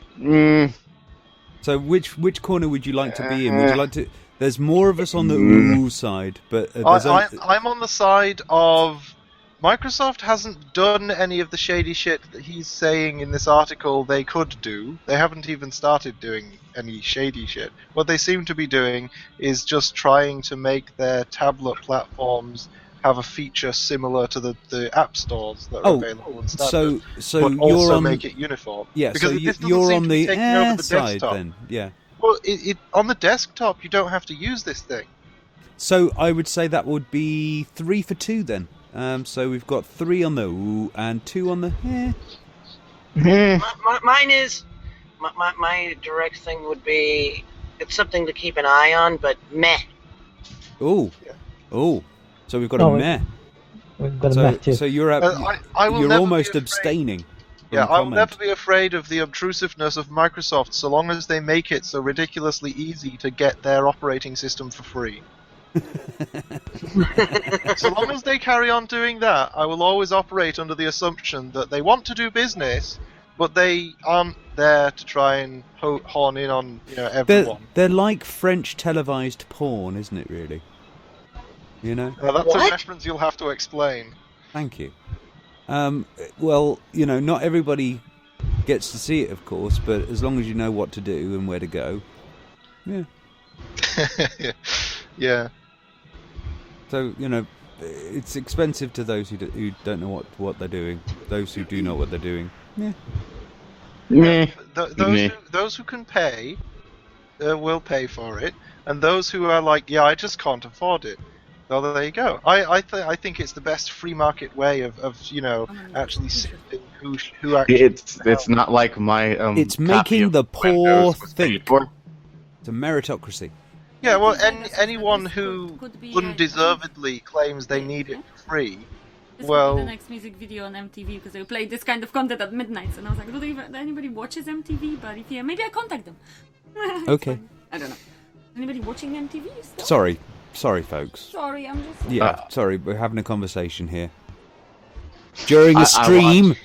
So which corner would you like to be in? Would you like to? There's more of us on the ooh side, but I'm on the side of Microsoft hasn't done any of the shady shit that he's saying in this article they could do. They haven't even started doing any shady shit. What they seem to be doing is just trying to make their tablet platforms have a feature similar to the app stores that are available in standard, so but you're also on, make it uniform. Yeah, because so this doesn't you're seem on to be the taking over the side desktop. then, yeah. Well, on the desktop you don't have to use this thing. So I would say that would be 3 for 2 then. So we've got 3 on the ooh and 2 on the Mine is my direct thing would be it's something to keep an eye on, but meh. Oh. So we've got a meh. We've got a meh too. So you're you're almost abstaining. Yeah, I will never be afraid of the obtrusiveness of Microsoft so long as they make it so ridiculously easy to get their operating system for free. So long as they carry on doing that, I will always operate under the assumption that they want to do business, but they aren't there to try and horn in on everyone. They're like French televised porn, isn't it? Really? Now that's a reference you'll have to explain. Thank you. Well, not everybody gets to see it, of course, but as long as you know what to do and where to go, yeah. Yeah. So it's expensive to those who don't know what they're doing. Those who do know what they're doing, Those who can pay will pay for it, and those who are like, I just can't afford it. Well, there you go. I think it's the best free market way of actually sifting who actually. It's not like my. It's making the poor think. It's a meritocracy. Yeah, well, anyone who undeservedly claims they need it for free, This will be the next music video on MTV because they play this kind of content at midnight. And I was like, do anybody watches MTV? But if maybe I contact them. Okay. I don't know. Anybody watching MTV still? Sorry, folks. Sorry, I'm just. Yeah, sorry, we're having a conversation here. During a stream.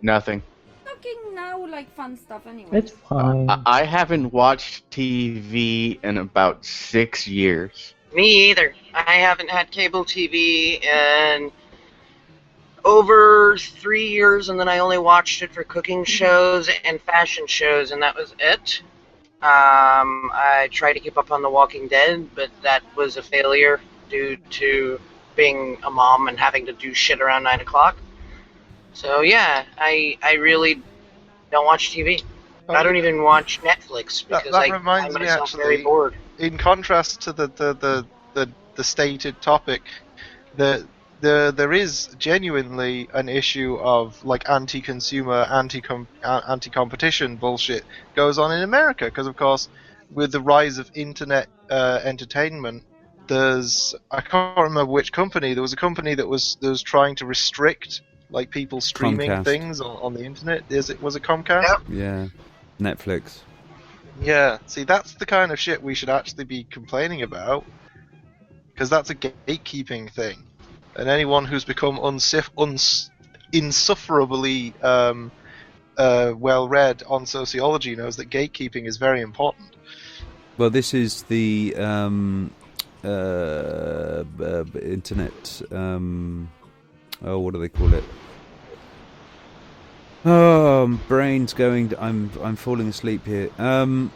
Nothing. Talking now like fun stuff anyway. It's fine. I haven't watched TV in about 6 years. Me either. I haven't had cable TV in over 3 years, and then I only watched it for cooking shows and fashion shows, and that was it. I tried to keep up on The Walking Dead, but that was a failure due to being a mom and having to do shit around 9 o'clock. So yeah, I really don't watch TV. I don't even watch Netflix because I find myself very bored. In contrast to the stated topic, there is genuinely an issue of like anti-consumer, anti-competition bullshit goes on in America because, of course, with the rise of internet entertainment, I can't remember which company. There was a company that was trying to restrict like people streaming Comcast. things on the internet. Was it Comcast? Yep. Yeah, Netflix. Yeah, see, that's the kind of shit we should actually be complaining about, because that's a gatekeeping thing. And anyone who's become insufferably well-read on sociology knows that gatekeeping is very important. Well, this is the internet. What do they call it? Oh, brain's going. I'm falling asleep here. Don't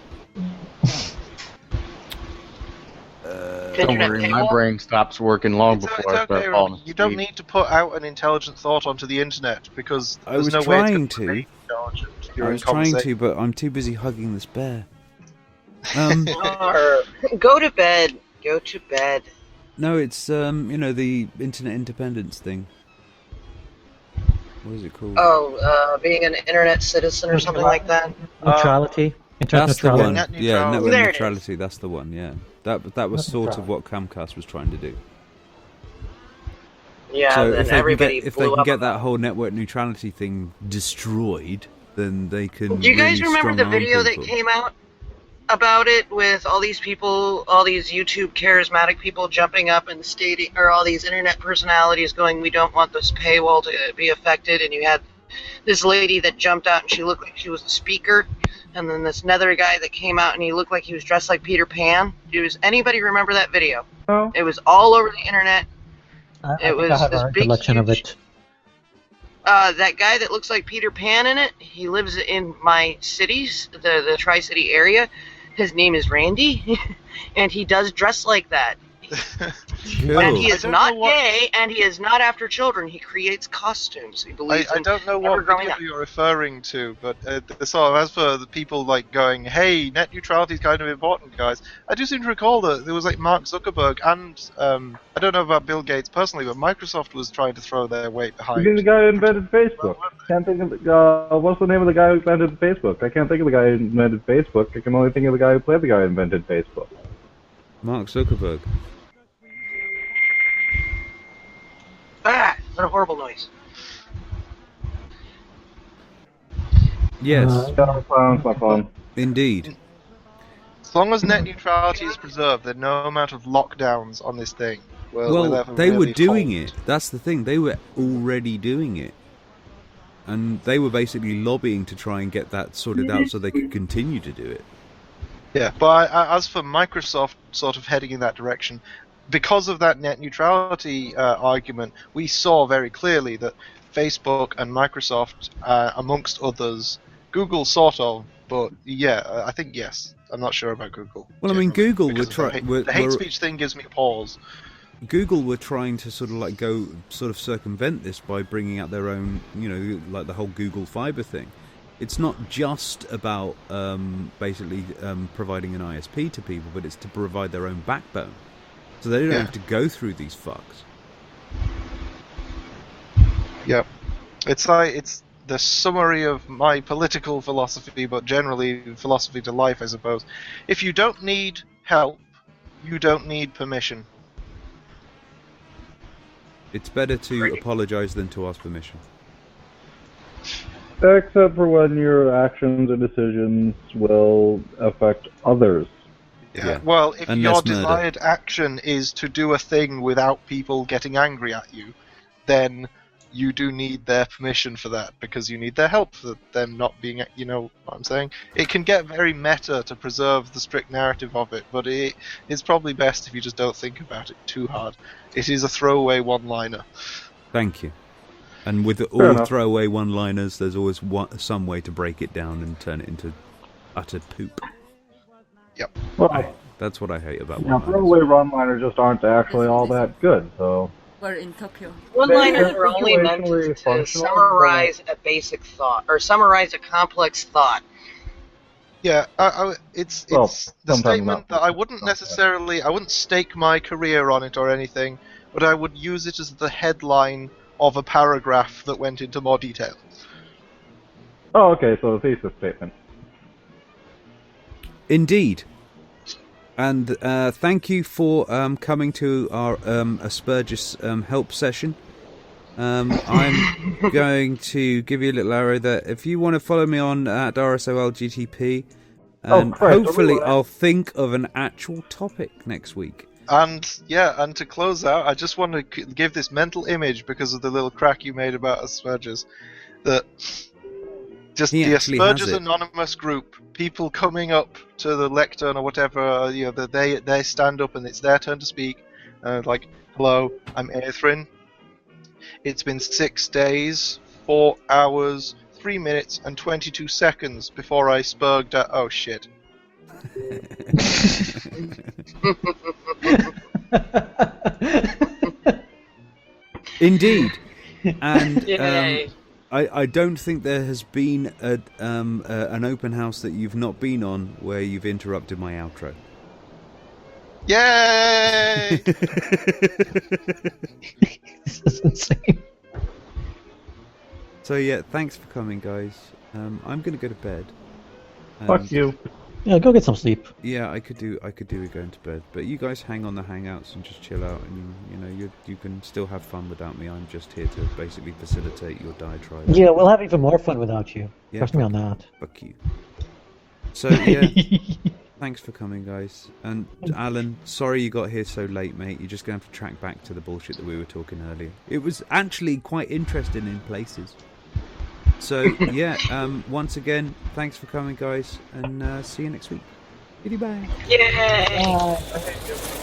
worry, my brain stops working long before I start falling asleep. You don't need to put out an intelligent thought onto the internet because I there's was no way it's trying going to. be intelligent I during was trying to, conversation. but I'm too busy hugging this bear. Go to bed. Go to bed. No, it's the internet independence thing. What is it called? Oh, being an internet citizen or something like that. Neutrality. Internet That's the neutrality. one. Net Yeah, neutrality. network There it neutrality. That's the one. Yeah, that was sort of what Comcast was trying to do. Yeah, So then if they everybody can blew get up. that whole network neutrality thing destroyed, then they can. Do you guys really remember the strong-arm video that people. came out about it with all these people, all these YouTube charismatic people jumping up and stating, or all these internet personalities going, "We don't want this paywall to be affected," and you had this lady that jumped out and she looked like she was a speaker, and then this another guy that came out and he looked like he was dressed like Peter Pan. Does anybody remember that video? No. It was all over the internet. I It think was I have this a big, recollection of it. that guy that looks like Peter Pan in it, he lives in my cities, the Tri-City area. His name is Randy, and he does dress like that. Cool. And he I is don't not know what- gay, and he is not after children. He creates costumes. He believes I in don't know never what growing video up. you're referring to, but sort of as for the people like going, "Hey, net neutrality is kind of important, guys." I do seem to recall that there was like Mark Zuckerberg and I don't know about Bill Gates personally, but Microsoft was trying to throw their weight You behind. mean the guy who invented Facebook? Can't think of what's the name of the guy who invented Facebook? I can't think of the guy who invented Facebook. I can only think of the guy who played the guy who invented Facebook. Mark Zuckerberg. Ah, what a horrible noise. Yes, My phone. indeed. As long as net neutrality is preserved, there are no amount of lockdowns on this thing. will Well, ever they were really doing hold. it. That's the thing. They were already doing it. And they were basically lobbying to try and get that sorted out so they could continue to do it. Yeah, but as for Microsoft sort of heading in that direction, because of that net neutrality argument, we saw very clearly that Facebook and Microsoft, amongst others, Google sort of, but yeah, I think yes. I'm not sure about Google. Well, I mean, Google because were of the trying. the hate speech thing gives me pause. Google were trying to sort of like go sort of circumvent this by bringing out their own, you know, like the whole Google Fiber thing. It's not just about basically providing an ISP to people, but it's to provide their own backbone, so they don't have to go through these fucks. Yep, it's like it's the summary of my political philosophy, but generally philosophy to life, I suppose. If you don't need help, you don't need permission. It's better to apologise than to ask permission. Except for when your actions or decisions will affect others. Yeah. Well, if And your less murder. desired action is to do a thing without people getting angry at you, then you do need their permission for that, because you need their help for them not being, you know what I'm saying? It can get very meta to preserve the strict narrative of it, but it's probably best if you just don't think about it too hard. It is a throwaway one-liner. Thank you. And with Fair all enough. throwaway one-liners, there's always some way to break it down and turn it into utter poop. Yep. Well, That's what I hate about now, one-liners. throwaway one-liners just aren't actually all that good, so... We're in Tokyo. One-liners They're are only meant situationally to functional, summarize a basic thought, or summarize a complex thought. Yeah, it's Well, the sometimes statement not. that I wouldn't stake my career on it or anything, but I would use it as the headline of a paragraph that went into more detail. Oh, okay, so a thesis statement. Indeed. And thank you for coming to our Aspergus help session. I'm going to give you a little arrow that if you want to follow me on at RSOLGTP, and Christ, hopefully are we- I'll think of an actual topic next week. And to close out, I just want to give this mental image because of the little crack you made about Asperger's. That just He the actually has Asperger's it. Anonymous group, people coming up to the lectern or whatever, they stand up and it's their turn to speak. Like, hello, I'm Aethrin. It's been 6 days, 4 hours, 3 minutes, and 22 seconds before I spurged at. Oh shit. Indeed. And Yay. I don't think there has been an open house that you've not been on where you've interrupted my outro. Yay! This is insane. So yeah, thanks for coming, guys. I'm going to go to bed. Fuck you. Yeah, go get some sleep. Yeah, I could do with going to bed. But you guys hang on the hangouts and just chill out, and you can still have fun without me. I'm just here to basically facilitate your diatribe. Yeah, we'll have even more fun without you. Yeah, Trust me on that. Fuck you. So yeah, thanks for coming, guys. And Alan, sorry you got here so late, mate. You're just going to have to track back to the bullshit that we were talking earlier. It was actually quite interesting in places. So yeah, once again, thanks for coming, guys, and see you next week. Goodbye. Yay!